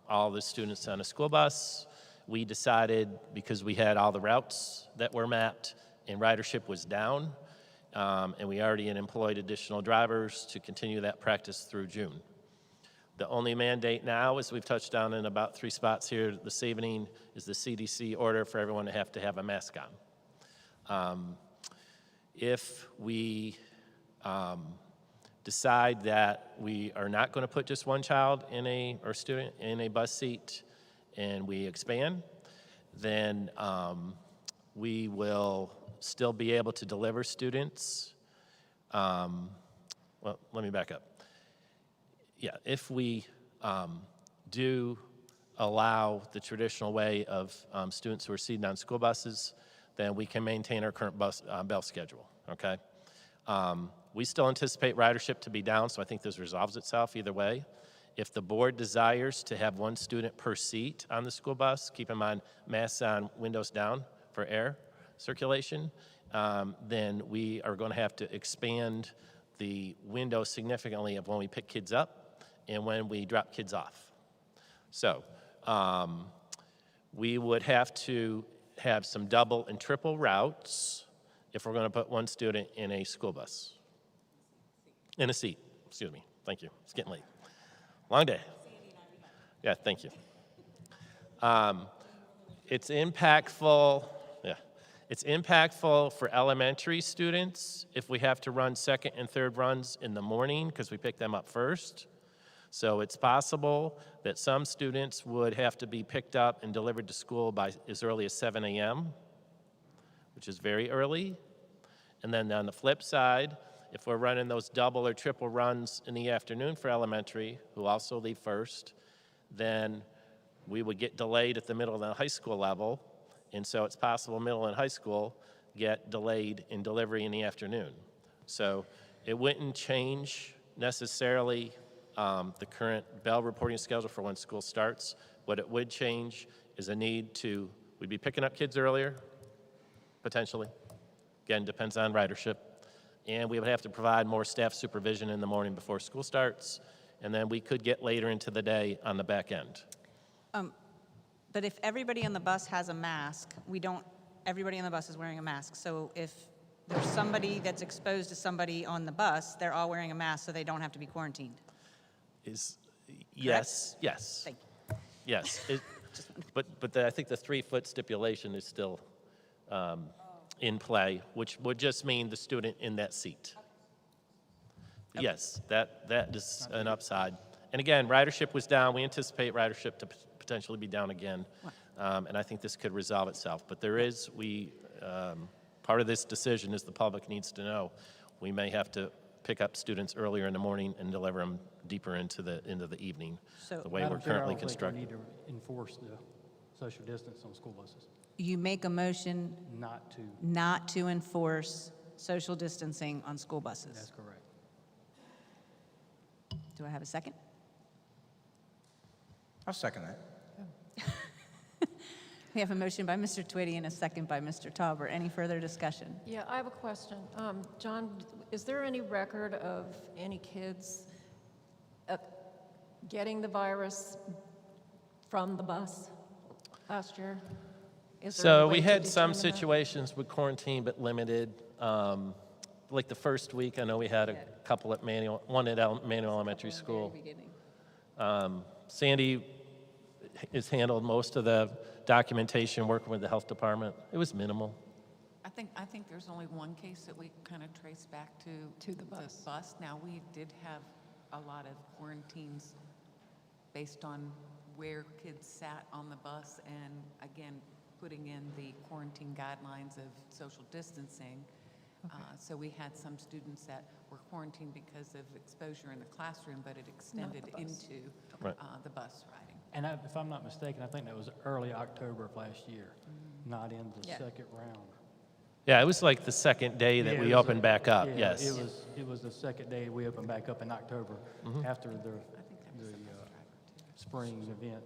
all the students on a school bus. We decided, because we had all the routes that were mapped and ridership was down, and we already had employed additional drivers to continue that practice through June. The only mandate now, as we've touched on in about 3 spots here this evening, is the CDC order for everyone to have a mask on. If we decide that we are not going to put just one child or student in a bus seat and we expand, then we will still be able to deliver students. Well, let me back up. Yeah, if we do allow the traditional way of students who are seated on school buses, then we can maintain our current bell schedule, okay? We still anticipate ridership to be down, so I think this resolves itself either way. If the board desires to have one student per seat on the school bus, keep in mind masks on, windows down for air circulation, then we are going to have to expand the window significantly of when we pick kids up and when we drop kids off. So we would have to have some double and triple routes if we're going to put one student in a school bus. In a seat, excuse me. Thank you. It's getting late. Long day. Yeah, thank you. It's impactful. Yeah, it's impactful for elementary students if we have to run second and third runs in the morning because we pick them up first. So it's possible that some students would have to be picked up and delivered to school by as early as 7 a.m., which is very early. And then on the flip side, if we're running those double or triple runs in the afternoon for elementary, who also leave first, then we would get delayed at the middle and high school level. And so it's possible middle and high school get delayed in delivery in the afternoon. So it wouldn't change necessarily the current bell reporting schedule for when school starts. What it would change is a need to, we'd be picking up kids earlier, potentially. Again, depends on ridership. And we would have to provide more staff supervision in the morning before school starts. And then we could get later into the day on the back end. But if everybody on the bus has a mask, everybody on the bus is wearing a mask. So if there's somebody that's exposed to somebody on the bus, they're all wearing a mask, so they don't have to be quarantined. Yes, yes, Thank you. yes. But I think the 3-foot stipulation is still in play, which would just mean the student in that seat. Yes, that is an upside. And again, ridership was down. We anticipate ridership to potentially be down again. And I think this could resolve itself. But part of this decision is the public needs to know. We may have to pick up students earlier in the morning and deliver them deeper into the evening, So- the way we're Madam Chair, currently I don't think constructed. we need to enforce the social distance on school buses, You make a motion not to, not to enforce social distancing on school buses. that's correct. Do I have a second? I'll second that. We have a motion by Mr. Twitty and a second by Mr. Tauber. Any further discussion? Yeah, I have a question. John, is there any record of any kids getting the virus from the bus last year? Is there any So way we to had some determine that? situations with quarantine, but limited. Like the first week, I know we had a couple at one at Manual Elementary School. Sandy has handled most of the documentation, working with the health department. It was minimal. I think there's only one case that we kind of trace back to the bus. Now, we did have a lot of quarantines based on where kids sat on the bus, and again, putting in the quarantine guidelines of social distancing. So we had some students that were quarantined because of exposure in the classroom, but it extended the bus. into Right. the bus riding. And if I'm not mistaken, I think that was early October of last year, not in the Yeah. second round. Yeah, it was like the second day that Yeah, we it was opened back up, yeah, yes. It was the second day we opened back up in October after the spring event.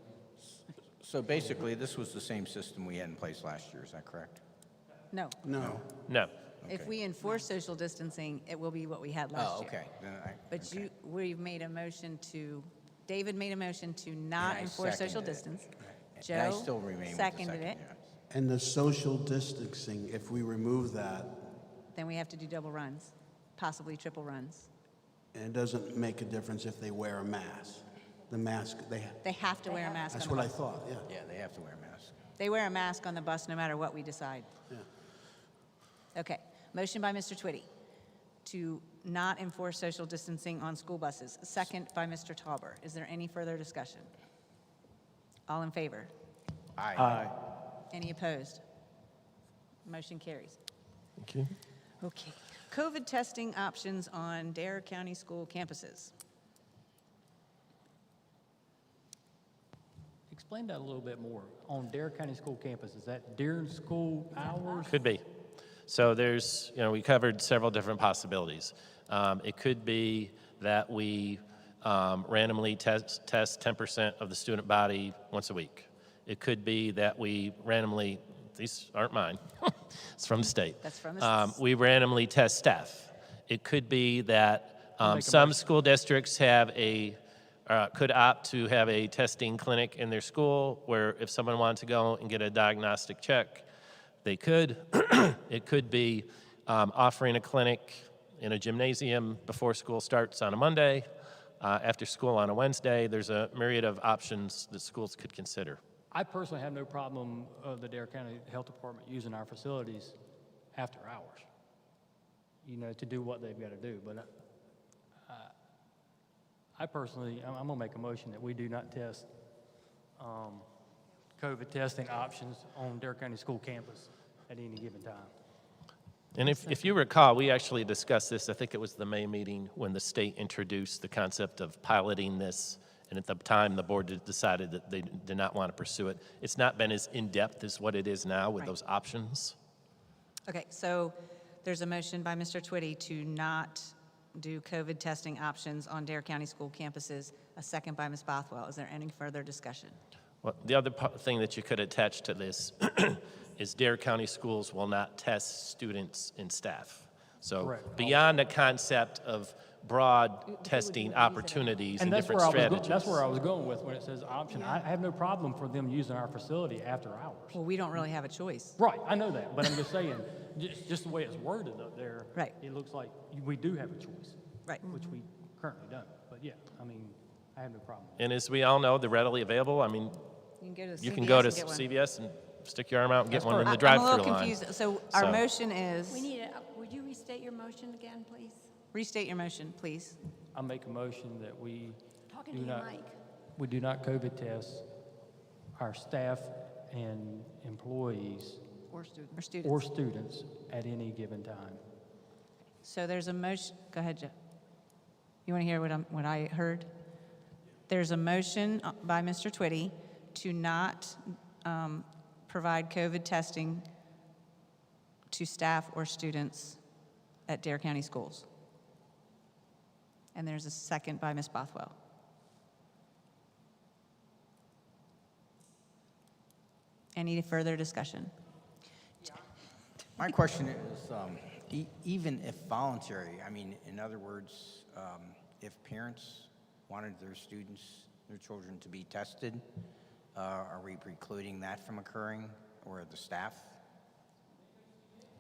So basically, this was the same system we had in place last year, is that correct? No. No. No. If Okay. we enforce social distancing, it will be what we had last Oh, year. okay. Then But okay. we've made a motion David made a motion to not And I enforce social seconded it. distance. And I Joe still remain with the seconded second, it. yeah. And the social distancing, if we remove that, Then we have to do double runs, possibly triple runs. and it doesn't make a difference if they wear a mask. The mask, They have to wear a mask that's on the what I bus. thought, yeah. Yeah, they have to wear masks. They wear a mask on the bus no matter what we decide. Yeah. Okay. Motion by Mr. Twitty to not enforce social distancing on school buses. Second by Mr. Tauber. Is there any further discussion? All in favor? Aye. Any opposed? Motion carries. Thank you. Okay. COVID testing options on Dare County school campuses. Explain that a little bit more. On Dare County School campus, is that during school hours? Could be. So we covered several different possibilities. It could be that we randomly test 10% of the student body once a week. It could be that we randomly, these aren't mine, it's from the state. That's from the We randomly test staff. It could be that make a some motion. school districts could opt to have a testing clinic in their school where if someone wanted to go and get a diagnostic check, they could. It could be offering a clinic in a gymnasium before school starts on a Monday, after school on a Wednesday. There's a myriad of options that schools could consider. I personally have no problem of the Dare County Health Department using our facilities after hours, to do what they've got to do. But I personally, I'm going to make a motion that we do not test COVID testing options on Dare County School campus at any given time. And if you recall, we actually discussed this, I think it was the May meeting, when the state introduced the concept of piloting this, and at the time, the board decided that they did not want to pursue it. It's not been as in-depth as what it is now with Right. those options. Okay, so there's a motion by Mr. Twitty to not do COVID testing options on Dare County school campuses, a second by Ms. Bothwell. Is there any further discussion? Well, the other thing that you could attach to this is Dare County schools will not test students and staff. So Correct. beyond the concept of broad testing opportunities and different strategies. That's where I was going with when it says option. I have no problem for them using our facility after hours. Well, we don't really have a choice. Right, I know that, but I'm just saying, just the way it's worded up there. Right. It looks like we do have a choice. Right. Which we currently don't. But yeah, I mean, I have no problem. And as we all know, they're readily available. I mean, You can go to CVS you can go to and get one. CVS and stick your arm out and get one in the I'm a drive-through little line. confused. So our So- motion is, We need would you restate your motion again, please? restate your motion, please. I make a motion that we Talking do to your not, mic. we do not COVID test our staff and employees Or students. Or students. or students at any given time. So there's a motion, go ahead, Jeff. You want to hear what I heard? There's a motion by Mr. Twitty to not provide COVID testing to staff or students at Dare County Schools. And there's a second by Ms. Bothwell. Any further discussion? My question is, even if voluntary, I mean, in other words, if parents wanted their students, their children to be tested, are we precluding that from occurring, or the staff?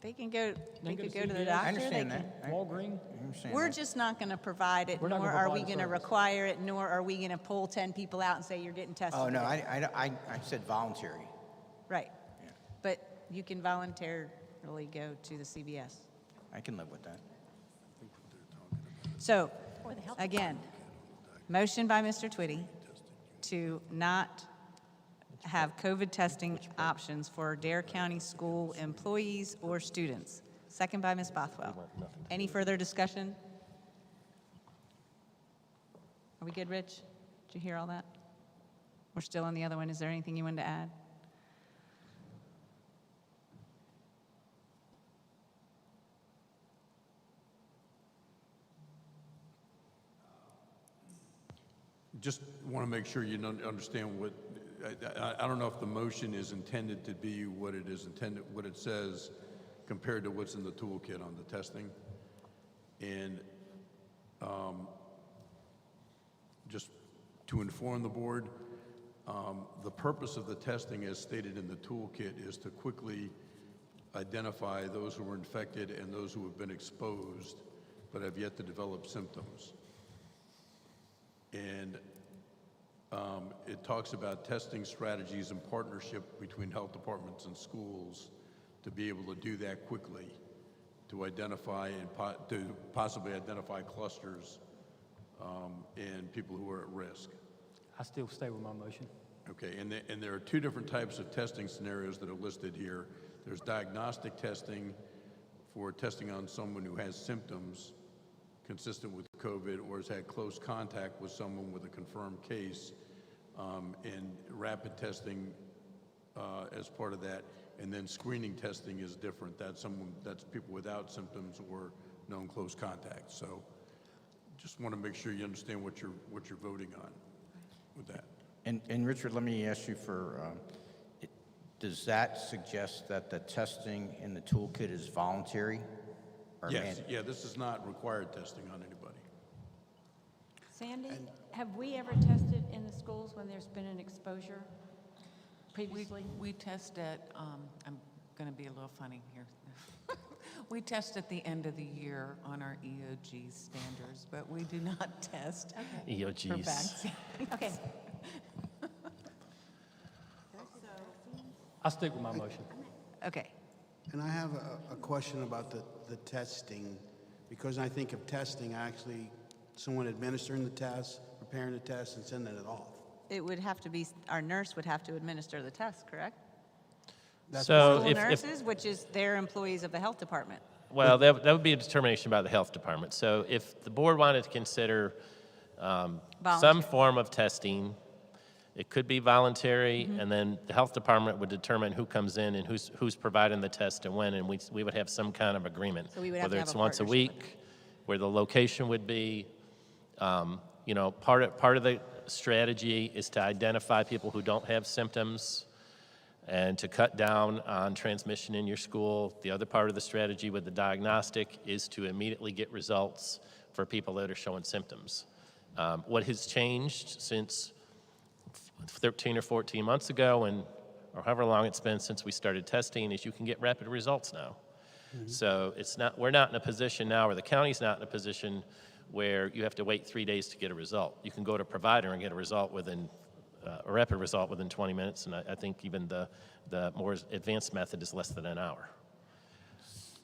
They can go, they go could to go to the CVS. doctor. I understand they can- that. Walgreens? I understand We're that. just not going to provide it, We're not nor gonna are we provide going to service. require it, nor are we going to pull 10 people out and say you're getting tested. Oh, no, today." I said voluntary. Right. Yeah. But you can voluntarily go to the CVS. I can live with that. So, again, motion by Mr. Twitty to not have COVID testing options for Dare County School employees or students. Second by Ms. Bothwell. Any further discussion? Are we good, Rich? Did you hear all that? We're still on the other one. Is there anything you wanted to add? Just want to make sure you understand what, I don't know if the motion is intended to be what it is intended, what it says compared to what's in the toolkit on the testing. And just to inform the board, the purpose of the testing as stated in the toolkit is to quickly identify those who were infected and those who have been exposed but have yet to develop symptoms. And it talks about testing strategies in partnership between health departments and schools to be able to do that quickly, to identify and to possibly identify clusters and people who are at risk. I still stay with my motion. Okay, and there are two different types of testing scenarios that are listed here. There's diagnostic testing for testing on someone who has symptoms consistent with COVID or has had close contact with someone with a confirmed case, and rapid testing as part of that. And then screening testing is different. That's people without symptoms or known close contact. So just want to make sure you understand what you're voting on with that. And Richard, let me ask you for, does that suggest that the testing in the toolkit is voluntary? Or Yes, yeah, this is not required testing on anybody. Sandy, have we ever tested in the schools when there's been an exposure previously? We test at, I'm going to be a little funny here. We test at the end of the year on our EOG standards, but we do not test for EOGs. vaccine. Okay. I stick with my motion. Okay. And I have a question about the testing, because I think of testing, actually, someone administering the test, preparing the test, and sending it off. It would have to be, our nurse would have to administer the test, correct? So School if, nurses, which is their employees of the health department. well, that would be a determination by the health department. So if the board wanted to consider some Voluntary. form of testing, it could be voluntary, Mm-hmm. and then the health department would determine who comes in and who's providing the test and when, and we would have some kind of agreement. So we would have Whether to have it's a once a partnership with week, where the location would be, you know, part of the strategy is to identify people who don't have symptoms and to cut down on transmission in your school. The other part of the strategy with the diagnostic is to immediately get results for people that are showing symptoms. What has changed since 13 or 14 months ago, or however long it's been since we started testing, is you can get rapid results now. So we're not in a position now, or the county's not in a position where you have to wait 3 days to get a result. You can go to a provider and get a result within, a rapid result within 20 minutes, and I think even the more advanced method is less than an hour.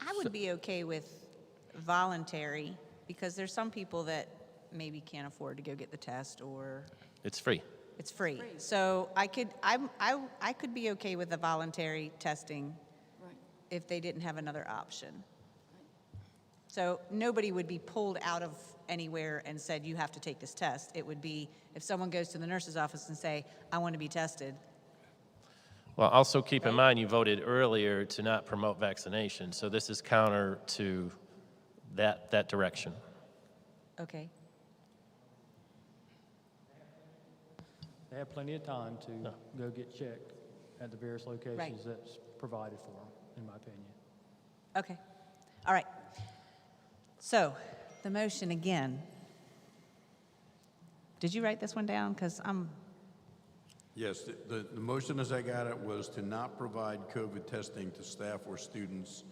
I would be okay with voluntary, because there's some people that maybe can't afford to go get the test, or It's free. it's free. So I could be okay with the voluntary testing if they didn't have another option. So nobody would be pulled out of anywhere and said, you have to take this test. It would be if someone goes to the nurse's office and say, I want to be tested. Well, also keep in mind, you voted earlier to not promote vaccination, so this is counter to that direction. Okay. They have plenty of time to go get checked at the various locations that's provided for them, in my opinion. Okay. All right. So the motion again. Did you write this one down? Because I'm, Yes, the motion as I got it was to not provide COVID testing to staff or students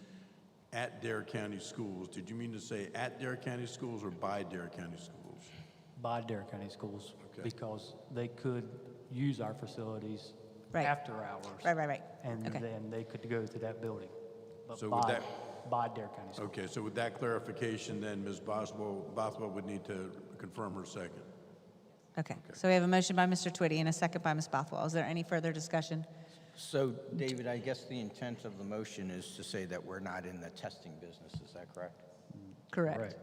at Dare County schools. Did you mean to say at Dare County schools or by Dare County schools? By Dare County Schools, Okay. because they could use our facilities Right. after hours. right. And Okay. then they could go to that building. But So would by Dare County Schools. Okay, so with that clarification, then Ms. Bothwell would need to confirm her second. okay. So we have a motion by Mr. Twitty and a second by Ms. Bothwell. Is there any further discussion? So, David, I guess the intent of the motion is to say that we're not in the testing business, is that correct? Correct. Correct.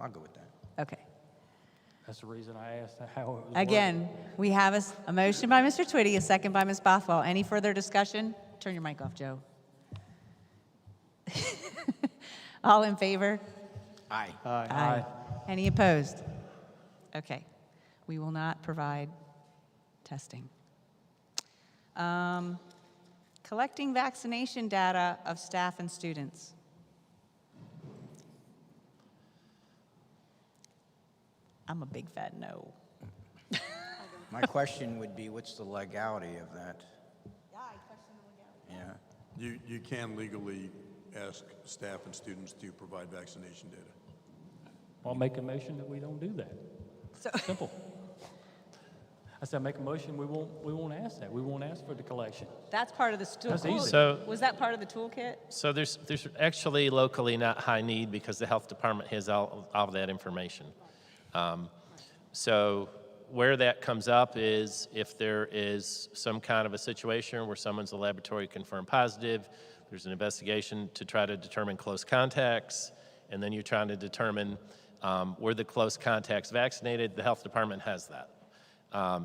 I'll go with that. Okay. That's the reason I asked how it was worded. Again, we have a motion by Mr. Twitty, a second by Ms. Bothwell. Any further discussion? Turn your mic off, Joe. All in favor? Aye. Aye. Any opposed? Okay. We will not provide testing. Collecting vaccination data of staff and students. I'm a big fat no. My question would be, what's the legality of that? Yeah. You can legally ask staff and students to provide vaccination data. I'll make a motion that we don't do that. So, Simple. I said, make a motion, we won't ask that. We won't ask for the collection. that's part of the toolkit. That's easy. So- Was that part of the toolkit? So there's actually locally not high need because the health department has all of that information. So where that comes up is if there is some kind of a situation where someone's a laboratory confirmed positive, there's an investigation to try to determine close contacts, and then you're trying to determine were the close contacts vaccinated, the health department has that.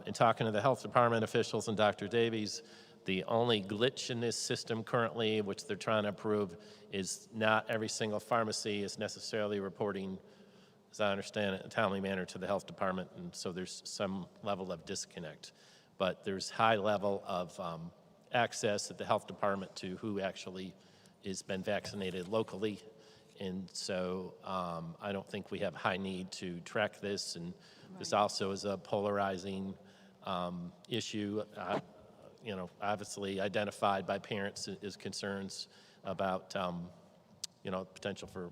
In talking to the health department officials and Dr. Davies, the only glitch in this system currently, which they're trying to improve, is not every single pharmacy is necessarily reporting, as I understand it, in a timely manner to the health department, and so there's some level of disconnect. But there's high level of access at the health department to who actually has been vaccinated locally, and so I don't think we have high need to track this, and this also is a polarizing issue, obviously identified by parents as concerns about, potential for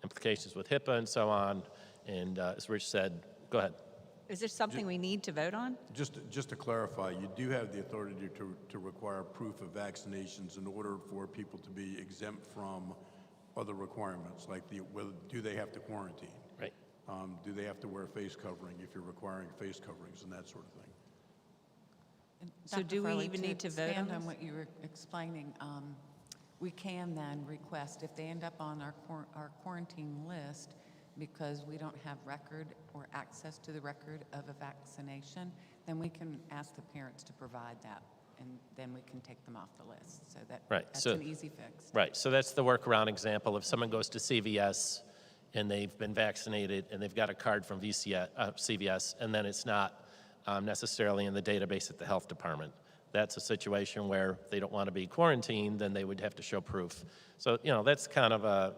implications with HIPAA and so on. And as Rich said, go ahead. Is there something we need to vote on? Just to clarify, you do have the authority to require proof of vaccinations in order for people to be exempt from other requirements, like do they have to quarantine? Right. Do they have to wear a face covering if you're requiring face coverings and that sort of thing? And So Dr. do we Farley, even need to vote on expand this? what you were explaining, we can then request, if they end up on our quarantine list, because we don't have record or access to the record of a vaccination, then we can ask the parents to provide that, and then we can take them off the list. So that's So- an easy fix. Right, so that's the workaround example. If someone goes to CVS and they've been vaccinated and they've got a card from CVS, and then it's not necessarily in the database at the health department, that's a situation where if they don't want to be quarantined, then they would have to show proof. So, that's kind of a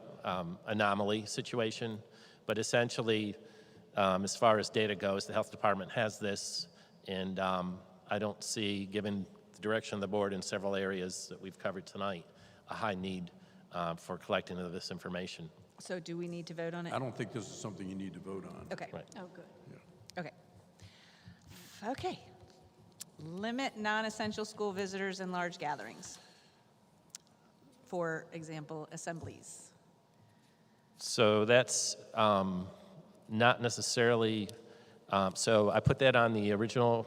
anomaly situation. But essentially, as far as data goes, the health department has this, and I don't see, given the direction of the board in several areas that we've covered tonight, a high need for collecting of this information. So do we need to vote on it? I don't think this is something you need to vote on. Okay. Right. Oh, good. Okay. Okay. Limit non-essential school visitors and large gatherings. For example, assemblies. So that's not necessarily, so I put that on the original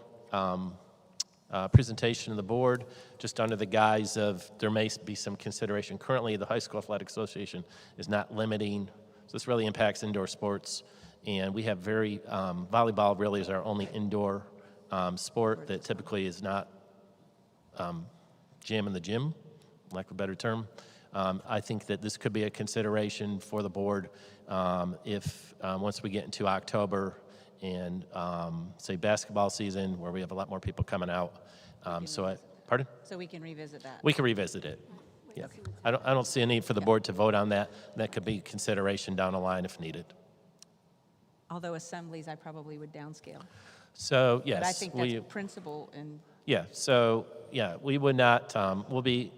presentation of the board, just under the guise of there may be some consideration. Currently, the High School Athletic Association is not limiting, so this really impacts indoor sports. And we have volleyball really is our only indoor sport that typically is not jam in the gym, lack of a better term. I think that this could be a consideration for the board if once we get into October and say basketball season where we have a lot more people coming out. Pardon? So we can revisit that. We can revisit it. Yeah. I don't see a need for the board to vote on that. That could be consideration down the line if needed. Although assemblies, I probably would downscale. So yes, But I think that's principle and yeah. So yeah, we would not. We'll be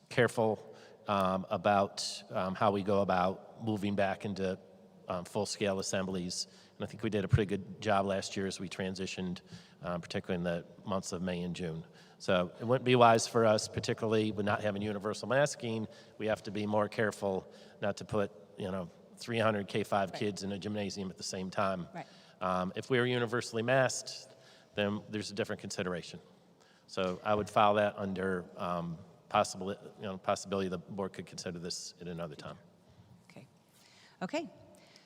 careful about how we go about moving back into full-scale assemblies. And I think we did a pretty good job last year as we transitioned, particularly in the months of May and June. So it wouldn't be wise for us, particularly with not having universal masking. We have to be more careful not to put 300 K-5 kids in a gymnasium at the same time. Right. If we are universally masked, then there's a different consideration. So I would file that under possibility the board could consider this at another time. okay. Okay.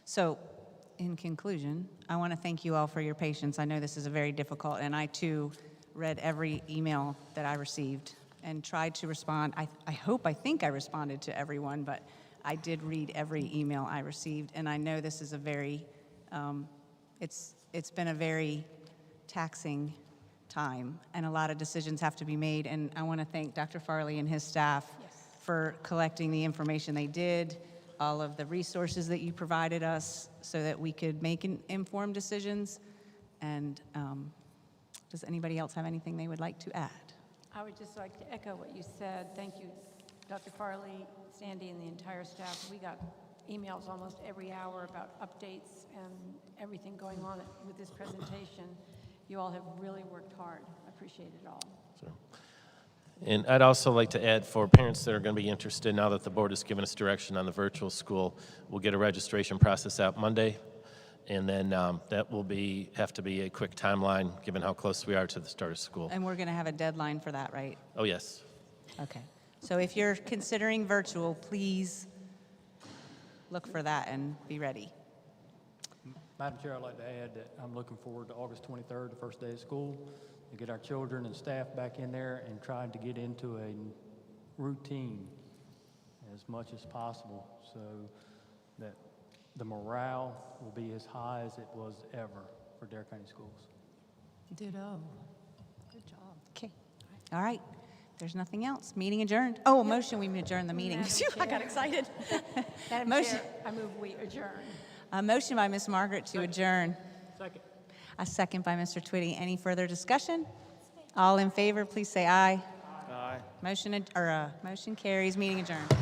So in conclusion, I want to thank you all for your patience. I know this is a very difficult, and I too read every email that I received and tried to respond. I think I responded to everyone, but I did read every email I received, and I know this is a very, it's been a very taxing time, and a lot of decisions have to be made, and I want to thank Dr. Farley and his staff for collecting the information they did, all of the resources that you provided us so that we could make informed decisions. And does anybody else have anything they would like to add? I would just like to echo what you said. Thank you, Dr. Farley, Sandy, and the entire staff. We got emails almost every hour about updates and everything going on with this presentation. You all have really worked hard. I appreciate it all. So, and I'd also like to add for parents that are going to be interested, now that the board has given us direction on the virtual school, we'll get a registration process out Monday, and then that will have to be a quick timeline given how close we are to the start of school. And we're going to have a deadline for that, right? Oh, yes. Okay. So if you're considering virtual, please look for that and be ready. Madam Chair, I'd like to add that I'm looking forward to August 23rd, the first day of school, to get our children and staff back in there and trying to get into a routine as much as possible so that the morale will be as high as it was ever for Dare County Schools. Ditto. Good job. Okay. All right. There's nothing else. Meeting adjourned. Oh, a motion, we adjourn the meeting. Madam I got Chair. excited. Madam Motion. Chair, I move we adjourn. A motion by Ms. Margaret to adjourn. Second. A second by Mr. Twitty. Any further discussion? All in favor, please say aye. Aye. Motion carries. Meeting adjourned.